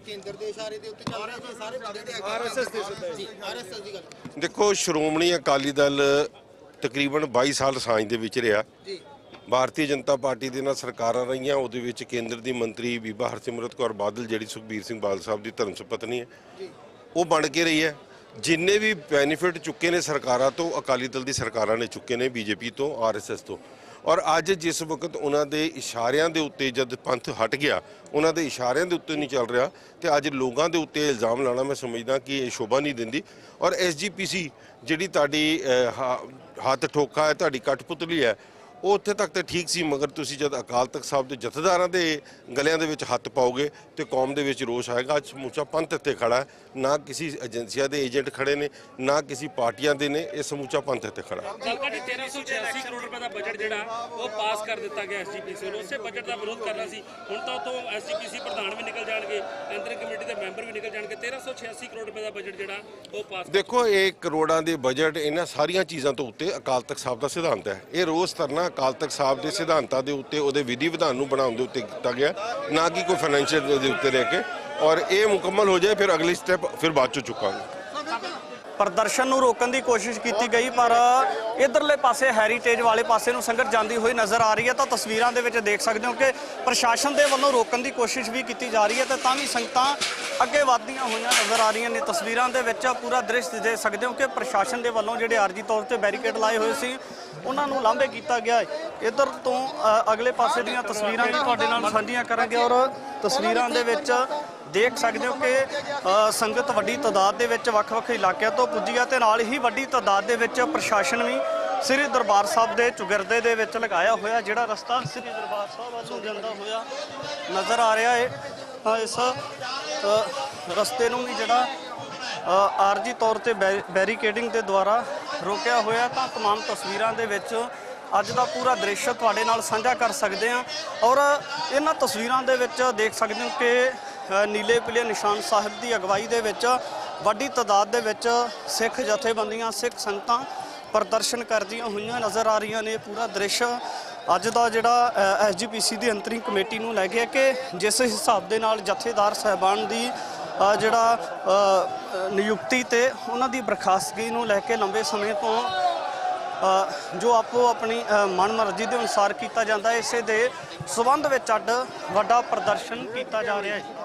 G: ਕੇਂਦਰ ਦੇ ਇਸ਼ਾਰੇ ਦੇ ਉੱਤੇ ਚੱਲ ਰਿਹਾ ਜੀ, ਸਾਰੇ ਜਿਹੜੇ RSS ਦੀ ਗੱਲ।
F: ਦੇਖੋ, ਸ਼੍ਰੋਮਣੀ ਅਕਾਲੀ ਦਲ ਤਕਰੀਬਨ 22 ਸਾਲ ਸਾਂਝ ਦੇ ਵਿੱਚ ਰਿਹਾ
G: ਜੀ।
F: ਭਾਰਤੀ ਜਨਤਾ ਪਾਰਟੀ ਦੇ ਨਾਲ ਸਰਕਾਰਾਂ ਰਹੀਆਂ, ਉਹਦੇ ਵਿੱਚ ਕੇਂਦਰ ਦੀ ਮੰਤਰੀ ਬੀਬਾ ਹਰਸਿਮਰਤ ਕੌਰ ਬਾਦਲ ਜਿਹੜੀ ਸੁਖਬੀਰ ਸਿੰਘ ਬਾਦਲ ਸਾਹਿਬ ਦੀ ਧਰਮ ਸੁਪਤਨੀ ਹੈ, ਉਹ ਬਣ ਕੇ ਰਹੀ ਹੈ। ਜਿੰਨੇ ਵੀ ਬੈਨੀਫਿਟ ਚੁੱਕੇ ਨੇ ਸਰਕਾਰਾਂ ਤੋਂ, ਅਕਾਲੀ ਦਲ ਦੀ ਸਰਕਾਰਾਂ ਨੇ ਚੁੱਕੇ ਨੇ, BJP ਤੋਂ, RSS ਤੋਂ। ਔਰ ਅੱਜ ਜਿਸ ਵਕਤ ਉਹਨਾਂ ਦੇ ਇਸ਼ਾਰਿਆਂ ਦੇ ਉੱਤੇ ਜਦ ਪੰਥ ਹਟ ਗਿਆ, ਉਹਨਾਂ ਦੇ ਇਸ਼ਾਰਿਆਂ ਦੇ ਉੱਤੇ ਨਹੀਂ ਚੱਲ ਰਿਹਾ ਤੇ ਅੱਜ ਲੋਕਾਂ ਦੇ ਉੱਤੇ ਇਲਜ਼ਾਮ ਲਾਣਾ ਮੈਂ ਸਮਝਦਾ ਕਿ ਇਹ ਸ਼ੋਭਾ ਨਹੀਂ ਦਿੰਦੀ। ਔਰ SGPC ਜਿਹੜੀ ਤੁਹਾਡੀ ਹੱਥ ਠੋਕਾ ਹੈ, ਤੁਹਾਡੀ ਕਠਪੁਤਲੀ ਹੈ, ਉਹ ਉੱਥੇ ਤੱਕ ਤਾਂ ਠੀਕ ਸੀ, ਮਗਰ ਤੁਸੀਂ ਜਦ ਅਕਾਲ ਤਖਤ ਸਾਹਿਬ ਦੇ ਜਥੇਦਾਰਾਂ ਦੇ ਗਲਿਆਂ ਦੇ ਵਿੱਚ ਹੱਥ ਪਾਓਗੇ ਤੇ ਕੌਮ ਦੇ ਵਿੱਚ ਰੋਸ਼ ਆਏਗਾ। ਅੱਜ ਸਮੁੱਚਾ ਪੰਥ ਇੱਥੇ ਖੜਾ ਹੈ, ਨਾ ਕਿਸੇ ਏਜੰਸੀਆਂ ਦੇ ਏਜੰਟ ਖੜੇ ਨੇ, ਨਾ ਕਿਸੇ ਪਾਰਟੀਆਂ ਦੇ ਨੇ, ਇਹ ਸਮੁੱਚਾ ਪੰਥ ਇੱਥੇ ਖੜਾ ਹੈ।
H: 1386 ਕਰੋੜ ਰੁਪਏ ਦਾ ਬਜਟ ਜਿਹੜਾ ਉਹ ਪਾਸ ਕਰ ਦਿੱਤਾ ਗਿਆ SGPC ਨੂੰ, ਉਸੇ ਬਜਟ ਦਾ ਵਿਰੋਧ ਕਰਨਾ ਸੀ। ਹੁਣ ਤਾਂ ਉਤੋਂ SGPC ਪ੍ਰਧਾਨ ਵੀ ਨਿਕਲ ਜਾਣਗੇ, ਕੇਂਦਰੀ ਕਮੇਟੀ ਦੇ ਮੈਂਬਰ ਵੀ ਨਿਕਲ ਜਾਣਗੇ। 1386 ਕਰੋੜ ਰੁਪਏ ਦਾ ਬਜਟ ਜਿਹੜਾ ਉਹ ਪਾਸ।
F: ਦੇਖੋ, ਇਹ ਕਰੋੜਾਂ ਦੇ ਬਜਟ ਇਹਨਾਂ ਸਾਰੀਆਂ ਚੀਜ਼ਾਂ ਤੋਂ ਉੱਤੇ ਅਕਾਲ ਤਖਤ ਸਾਹਿਬ ਦਾ ਸਿਧਾਂਤ ਹੈ। ਇਹ ਰੋਜ਼ ਧਰਨਾ ਅਕਾਲ ਤਖਤ ਸਾਹਿਬ ਦੇ ਸਿਧਾਂਤਾਂ ਦੇ ਉੱਤੇ, ਉਹਦੇ ਵਿਧੀ ਵਿਧਾਨ ਨੂੰ ਬਣਾਉਣ ਦੇ ਉੱਤੇ ਕੀਤਾ ਗਿਆ, ਨਾ ਕਿ ਕੋਈ ਫਾਈਨੈਂਸ਼ੀਅਲ ਦੇ ਉੱਤੇ ਰਹਿ ਕੇ। ਔਰ ਇਹ ਮੁਕੰਮਲ ਹੋ ਜਾਏ ਫਿਰ ਅਗਲੀ ਸਟੈਪ ਫਿਰ ਬਾਅਦ ਚੋਂ ਚੁੱਕਾਂਗੇ।
A: ਪ੍ਰਦਰਸ਼ਨ ਨੂੰ ਰੋਕਣ ਦੀ ਕੋਸ਼ਿਸ਼ ਕੀਤੀ ਗਈ ਪਰ ਇਧਰਲੇ ਪਾਸੇ ਹੈਰੀਟੇਜ ਵਾਲੇ ਪਾਸੇ ਨੂੰ ਸੰਗਤ ਜਾਂਦੀ ਹੋਈ ਨਜ਼ਰ ਆ ਰਹੀ ਹੈ। ਤਾਂ ਤਸਵੀਰਾਂ ਦੇ ਵਿੱਚ ਦੇਖ ਸਕਦੇ ਹੋ ਕਿ ਪ੍ਰਸ਼ਾਸਨ ਦੇ ਵੱਲੋਂ ਰੋਕਣ ਦੀ ਕੋਸ਼ਿਸ਼ ਵੀ ਕੀਤੀ ਜਾ ਰਹੀ ਹੈ ਤੇ ਤਾਂ ਵੀ ਸੰਗਤਾਂ ਅੱਗੇ ਵਧਦੀਆਂ ਹੋਈਆਂ ਨਜ਼ਰ ਆ ਰਹੀਆਂ ਨੇ। ਤਸਵੀਰਾਂ ਦੇ ਵਿੱਚ ਪੂਰਾ ਦ੍ਰਿਸ਼ ਦੇਖ ਸਕਦੇ ਹੋ ਕਿ ਪ੍ਰਸ਼ਾਸਨ ਦੇ ਵੱਲੋਂ ਜਿਹੜੇ ਆਰਜੀ ਤੌਰ ਤੇ ਬੈਰੀਕੇਡ ਲਾਏ ਹੋਏ ਸੀ ਉਹਨਾਂ ਨੂੰ ਲਾਂਭੇ ਕੀਤਾ ਗਿਆ ਹੈ। ਇੱਧਰ ਤੋਂ ਅਗਲੇ ਪਾਸੇ ਦੀਆਂ ਤਸਵੀਰਾਂ ਵੀ ਤੁਹਾਡੇ ਨਾਲ ਸਾਂਝੀਆਂ ਕਰਾਂਗੇ ਔਰ ਤਸਵੀਰਾਂ ਦੇ ਵਿੱਚ ਦੇਖ ਸਕਦੇ ਹੋ ਕਿ ਸੰਗਤ ਵੱਡੀ ਤਾਦਾਦ ਦੇ ਵਿੱਚ ਵੱਖ-ਵੱਖ ਇਲਾਕਿਆਂ ਤੋਂ ਪੁੱਜੀ ਹੈ ਤੇ ਨਾਲ ਹੀ ਵੱਡੀ ਤਾਦਾਦ ਦੇ ਵਿੱਚ ਪ੍ਰਸ਼ਾਸਨ ਵੀ ਸ੍ਰੀ ਦਰਬਾਰ ਸਾਹਿਬ ਦੇ ਚੁਗਿਰਦੇ ਦੇ ਵਿੱਚ ਲਗਾਇਆ ਹੋਇਆ। ਜਿਹੜਾ ਰਸਤਾ ਸ੍ਰੀ ਦਰਬਾਰ ਸਾਹਿਬ ਵੱਲੋਂ ਜਾਂਦਾ ਹੋਇਆ ਨਜ਼ਰ ਆ ਰਿਹਾ ਹੈ, ਇਸ ਰਸਤੇ ਨੂੰ ਵੀ ਜਿਹੜਾ ਆਰਜੀ ਤੌਰ ਤੇ ਬੈਰੀਕੇਡਿੰਗ ਦੇ ਦੁਆਰਾ ਰੋਕਿਆ ਹੋਇਆ। ਤਾਂ तमाम ਤਸਵੀਰਾਂ ਦੇ ਵਿੱਚ ਅੱਜ ਦਾ ਪੂਰਾ ਦ੍ਰਿਸ਼ ਤੁਹਾਡੇ ਨਾਲ ਸਾਂਝਾ ਕਰ ਸਕਦੇ ਹਾਂ ਔਰ ਇਹਨਾਂ ਤਸਵੀਰਾਂ ਦੇ ਵਿੱਚ ਦੇਖ ਸਕਦੇ ਹੋ ਕਿ ਨੀਲੇ ਪੀਲੇ ਨਿਸ਼ਾਨ ਸਾਹਿਬ ਦੀ ਅਗਵਾਈ ਦੇ ਵਿੱਚ ਵੱਡੀ ਤਾਦਾਦ ਦੇ ਵਿੱਚ ਸਿੱਖ ਜਥੇਬੰਦੀਆਂ, ਸਿੱਖ ਸੰਗਤਾਂ ਪ੍ਰਦਰਸ਼ਨ ਕਰਦੀਆਂ ਹੋਈਆਂ ਨਜ਼ਰ ਆ ਰਹੀਆਂ ਨੇ। ਪੂਰਾ ਦ੍ਰਿਸ਼ ਅੱਜ ਦਾ ਜਿਹੜਾ SGPC ਦੀ ਅੰਤਰਿਮ ਕਮੇਟੀ ਨੂੰ ਲੈ ਗਿਆ ਕਿ ਜਿਸ ਹਿਸਾਬ ਦੇ ਨਾਲ ਜਥੇਦਾਰ ਸਾਹਿਬਾਨ ਦੀ ਜਿਹੜਾ ਨਿਯੁਕਤੀ ਤੇ ਉਹਨਾਂ ਦੀ ਬਰਖਾਸਤਗੀ ਨੂੰ ਲੈ ਕੇ ਲੰਬੇ ਸਮੇਂ ਤੋਂ ਜੋ ਆਪੋ ਆਪਣੀ ਮਨਮਰਜ਼ੀ ਦੇ ਅਨੁਸਾਰ ਕੀਤਾ ਜਾਂਦਾ ਹੈ, ਇਸੇ ਦੇ ਸਬੰਧ ਵਿੱਚ ਅੱਜ ਵੱਡਾ ਪ੍ਰਦਰਸ਼ਨ ਕੀਤਾ ਜਾ ਰਿਹਾ ਹੈ।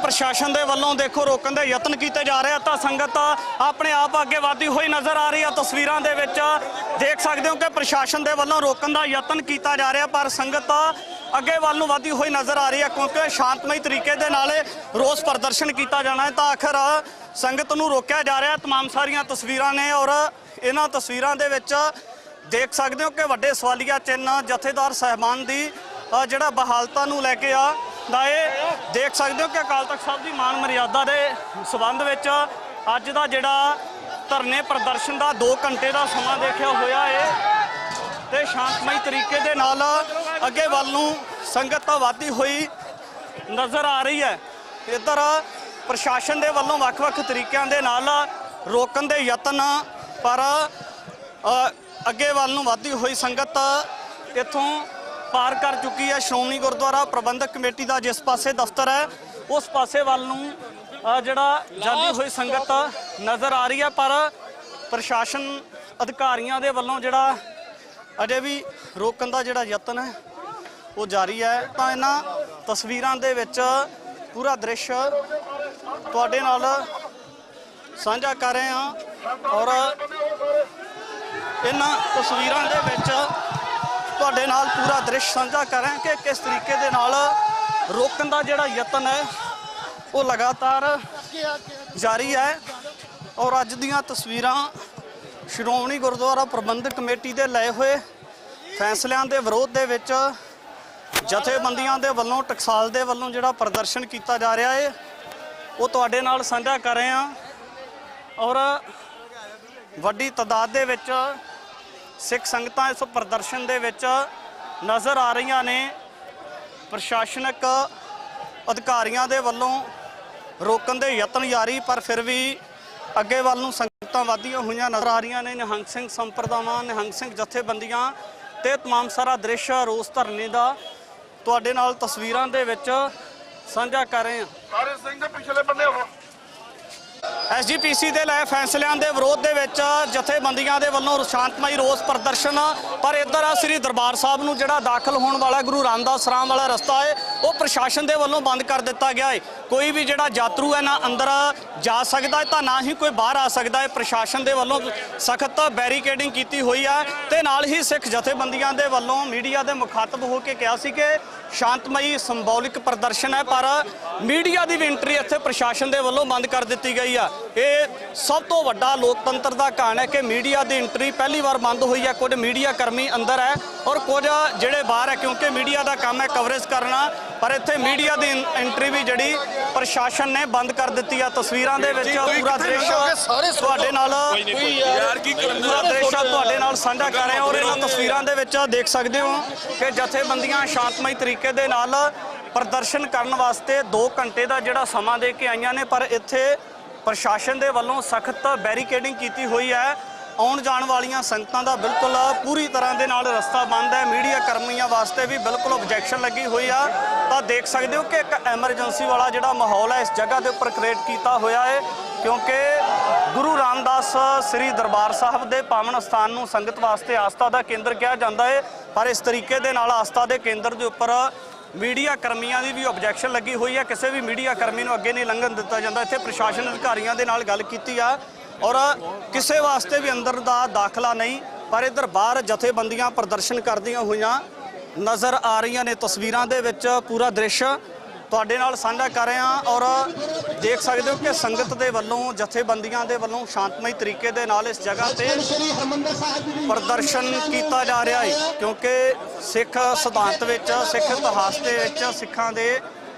A: ਪ੍ਰਸ਼ਾਸਨ ਦੇ ਵੱਲੋਂ ਦੇਖੋ ਰੋਕਣ ਦੇ ਯਤਨ ਕੀਤੇ ਜਾ ਰਹੇ ਆ ਤਾਂ ਸੰਗਤ ਆਪਣੇ ਆਪ ਅੱਗੇ ਵਧਦੀ ਹੋਈ ਨਜ਼ਰ ਆ ਰਹੀ ਆ। ਤਸਵੀਰਾਂ ਦੇ ਵਿੱਚ ਦੇਖ ਸਕਦੇ ਹੋ ਕਿ ਪ੍ਰਸ਼ਾਸਨ ਦੇ ਵੱਲੋਂ ਰੋਕਣ ਦਾ ਯਤਨ ਕੀਤਾ ਜਾ ਰਿਹਾ ਪਰ ਸੰਗਤ ਅੱਗੇ ਵੱਲ ਨੂੰ ਵਧਦੀ ਹੋਈ ਨਜ਼ਰ ਆ ਰਹੀ ਹੈ ਕਿਉਂਕਿ ਸ਼ਾਂਤਮਈ ਤਰੀਕੇ ਦੇ ਨਾਲ ਰੋਸ ਪ੍ਰਦਰਸ਼ਨ ਕੀਤਾ ਜਾਣਾ ਹੈ ਤਾਂ ਆਖਰ ਸੰਗਤ ਨੂੰ ਰੋਕਿਆ ਜਾ ਰਿਹਾ। तमाम ਸਾਰੀਆਂ ਤਸਵੀਰਾਂ ਨੇ ਔਰ ਇਹਨਾਂ ਤਸਵੀਰਾਂ ਦੇ ਵਿੱਚ ਦੇਖ ਸਕਦੇ ਹੋ ਕਿ ਵੱਡੇ ਸਵਾਲੀਆ ਚਿੰਨ੍ਹ ਜਥੇਦਾਰ ਸਾਹਿਬਾਨ ਦੀ ਜਿਹੜਾ ਬਹਾਲਤਾ ਨੂੰ ਲੈ ਕੇ ਆ ਦਾ ਇਹ ਦੇਖ ਸਕਦੇ ਹੋ ਕਿ ਅਕਾਲ ਤਖਤ ਸਾਹਿਬ ਦੀ ਮਾਨ ਮਰਿਆਦਾ ਦੇ ਸਬੰਧ ਵਿੱਚ ਅੱਜ ਦਾ ਜਿਹੜਾ ਧਰਨੇ ਪ੍ਰਦਰਸ਼ਨ ਦਾ 2 ਘੰਟੇ ਦਾ ਸਮਾਂ ਦੇਖਿਆ ਹੋਇਆ ਹੈ ਤੇ ਸ਼ਾਂਤਮਈ ਤਰੀਕੇ ਦੇ ਨਾਲ ਅੱਗੇ ਵੱਲ ਨੂੰ ਸੰਗਤ ਵਧਦੀ ਹੋਈ ਨਜ਼ਰ ਆ ਰਹੀ ਹੈ। ਇੱਧਰ ਪ੍ਰਸ਼ਾਸਨ ਦੇ ਵੱਲੋਂ ਵੱਖ-ਵੱਖ ਤਰੀਕਿਆਂ ਦੇ ਨਾਲ ਰੋਕਣ ਦੇ ਯਤਨ, ਪਰ ਅੱਗੇ ਵੱਲ ਨੂੰ ਵਧਦੀ ਹੋਈ ਸੰਗਤ ਇੱਥੋਂ ਪਾਰ ਕਰ ਚੁੱਕੀ ਹੈ। ਸ਼੍ਰੋਮਣੀ ਗੁਰਦੁਆਰਾ ਪ੍ਰਬੰਧਕ ਕਮੇਟੀ ਦਾ ਜਿਸ ਪਾਸੇ ਦਫ਼ਤਰ ਹੈ ਉਸ ਪਾਸੇ ਵੱਲ ਨੂੰ ਜਿਹੜਾ ਜਾਂਦੀ ਹੋਈ ਸੰਗਤ ਨਜ਼ਰ ਆ ਰਹੀ ਹੈ, ਪਰ ਪ੍ਰਸ਼ਾਸਨ ਅਧਿਕਾਰੀਆਂ ਦੇ ਵੱਲੋਂ ਜਿਹੜਾ ਅਜੇ ਵੀ ਰੋਕਣ ਦਾ ਜਿਹੜਾ ਯਤਨ ਹੈ ਉਹ ਜਾਰੀ ਹੈ। ਤਾਂ ਇਹਨਾਂ ਤਸਵੀਰਾਂ ਦੇ ਵਿੱਚ ਪੂਰਾ ਦ੍ਰਿਸ਼ ਤੁਹਾਡੇ ਨਾਲ ਸਾਂਝਾ ਕਰ ਰਹੇ ਹਾਂ, ਔਰ ਇਹਨਾਂ ਤਸਵੀਰਾਂ ਦੇ ਵਿੱਚ ਤੁਹਾਡੇ ਨਾਲ ਪੂਰਾ ਦ੍ਰਿਸ਼ ਸਾਂਝਾ ਕਰ ਰਹੇ ਹਾਂ ਕਿ ਕਿਸ ਤਰੀਕੇ ਦੇ ਨਾਲ ਰੋਕਣ ਦਾ ਜਿਹੜਾ ਯਤਨ ਹੈ ਉਹ ਲਗਾਤਾਰ ਜਾਰੀ ਹੈ। ਔਰ ਅੱਜ ਦੀਆਂ ਤਸਵੀਰਾਂ ਸ਼੍ਰੋਮਣੀ ਗੁਰਦੁਆਰਾ ਪ੍ਰਬੰਧਕ ਕਮੇਟੀ ਦੇ ਲਏ ਹੋਏ ਫੈਸਲਿਆਂ ਦੇ ਵਿਰੋਧ ਦੇ ਵਿੱਚ ਜਥੇਬੰਦੀਆਂ ਦੇ ਵੱਲੋਂ, ਟਕਸਾਲ ਦੇ ਵੱਲੋਂ ਜਿਹੜਾ ਪ੍ਰਦਰਸ਼ਨ ਕੀਤਾ ਜਾ ਰਿਹਾ ਹੈ ਉਹ ਤੁਹਾਡੇ ਨਾਲ ਸਾਂਝਾ ਕਰ ਰਹੇ ਹਾਂ। ਔਰ ਵੱਡੀ ਤਾਦਾਦ ਦੇ ਵਿੱਚ ਸਿੱਖ ਸੰਗਤਾਂ ਇਸ ਪ੍ਰਦਰਸ਼ਨ ਦੇ ਵਿੱਚ ਨਜ਼ਰ ਆ ਰਹੀਆਂ ਨੇ। ਪ੍ਰਸ਼ਾਸਨਿਕ ਅਧਿਕਾਰੀਆਂ ਦੇ ਵੱਲੋਂ ਰੋਕਣ ਦੇ ਯਤਨ ਜਾਰੀ, ਪਰ ਫਿਰ ਵੀ ਅੱਗੇ ਵੱਲ ਨੂੰ ਸੰਗਤਾਂ ਵਧਦੀਆਂ ਹੋਈਆਂ ਨਜ਼ਰ ਆ ਰਹੀਆਂ ਨੇ। ਨਿਹੰਗ ਸਿੰਘ ਸੰਪਰਦਾਵਾਂ, ਨਿਹੰਗ ਸਿੰਘ ਜਥੇਬੰਦੀਆਂ ਤੇ ਤਮਾਮ ਸਾਰਾ ਦ੍ਰਿਸ਼ ਰੋਸ ਧਰਨੇ ਦਾ ਤੁਹਾਡੇ ਨਾਲ ਤਸਵੀਰਾਂ ਦੇ ਵਿੱਚ ਸਾਂਝਾ ਕਰ ਰਹੇ ਹਾਂ।
D: ਸਾਰੇ ਸਿੰਘ ਪਿਛਲੇ ਬੰਨੇ ਹੋ।
A: ਐਸਜੀਪੀਸੀ ਦੇ ਲਏ ਫੈਸਲਿਆਂ ਦੇ ਵਿਰੋਧ ਦੇ ਵਿੱਚ ਜਥੇਬੰਦੀਆਂ ਦੇ ਵੱਲੋਂ ਸ਼ਾਂਤਮਈ ਰੋਸ ਪ੍ਰਦਰਸ਼ਨ, ਪਰ ਇੱਧਰ ਆ ਸ੍ਰੀ ਦਰਬਾਰ ਸਾਹਿਬ ਨੂੰ ਜਿਹੜਾ ਦਾਖਲ ਹੋਣ ਵਾਲਾ ਗੁਰੂ ਰਾਮਦਾਸ ਸਰਾਮ ਵਾਲਾ ਰਸਤਾ ਹੈ ਉਹ ਪ੍ਰਸ਼ਾਸਨ ਦੇ ਵੱਲੋਂ ਬੰਦ ਕਰ ਦਿੱਤਾ ਗਿਆ ਹੈ। ਕੋਈ ਵੀ ਜਿਹੜਾ ਯਾਤਰੂ ਹੈ ਨਾ ਅੰਦਰ ਜਾ ਸਕਦਾ ਹੈ ਤਾਂ ਨਾ ਹੀ ਕੋਈ ਬਾਹਰ ਆ ਸਕਦਾ ਹੈ। ਪ੍ਰਸ਼ਾਸਨ ਦੇ ਵੱਲੋਂ ਸਖਤ ਬੈਰੀਕੇਡਿੰਗ ਕੀਤੀ ਹੋਈ ਹੈ ਤੇ ਨਾਲ ਹੀ ਸਿੱਖ ਜਥੇਬੰਦੀਆਂ ਦੇ ਵੱਲੋਂ ਮੀਡੀਆ ਦੇ ਮੁਖਾਤਬ ਹੋ ਕੇ ਕਿਹਾ ਸੀ ਕਿ ਸ਼ਾਂਤਮਈ ਸਿੰਬੋਲਿਕ ਪ੍ਰਦਰਸ਼ਨ ਹੈ, ਪਰ ਮੀਡੀਆ ਦੀ ਵੀ ਐਂਟਰੀ ਇੱਥੇ ਪ੍ਰਸ਼ਾਸਨ ਦੇ ਵੱਲੋਂ ਬੰਦ ਕਰ ਦਿੱਤੀ ਗਈ ਆ। ਇਹ ਸਭ ਤੋਂ ਵੱਡਾ ਲੋਕਤੰਤਰ ਦਾ ਕਾਰਨ ਹੈ ਕਿ ਮੀਡੀਆ ਦੀ ਐਂਟਰੀ ਪਹਿਲੀ ਵਾਰ ਬੰਦ ਹੋਈ ਹੈ। ਕੁਝ ਮੀਡੀਆ ਕਰਮੀ ਅੰਦਰ ਹੈ ਔਰ ਕੁਝ ਜਿਹੜੇ ਬਾਹਰ ਹੈ, ਕਿਉਂਕਿ ਮੀਡੀਆ ਦਾ ਕੰਮ ਹੈ ਕਵਰੇਜ ਕਰਨਾ, ਪਰ ਇੱਥੇ ਮੀਡੀਆ ਦੀ ਐਂਟਰੀ ਵੀ ਜਿਹੜੀ ਪ੍ਰਸ਼ਾਸਨ ਨੇ ਬੰਦ ਕਰ ਦਿੱਤੀ ਆ। ਤਸਵੀਰਾਂ ਦੇ ਵਿੱਚ ਪੂਰਾ ਦ੍ਰਿਸ਼ ਤੁਹਾਡੇ ਨਾਲ ਤੁਹਾਡੇ ਨਾਲ ਸਾਂਝਾ ਕਰ ਰਹੇ ਹਾਂ। ਔਰ ਇਹਨਾਂ ਤਸਵੀਰਾਂ ਦੇ ਵਿੱਚ ਦੇਖ ਸਕਦੇ ਹੋ ਕਿ ਜਥੇਬੰਦੀਆਂ ਸ਼ਾਂਤਮਈ ਤਰੀਕੇ ਦੇ ਨਾਲ ਪ੍ਰਦਰਸ਼ਨ ਕਰਨ ਵਾਸਤੇ 2 ਘੰਟੇ ਦਾ ਜਿਹੜਾ ਸਮਾਂ ਦੇ ਕੇ ਆਈਆਂ ਨੇ, ਪਰ ਇੱਥੇ ਪ੍ਰਸ਼ਾਸਨ ਦੇ ਵੱਲੋਂ ਸਖਤ ਬੈਰੀਕੇਡਿੰਗ ਕੀਤੀ ਹੋਈ ਹੈ। ਆਉਣ ਜਾਣ ਵਾਲੀਆਂ ਸੰਗਤਾਂ ਦਾ ਬਿਲਕੁਲ ਪੂਰੀ ਤਰ੍ਹਾਂ ਦੇ ਨਾਲ ਰਸਤਾ ਬੰਦ ਹੈ। ਮੀਡੀਆ ਕਰਮੀਆਂ ਵਾਸਤੇ ਵੀ ਬਿਲਕੁਲ ਆਬਜੈਕਸ਼ਨ ਲੱਗੀ ਹੋਈ ਆ। ਤਾਂ ਦੇਖ ਸਕਦੇ ਹੋ ਕਿ ਇੱਕ ਐਮਰਜੈਂਸੀ ਵਾਲਾ ਜਿਹੜਾ ਮਾਹੌਲ ਹੈ ਇਸ ਜਗ੍ਹਾ ਦੇ ਉੱਪਰ ਕ੍ਰੀਏਟ ਕੀਤਾ ਹੋਇਆ ਹੈ, ਕਿਉਂਕਿ ਗੁਰੂ ਰਾਮਦਾਸ ਸ੍ਰੀ ਦਰਬਾਰ ਸਾਹਿਬ ਦੇ ਪਾਵਨ ਸਥਾਨ ਨੂੰ ਸੰਗਤ ਵਾਸਤੇ ਆਸਥਾ ਦਾ ਕੇਂਦਰ ਕਿਹਾ ਜਾਂਦਾ ਹੈ, ਪਰ ਇਸ ਤਰੀਕੇ ਦੇ ਨਾਲ ਆਸਥਾ ਦੇ ਕੇਂਦਰ ਦੇ ਉੱਪਰ ਮੀਡੀਆ ਕਰਮੀਆਂ ਦੀ ਵੀ ਆਬਜੈਕਸ਼ਨ ਲੱਗੀ ਹੋਈ ਹੈ। ਕਿਸੇ ਵੀ ਮੀਡੀਆ ਕਰਮੀ ਨੂੰ ਅੱਗੇ ਨਹੀਂ ਲੰਘਣ ਦਿੱਤਾ ਜਾਂਦਾ। ਇੱਥੇ ਪ੍ਰਸ਼ਾਸਨ ਅਧਿਕਾਰੀਆਂ ਦੇ ਨਾਲ ਗੱਲ ਕੀਤੀ ਆ ਔਰ ਕਿਸੇ ਵਾਸਤੇ ਵੀ ਅੰਦਰ ਦਾ ਦਾਖਲਾ ਨਹੀਂ, ਪਰ ਇੱਧਰ ਬਾਹਰ ਜਥੇਬੰਦੀਆਂ ਪ੍ਰਦਰਸ਼ਨ ਕਰਦੀਆਂ ਹੋਈਆਂ ਨਜ਼ਰ ਆ ਰਹੀਆਂ ਨੇ। ਤਸਵੀਰਾਂ ਦੇ ਵਿੱਚ ਪੂਰਾ ਦ੍ਰਿਸ਼ ਤੁਹਾਡੇ ਨਾਲ ਸਾਂਝਾ ਕਰ ਰਹੇ ਹਾਂ ਔਰ ਦੇਖ ਸਕਦੇ ਹੋ ਕਿ ਸੰਗਤ ਦੇ ਵੱਲੋਂ, ਜਥੇਬੰਦੀਆਂ ਦੇ ਵੱਲੋਂ ਸ਼ਾਂਤਮਈ ਤਰੀਕੇ ਦੇ ਨਾਲ ਇਸ ਜਗ੍ਹਾ ਤੇ ਪ੍ਰਦਰਸ਼ਨ ਕੀਤਾ ਜਾ ਰਿਹਾ ਹੈ, ਕਿਉਂਕਿ ਸਿੱਖ ਸਿਧਾਂਤ ਵਿੱਚ, ਸਿੱਖ ਇਤਿਹਾਸ ਦੇ ਵਿੱਚ, ਸਿੱਖਾਂ ਦੇ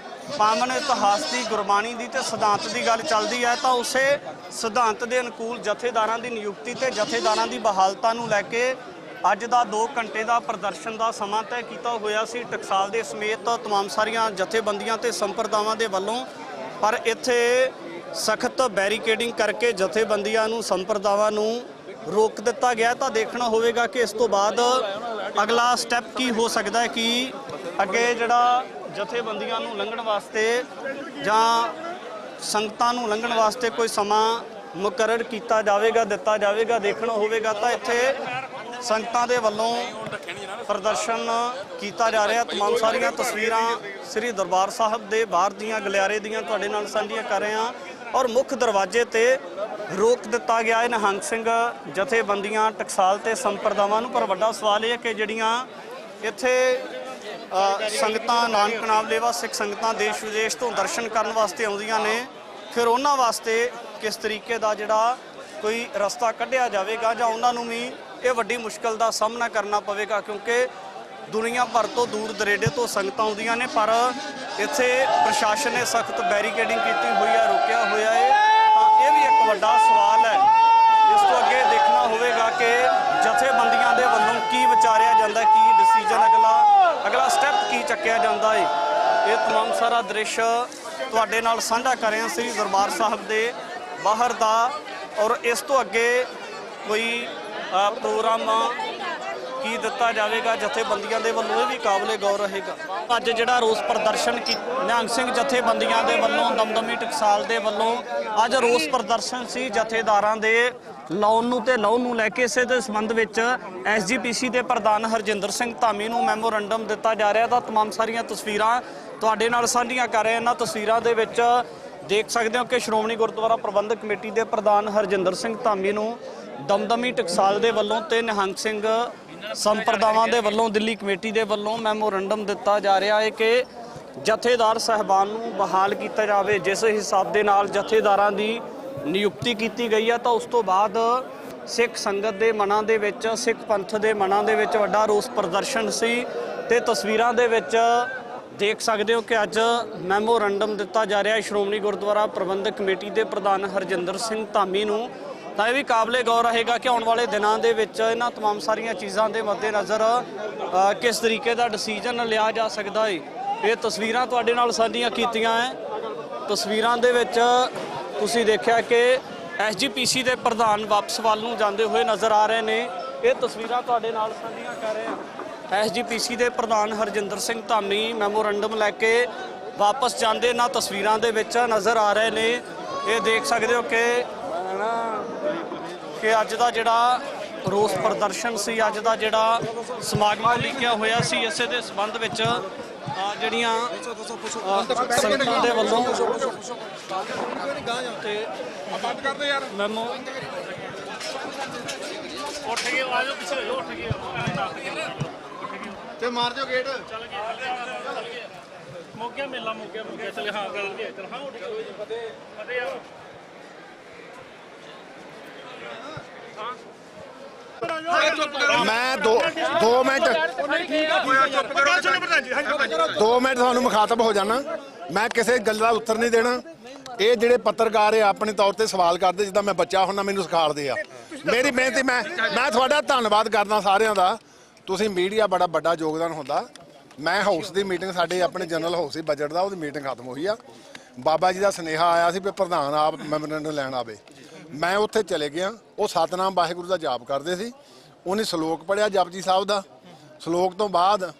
A: ਪਾਵਨ ਇਤਿਹਾਸ ਦੀ, ਗੁਰਬਾਣੀ ਦੀ ਤੇ ਸਿਧਾਂਤ ਦੀ ਗੱਲ ਚੱਲਦੀ ਹੈ, ਤਾਂ ਉਸੇ ਸਿਧਾਂਤ ਦੇ ਅਨੁਕੂਲ ਜਥੇਦਾਰਾਂ ਦੀ ਨਿਯੁਕਤੀ ਤੇ ਜਥੇਦਾਰਾਂ ਦੀ ਬਹਾਲਤਾ ਨੂੰ ਲੈ ਕੇ ਅੱਜ ਦਾ 2 ਘੰਟੇ ਦਾ ਪ੍ਰਦਰਸ਼ਨ ਦਾ ਸਮਾਂ ਤੈਅ ਕੀਤਾ ਹੋਇਆ ਸੀ ਟਕਸਾਲ ਦੇ ਸਮੇਤ ਤਮਾਮ ਸਾਰੀਆਂ ਜਥੇਬੰਦੀਆਂ ਤੇ ਸੰਪਰਦਾਵਾਂ ਦੇ ਵੱਲੋਂ। ਪਰ ਇੱਥੇ ਸਖਤ ਬੈਰੀਕੇਡਿੰਗ ਕਰਕੇ ਜਥੇਬੰਦੀਆਂ ਨੂੰ, ਸੰਪਰਦਾਵਾਂ ਨੂੰ ਰੋਕ ਦਿੱਤਾ ਗਿਆ। ਤਾਂ ਦੇਖਣਾ ਹੋਵੇਗਾ ਕਿ ਇਸ ਤੋਂ ਬਾਅਦ ਅਗਲਾ ਸਟੈਪ ਕੀ ਹੋ ਸਕਦਾ ਹੈ, ਕਿ ਅੱਗੇ ਜਿਹੜਾ ਜਥੇਬੰਦੀਆਂ ਨੂੰ ਲੰਘਣ ਵਾਸਤੇ ਜਾਂ ਸੰਗਤਾਂ ਨੂੰ ਲੰਘਣ ਵਾਸਤੇ ਕੋਈ ਸਮਾਂ ਮੁਕਰਰ ਕੀਤਾ ਜਾਵੇਗਾ, ਦਿੱਤਾ ਜਾਵੇਗਾ। ਦੇਖਣਾ ਹੋਵੇਗਾ ਤਾਂ ਇੱਥੇ ਸੰਗਤਾਂ ਦੇ ਵੱਲੋਂ ਪ੍ਰਦਰਸ਼ਨ ਕੀਤਾ ਜਾ ਰਿਹਾ। ਤਮਾਮ ਸਾਰੀਆਂ ਤਸਵੀਰਾਂ ਸ੍ਰੀ ਦਰਬਾਰ ਸਾਹਿਬ ਦੇ ਬਾਹਰ ਦੀਆਂ ਗਲਿਆਰੇ ਦੀਆਂ ਤੁਹਾਡੇ ਨਾਲ ਸਾਂਝੀਆਂ ਕਰ ਰਹੇ ਹਾਂ ਔਰ ਮੁੱਖ ਦਰਵਾਜ਼ੇ ਤੇ ਰੋਕ ਦਿੱਤਾ ਗਿਆ ਹੈ ਨਿਹੰਗ ਸਿੰਘ ਜਥੇਬੰਦੀਆਂ, ਟਕਸਾਲ ਤੇ ਸੰਪਰਦਾਵਾਂ ਨੂੰ। ਪਰ ਵੱਡਾ ਸਵਾਲ ਇਹ ਹੈ ਕਿ ਜਿਹੜੀਆਂ ਇੱਥੇ ਸੰਗਤਾਂ, ਨਾਨਕ ਨਾਮ ਲੇਵਾ ਸਿੱਖ ਸੰਗਤਾਂ ਦੇਸ਼ ਵਿਦੇਸ਼ ਤੋਂ ਦਰਸ਼ਨ ਕਰਨ ਵਾਸਤੇ ਆਉਂਦੀਆਂ ਨੇ, ਫਿਰ ਉਹਨਾਂ ਵਾਸਤੇ ਕਿਸ ਤਰੀਕੇ ਦਾ ਜਿਹੜਾ ਕੋਈ ਰਸਤਾ ਕੱਢਿਆ ਜਾਵੇਗਾ ਜਾਂ ਉਹਨਾਂ ਨੂੰ ਵੀ ਇਹ ਵੱਡੀ ਮੁਸ਼ਕਲ ਦਾ ਸਾਹਮਣਾ ਕਰਨਾ ਪਵੇਗਾ, ਕਿਉਂਕਿ ਦੁਨੀਆ ਭਰ ਤੋਂ ਦੂਰ ਦਰੇਡੇ ਤੋਂ ਸੰਗਤਾਂ ਆਉਂਦੀਆਂ ਨੇ, ਪਰ ਇੱਥੇ ਪ੍ਰਸ਼ਾਸਨ ਨੇ ਸਖਤ ਬੈਰੀਕੇਡਿੰਗ ਕੀਤੀ ਹੋਈ ਹੈ, ਰੋਕਿਆ ਹੋਇਆ ਹੈ। ਤਾਂ ਇਹ ਵੀ ਇੱਕ ਵੱਡਾ ਸਵਾਲ ਹੈ। ਇਸ ਤੋਂ ਅੱਗੇ ਦੇਖਣਾ ਹੋਵੇਗਾ ਕਿ ਜਥੇਬੰਦੀਆਂ ਦੇ ਵੱਲੋਂ ਕੀ ਵਿਚਾਰਿਆ ਜਾਂਦਾ, ਕੀ ਡਿਸੀਜਨ, ਅਗਲਾ ਸਟੈਪ ਕੀ ਚੱਕਿਆ ਜਾਂਦਾ ਹੈ। ਇਹ ਤਮਾਮ ਸਾਰਾ ਦ੍ਰਿਸ਼ ਤੁਹਾਡੇ ਨਾਲ ਸਾਂਝਾ ਕਰ ਰਹੇ ਹਾਂ ਸ੍ਰੀ ਦਰਬਾਰ ਸਾਹਿਬ ਦੇ ਬਾਹਰ ਦਾ। ਔਰ ਇਸ ਤੋਂ ਅੱਗੇ ਕੋਈ ਪ੍ਰੋਗਰਾਮ ਕੀ ਦਿੱਤਾ ਜਾਵੇਗਾ ਜਥੇਬੰਦੀਆਂ ਦੇ ਵੱਲੋਂ, ਇਹ ਵੀ ਕਾਬਲੇ ਗੌਰ ਰਹੇਗਾ। ਅੱਜ ਜਿਹੜਾ ਰੋਸ ਪ੍ਰਦਰਸ਼ਨ ਨਿਹੰਗ ਸਿੰਘ ਜਥੇਬੰਦੀਆਂ ਦੇ ਵੱਲੋਂ, ਦਮਦਮੀ ਟਕਸਾਲ ਦੇ ਵੱਲੋਂ ਅੱਜ ਰੋਸ ਪ੍ਰਦਰਸ਼ਨ ਸੀ ਜਥੇਦਾਰਾਂ ਦੇ ਲਾਉਣ ਨੂੰ ਤੇ ਲਾਉਣ ਨੂੰ ਲੈ ਕੇ। ਇਸੇ ਦੇ ਸੰਬੰਧ ਵਿੱਚ SGPC ਦੇ ਪ੍ਰਧਾਨ ਹਰਜਿੰਦਰ ਸਿੰਘ ਧਾਮੀ ਨੂੰ ਮੈਮੋਰੰਡਮ ਦਿੱਤਾ ਜਾ ਰਿਹਾ। ਤਾਂ ਤਮਾਮ ਸਾਰੀਆਂ ਤਸਵੀਰਾਂ ਤੁਹਾਡੇ ਨਾਲ ਸਾਂਝੀਆਂ ਕਰ ਰਹੇ। ਇਹਨਾਂ ਤਸਵੀਰਾਂ ਦੇ ਵਿੱਚ ਦੇਖ ਸਕਦੇ ਹੋ ਕਿ ਸ਼੍ਰੋਮਣੀ ਗੁਰਦੁਆਰਾ ਪ੍ਰਬੰਧਕ ਕਮੇਟੀ ਦੇ ਪ੍ਰਧਾਨ ਹਰਜਿੰਦਰ ਸਿੰਘ ਧਾਮੀ ਨੂੰ ਦਮਦਮੀ ਟਕਸਾਲ ਦੇ ਵੱਲੋਂ ਤੇ ਨਿਹੰਗ ਸਿੰਘ ਸੰਪਰਦਾਵਾਂ ਦੇ ਵੱਲੋਂ, ਦਿੱਲੀ ਕਮੇਟੀ ਦੇ ਵੱਲੋਂ ਮੈਮੋਰੰਡਮ ਦਿੱਤਾ ਜਾ ਰਿਹਾ ਹੈ ਕਿ ਜਥੇਦਾਰ ਸਾਹਿਬਾਨ ਨੂੰ ਬਹਾਲ ਕੀਤਾ ਜਾਵੇ। ਜਿਸ ਹਿਸਾਬ ਦੇ ਨਾਲ ਜਥੇਦਾਰਾਂ ਦੀ ਨਿਯੁਕਤੀ ਕੀਤੀ ਗਈ ਹੈ, ਤਾਂ ਉਸ ਤੋਂ ਬਾਅਦ ਸਿੱਖ ਸੰਗਤ ਦੇ ਮਨਾਂ ਦੇ ਵਿੱਚ, ਸਿੱਖ ਪੰਥ ਦੇ ਮਨਾਂ ਦੇ ਵਿੱਚ ਵੱਡਾ ਰੋਸ ਪ੍ਰਦਰਸ਼ਨ ਸੀ। ਤੇ ਤਸਵੀਰਾਂ ਦੇ ਵਿੱਚ ਦੇਖ ਸਕਦੇ ਹੋ ਕਿ ਅੱਜ ਮੈਮੋਰੰਡਮ ਦਿੱਤਾ ਜਾ ਰਿਹਾ ਹੈ ਸ਼੍ਰੋਮਣੀ ਗੁਰਦੁਆਰਾ ਪ੍ਰਬੰਧਕ ਕਮੇਟੀ ਦੇ ਪ੍ਰਧਾਨ ਹਰਜਿੰਦਰ ਸਿੰਘ ਧਾਮੀ ਨੂੰ। ਤਾਂ ਇਹ ਵੀ ਕਾਬਲੇ ਗੌਰ ਰਹੇਗਾ ਕਿ ਆਉਣ ਵਾਲੇ ਦਿਨਾਂ ਦੇ ਵਿੱਚ ਇਹਨਾਂ ਤਮਾਮ ਸਾਰੀਆਂ ਚੀਜ਼ਾਂ ਦੇ ਮੱਦੇਨਜ਼ਰ ਕਿਸ ਤਰੀਕੇ ਦਾ ਡਿਸੀਜਨ ਲਿਆ ਜਾ ਸਕਦਾ ਹੈ। ਇਹ ਤਸਵੀਰਾਂ ਤੁਹਾਡੇ ਨਾਲ ਸਾਂਝੀਆਂ ਕੀਤੀਆਂ ਹੈ। ਤਸਵੀਰਾਂ ਦੇ ਵਿੱਚ ਤੁਸੀਂ ਦੇਖਿਆ ਕਿ SGPC ਦੇ ਪ੍ਰਧਾਨ ਵਾਪਸ ਵੱਲ ਨੂੰ ਜਾਂਦੇ ਹੋਏ ਨਜ਼ਰ ਆ ਰਹੇ ਨੇ। ਇਹ ਤਸਵੀਰਾਂ ਤੁਹਾਡੇ ਨਾਲ ਸਾਂਝੀਆਂ ਕਰ ਰਹੇ ਹਾਂ। SGPC ਦੇ ਪ੍ਰਧਾਨ ਹਰਜਿੰਦਰ ਸਿੰਘ ਧਾਮੀ ਮੈਮੋਰੰਡਮ ਲੈ ਕੇ ਵਾਪਸ ਜਾਂਦੇ ਇਹਨਾਂ ਤਸਵੀਰਾਂ ਦੇ ਵਿੱਚ ਨਜ਼ਰ ਆ ਰਹੇ ਨੇ। ਇਹ ਦੇਖ ਸਕਦੇ ਹੋ ਕਿ ਅੱਜ ਦਾ ਜਿਹੜਾ ਰੋਸ ਪ੍ਰਦਰਸ਼ਨ ਸੀ, ਅੱਜ ਦਾ ਜਿਹੜਾ ਸਮਾਗਮ ਲਿਖਿਆ ਹੋਇਆ ਸੀ, ਇਸੇ ਦੇ ਸੰਬੰਧ ਵਿੱਚ ਜਿਹੜੀਆਂ ਸੰਗਤਾਂ ਦੇ ਵੱਲੋਂ ਤੇ ਮੈਮੋ ਉੱਠ ਗਏ, ਆ ਜਾਓ ਪਿੱਛੇ ਉੱਠ ਗਏ
G: ਤੇ ਮਾਰ ਦਿਓ ਗੇਟ।
H: ਮੋਗਿਆ ਮੇਲਾ ਮੋਗਿਆ ਚਲ ਹਾਂ ਕਰ ਲਈਏ। ਚਲ ਹਾਂ ਉੱਠ ਗਏ ਫਤਿਹ ਆ।
I: ਮੈਂ 2 ਮਿੰਟ 2 ਮਿੰਟ ਤੁਹਾਨੂੰ ਮੁਖਾਤਬ ਹੋ ਜਾਣਾ। ਮੈਂ ਕਿਸੇ ਗੱਲ ਦਾ ਉੱਤਰ ਨਹੀਂ ਦੇਣਾ। ਇਹ ਜਿਹੜੇ ਪੱਤਰਕਾਰ ਆ ਆਪਣੇ ਤੌਰ ਤੇ ਸਵਾਲ ਕਰਦੇ ਜਿੱਦਾਂ ਮੈਂ ਬੱਚਾ ਹੁੰਦਾ, ਮੈਨੂੰ ਸਿਖਾਲਦੇ ਆ। ਮੇਰੀ ਬੇਨਤੀ, ਮੈਂ ਤੁਹਾਡਾ ਧੰਨਵਾਦ ਕਰਦਾ ਸਾਰਿਆਂ ਦਾ। ਤੁਸੀਂ ਮੀਡੀਆ ਬੜਾ ਵੱਡਾ ਯੋਗਦਾਨ ਹੁੰਦਾ। ਮੈਂ ਹਾਊਸ ਦੀ ਮੀਟਿੰਗ, ਸਾਡੇ ਆਪਣੇ ਜਨਰਲ ਹਾਊਸ ਸੀ ਬਜਟ ਦਾ, ਉਹਦੀ ਮੀਟਿੰਗ ਖਤਮ ਹੋਈ ਆ। ਬਾਬਾ ਜੀ ਦਾ ਸੁਨੇਹਾ ਆਇਆ ਸੀ ਵੀ ਪ੍ਰਧਾਨ ਆਪ ਮੈਮੋਰੰਡਮ ਲੈਣ ਆਵੇ। ਮੈਂ ਉੱਥੇ ਚਲੇ ਗਿਆ। ਉਹ ਸਤਨਾਮ ਵਾਹਿਗੁਰੂ ਦਾ ਜਾਪ ਕਰਦੇ ਸੀ। ਉਹਨੇ ਸ਼ਲੋਕ ਪੜ੍ਹਿਆ ਜਪਜੀ ਸਾਹਿਬ ਦਾ। ਸ਼ਲੋਕ ਤੋਂ ਬਾਅਦ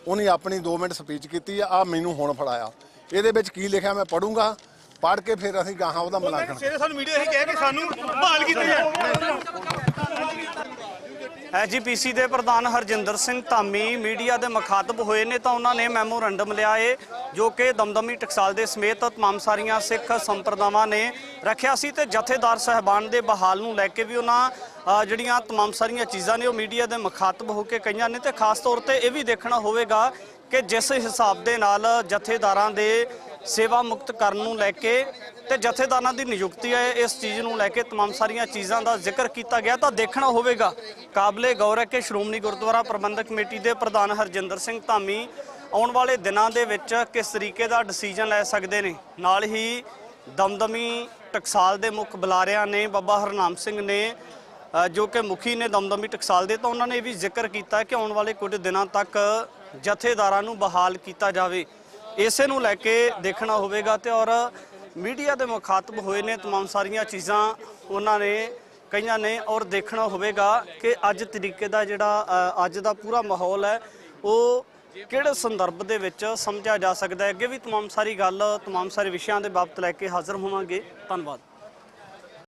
I: ਉਹਨੇ ਆਪਣੀ 2 ਮਿੰਟ ਸਪੀਚ ਕੀਤੀ ਆ ਮੈਨੂੰ ਹੁਣ ਫੜਾਇਆ। ਇਹਦੇ ਵਿੱਚ ਕੀ ਲਿਖਿਆ ਮੈਂ ਪੜੂੰਗਾ, ਪੜ੍ਹ ਕੇ ਫਿਰ ਅਸੀਂ ਗਾਹਾਂ ਉਹਦਾ ਮੁਲਾਂਕਣ।
A: ਸਾਨੂੰ ਮੀਡੀਆ ਇਹ ਕਹਿ ਕੇ ਸਾਨੂੰ ਬਹਾਲ ਕੀਤਾ ਜਾਏ। SGPC ਦੇ ਪ੍ਰਧਾਨ ਹਰਜਿੰਦਰ ਸਿੰਘ ਧਾਮੀ ਮੀਡੀਆ ਦੇ ਮੁਖਾਤਬ ਹੋਏ ਨੇ। ਤਾਂ ਉਹਨਾਂ ਨੇ ਮੈਮੋਰੰਡਮ ਲਿਆ ਏ ਜੋ ਕਿ ਦਮਦਮੀ ਟਕਸਾਲ ਦੇ ਸਮੇਤ ਤਮਾਮ ਸਾਰੀਆਂ ਸਿੱਖ ਸੰਪਰਦਾਵਾਂ ਨੇ ਰੱਖਿਆ ਸੀ। ਤੇ ਜਥੇਦਾਰ ਸਾਹਿਬਾਨ ਦੇ ਬਹਾਲ ਨੂੰ ਲੈ ਕੇ ਵੀ ਉਹਨਾਂ ਜਿਹੜੀਆਂ ਤਮਾਮ ਸਾਰੀਆਂ ਚੀਜ਼ਾਂ ਨੇ ਉਹ ਮੀਡੀਆ ਦੇ ਮੁਖਾਤਬ ਹੋ ਕੇ ਕਹੀਆਂ ਨੇ। ਤੇ ਖਾਸ ਤੌਰ ਤੇ ਇਹ ਵੀ ਦੇਖਣਾ ਹੋਵੇਗਾ ਕਿ ਜਿਸ ਹਿਸਾਬ ਦੇ ਨਾਲ ਜਥੇਦਾਰਾਂ ਦੇ ਸੇਵਾ ਮੁਕਤ ਕਰਨ ਨੂੰ ਲੈ ਕੇ ਤੇ ਜਥੇਦਾਰਾਂ ਦੀ ਨਿਯੁਕਤੀ ਹੈ, ਇਸ ਚੀਜ਼ ਨੂੰ ਲੈ ਕੇ ਤਮਾਮ ਸਾਰੀਆਂ ਚੀਜ਼ਾਂ ਦਾ ਜ਼ਿਕਰ ਕੀਤਾ ਗਿਆ। ਤਾਂ ਦੇਖਣਾ ਹੋਵੇਗਾ, ਕਾਬਲੇ ਗੌਰ ਹੈ ਕਿ ਸ਼੍ਰੋਮਣੀ ਗੁਰਦੁਆਰਾ ਪ੍ਰਬੰਧਕ ਕਮੇਟੀ ਦੇ ਪ੍ਰਧਾਨ ਹਰਜਿੰਦਰ ਸਿੰਘ ਧਾਮੀ ਆਉਣ ਵਾਲੇ ਦਿਨਾਂ ਦੇ ਵਿੱਚ ਕਿਸ ਤਰੀਕੇ ਦਾ ਡਿਸੀਜਨ ਲੈ ਸਕਦੇ ਨੇ। ਨਾਲ ਹੀ ਦਮਦਮੀ ਟਕਸਾਲ ਦੇ ਮੁੱਖ ਬੁਲਾਰਿਆਂ ਨੇ, ਬਾਬਾ ਹਰਨਾਮ ਸਿੰਘ ਨੇ ਜੋ ਕਿ ਮੁਖੀ ਨੇ ਦਮਦਮੀ ਟਕਸਾਲ ਦੇ, ਤਾਂ ਉਹਨਾਂ ਨੇ ਵੀ ਜ਼ਿਕਰ ਕੀਤਾ ਕਿ ਆਉਣ ਵਾਲੇ ਕੁਝ ਦਿਨਾਂ ਤੱਕ ਜਥੇਦਾਰਾਂ ਨੂੰ ਬਹਾਲ ਕੀਤਾ ਜਾਵੇ। ਇਸੇ ਨੂੰ ਲੈ ਕੇ ਦੇਖਣਾ ਹੋਵੇਗਾ। ਤੇ ਔਰ ਮੀਡੀਆ ਦੇ ਮੁਖਾਤਬ ਹੋਏ ਨੇ, ਤਮਾਮ ਸਾਰੀਆਂ ਚੀਜ਼ਾਂ ਉਹਨਾਂ ਨੇ ਕਈਆਂ ਨੇ। ਔਰ ਦੇਖਣਾ ਹੋਵੇਗਾ ਕਿ ਅੱਜ ਤਰੀਕੇ ਦਾ ਜਿਹੜਾ ਅੱਜ ਦਾ ਪੂਰਾ ਮਾਹੌਲ ਹੈ ਉਹ ਕਿਹੜੇ ਸੰਦਰਭ ਦੇ ਵਿੱਚ ਸਮਝਿਆ ਜਾ ਸਕਦਾ ਹੈ। ਅੱਗੇ ਵੀ ਤਮਾਮ ਸਾਰੀ ਗੱਲ, ਤਮਾਮ ਸਾਰੇ ਵਿਸ਼ਿਆਂ ਦੇ ਬਾਬਤ ਲੈ ਕੇ ਹਾਜ਼ਰ ਹੋਵਾਂਗੇ। ਧੰਨਵਾਦ।